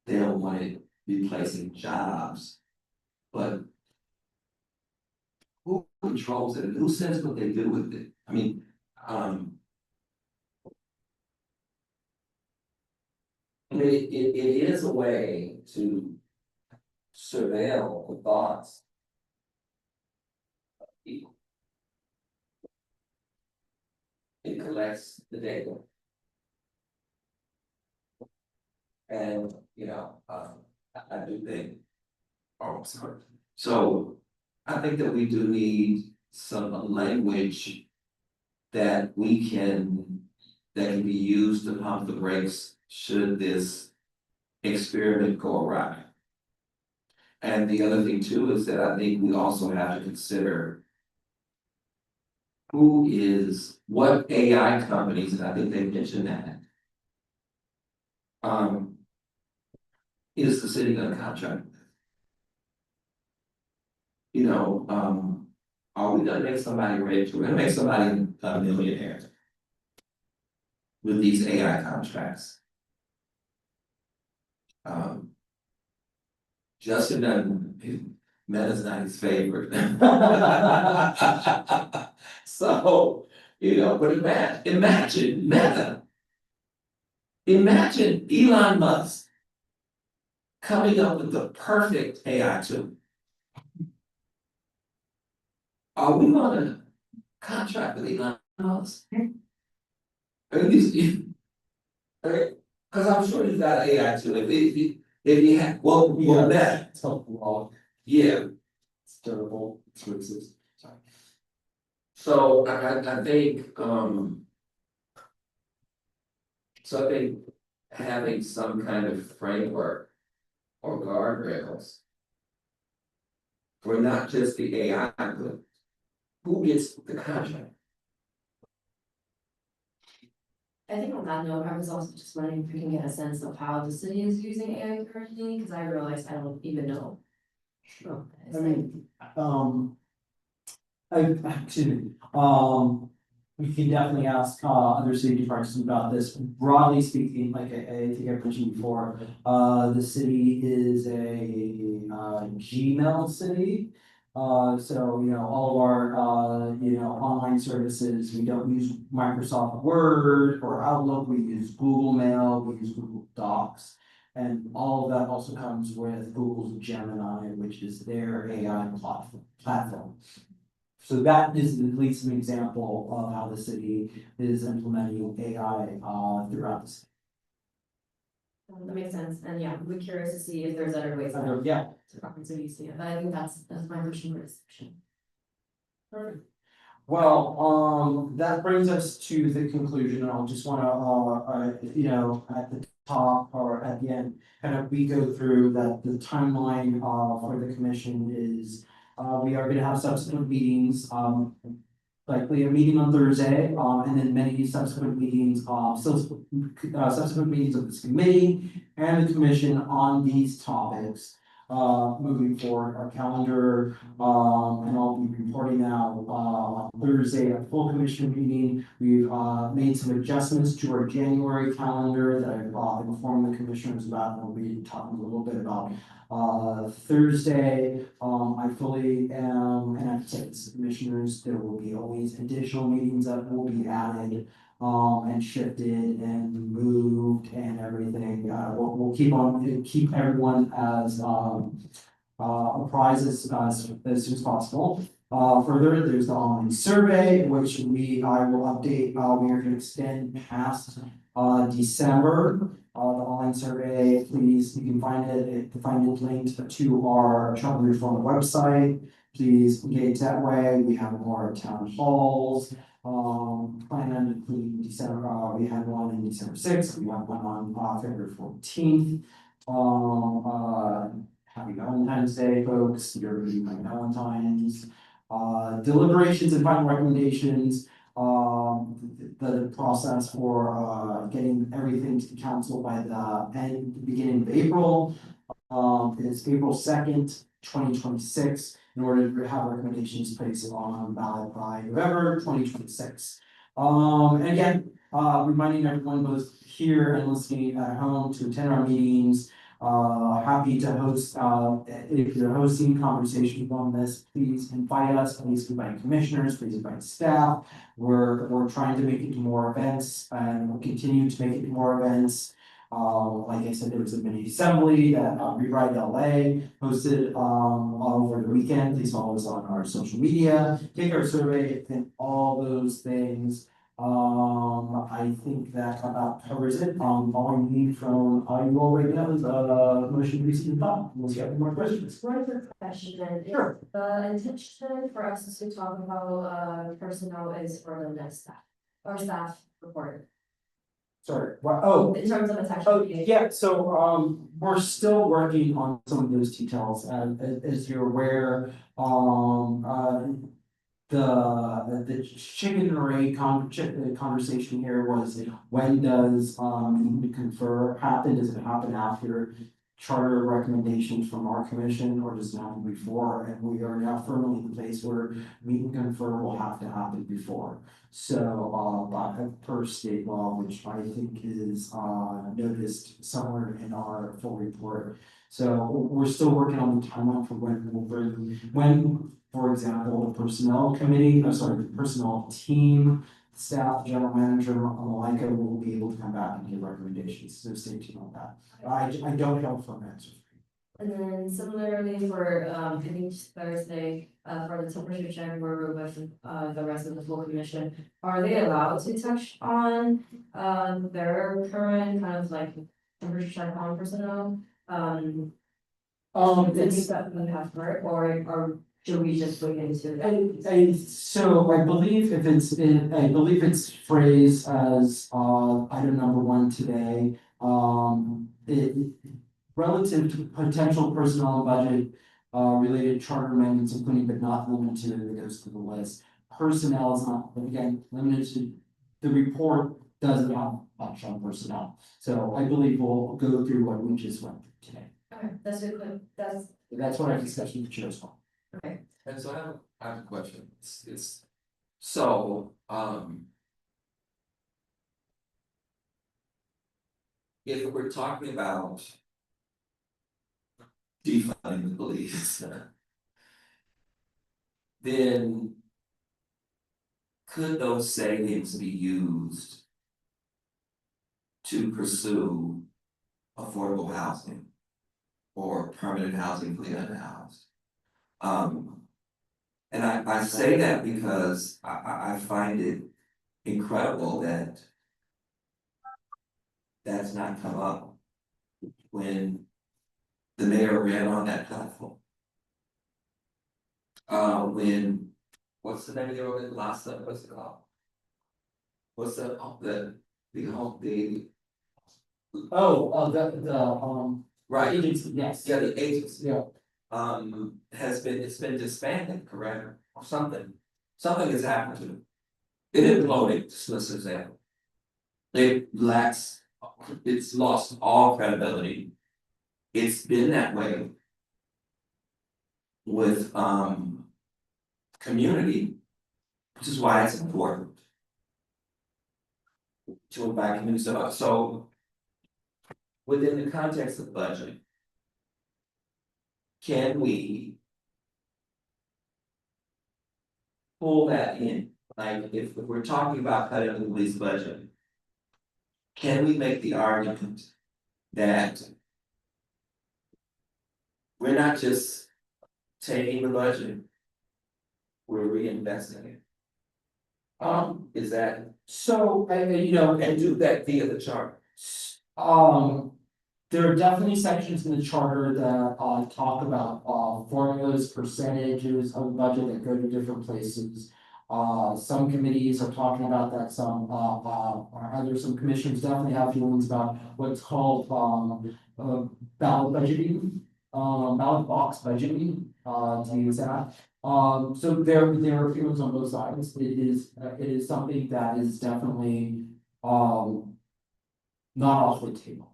they don't want it replacing jobs, but who controls it and who says what they do with it? I mean, it is a way to surveil the thoughts of people. It collects the data. And, you know, I do think, oh, sorry. So I think that we do need some language that can be used to pump the brakes should this experiment go awry. And the other thing too is that I think we also have to consider what AI companies, and I think they mentioned that, is the city gonna contract with? You know, are we gonna make somebody rich? We're gonna make somebody a millionaire with these AI contracts. Justin doesn't, Meta's not his favorite. So, you know, but imagine Meta. Imagine Elon Musk coming up with the perfect AI tool. Are we gonna contract with Elon Musk? Because I'm sure he's got an AI tool. If you have, well, that. It's helpful. Yeah. It's durable, it's resistant. Sorry. So I think, having some kind of framework or guardrails for not just the AI, but who gets the contract? I think on that note, I was also just wondering if we can get a sense of how the city is using AI currently, because I realized I don't even know. Sure. I mean, excuse me, we can definitely ask, other city departments about this. Broadly speaking, like I think I mentioned before, the city is a, Gmail city. So, you know, all of our, you know, online services, we don't use Microsoft Word or Outlook, we use Google Mail, we use Google Docs. And all of that also comes with Google's Gemini, which is their AI platform. So that is at least an example of how the city is implementing AI, throughout the city. That makes sense, and yeah, we're curious to see if there's other ways. Yeah. To reference it, but I think that's my version of this section. Perfect. Well, that brings us to the conclusion, and I'll just wanna, you know, at the top or at the end, kind of we go through that the timeline, for the commission is, we are gonna have subsequent meetings, likely a meeting on Thursday, and then many subsequent meetings, subsequent meetings of this committee and the commission on these topics. Moving forward, our calendar, and I'll be reporting out, on Thursday at full commission meeting. We've, made some adjustments to our January calendar that I've, informed the commissioners about, and we'll be talking a little bit about. Thursday, I fully am, and I've said this to commissioners, there will be always additional meetings that will be added, and shifted and moved and everything. We'll keep everyone as, apprised as soon as possible. Further, there's the online survey, which I will update, we are gonna extend past, December. The online survey, please, you can find it linked to our charter reform website. Please engage that way. We have more town halls, planned including December, we had one in December 6th, we have one on, February 14th. Happy Valentine's Day, folks, you're gonna be my Valentines. Deliberations and final recommendations, the process for, getting everything to the council by the beginning of April. Is April 2nd, 2026, in order to have recommendations placed on ballot by November 2026. And again, reminding everyone both here and listening at home to attend our meetings. Happy to host, if you're hosting conversations on this, please invite us, please invite commissioners, please invite staff. We're trying to make it to more events, and we'll continue to make it to more events. Like I said, there was a mini assembly that, Rewrite LA hosted, over the weekend. Please follow us on our social media, take our survey, and all those things. I think that about covers it. All I need from, you all right now is, motion to receive and file, unless you have any more questions. One quick question then. Sure. The intention for us to talk about, personnel is for the next staff, or staff report. Sorry, what, In terms of attention. Oh, yeah, so, we're still working on some of those details, as you're aware, the chicken or egg conversation here was, when does, meet and confer happen? Does it happen after charter recommendations from our commission, or does it happen before? And we are now firmly in the place where meet and confer will have to happen before. So, per state law, which I think is, noticed somewhere in our full report. So we're still working on the timeline for when, for example, the personnel committee, the personnel team, staff, general manager, Malika will be able to come back and give recommendations, so stay tuned on that. I don't have a firm answer. And then similarly for, I think Thursday, for the temperature check, we're with, the rest of the full commission. Are they allowed to touch on, their current kind of like temperature check on personnel? Things that we have heard, or should we just look into that? So I believe it's phrased as, item number 1 today, relative to potential personnel budget, related charter amendments, including but not limited to, it goes to the list. Personnel is not, again, limited to the report doesn't have much on personnel. So I believe we'll go through what we just went through today. Okay, that's a that's, That's what I discussed with the chair as well. okay. And so I have a question. So, if we're talking about defunding the police, then could those savings be used to pursue affordable housing or permanent housing for the unhoused? And I say that because I find it incredible that that's not come up when the mayor ran on that platform. When, what's the name of the organ, last, what's it called? What's the right, agency, yes. yeah, the agency. Yeah. It's been disbanded, correct, or something has happened to it. It imploded, just let's example. It's lost all credibility. It's been that way with community, which is why it's important to invite community. So within the context of budget, can we pull that in? Like if we're talking about cutting the police budget, can we make the argument that we're not just taking the budget, we're reinvesting it? Is that So, you know, and do that via the chart? there are definitely sections in the charter that talk about formulas, percentages of the budget that go to different places. Some committees are talking about that, some some commissions definitely have feelings about what's called ballot budgeting. Ballot box budgeting, to use that. So there are feelings on both sides. It is something that is definitely not off the table.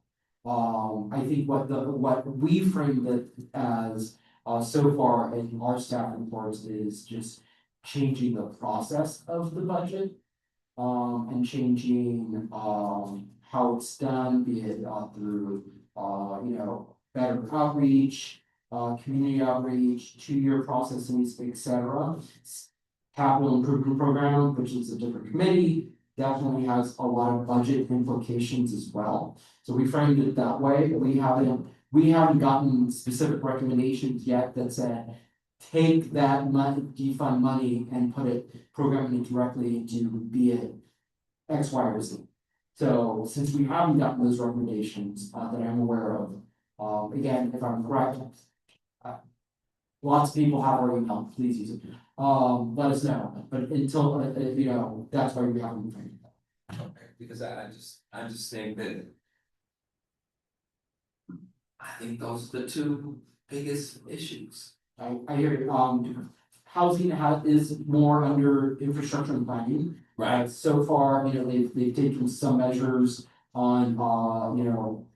I think what we framed it as so far in our staff reports is just changing the process of the budget. And changing how it's done, be it through you know, better outreach, community outreach, 2-year processes, etc. Capital improvement program, which is a different committee, definitely has a lot of budget implications as well. So we framed it that way, but we haven't gotten specific recommendations yet that said, take that money, defund money and programming it directly into be it X, Y, or Z. So since we haven't gotten those recommendations that I'm aware of, again, if I'm correct, lots of people have our email, please use it. Let us know, but until, you know, that's why we haven't framed it. Okay, because I just think that I think those are the two biggest issues. I hear you. Housing is more under infrastructure and planning. Right. So far, you know, they've taken some measures on, you know,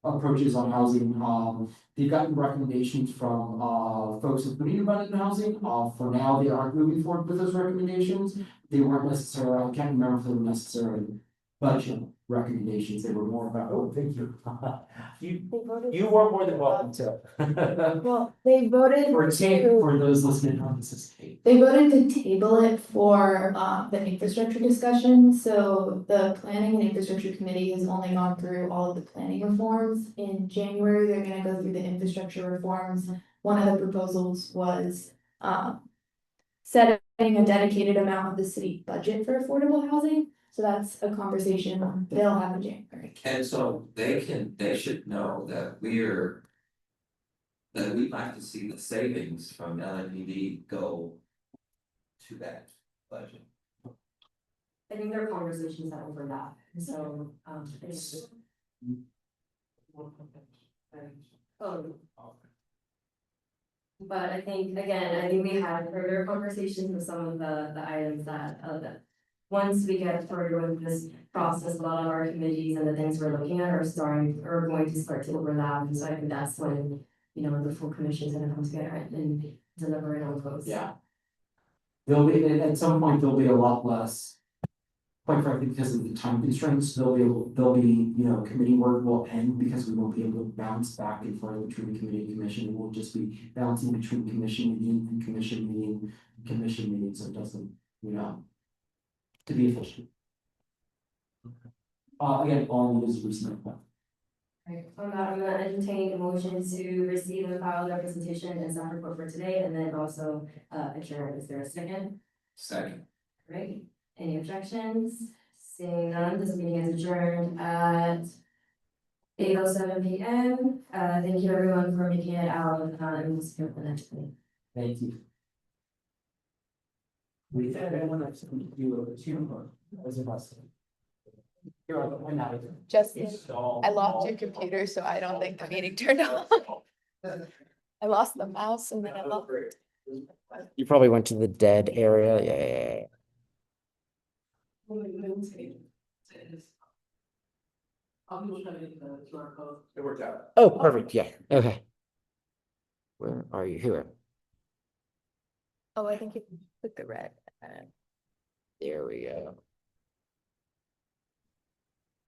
approaches on housing. They've gotten recommendations from folks who put in abundant housing. For now, they aren't moving forward with those recommendations. They weren't necessarily, I can't remember if they were necessarily budget recommendations. They were more about, oh, thank you. You were more than welcome to. Well, they voted For those listening on this tape. They voted to table it for the infrastructure discussion, so the planning and infrastructure committee has only gone through all of the planning reforms. In January, they're gonna go through the infrastructure reforms. One of the proposals was setting a dedicated amount of the city budget for affordable housing. So that's a conversation they'll have in January. And so they should know that we'd like to see the savings from LNPD go to that budget. I think there are conversations that overlap, so, but I think, again, we had further conversations with some of the items that once we get further with this process, a lot of our committees and the things we're looking at are going to start to overlap, and so I think that's when, you know, the full commission is gonna come together and deliver it on those. Yeah. There'll be, at some point, there'll be a lot less. Quite frankly, because of the time constraints, there'll be, you know, committee work will end because we won't be able to bounce back and forth between committee and commission. It will just be bouncing between commission meeting and commission meeting, so it doesn't, you know. To be efficient. Again, all of it is recent. Right, on that, I'm gonna entertain a motion to receive and file the presentation and staff report for today, and then also adjourn. Is there a second? Second. Right, any objections? Seeing none, this meeting is adjourned at 8:07 PM. Thank you everyone for making it out, and we'll see you at the next meeting. Thank you. We had everyone else to do over to as a bus. You're on, I'm out of here. Justin, I locked your computer, so I don't think the meeting turned on. I lost the mouse and then I lost. You probably went to the dead area. Yeah. It worked out. Oh, perfect. Yeah. Okay. Where are you? Here. Oh, I think you click the red. There we go.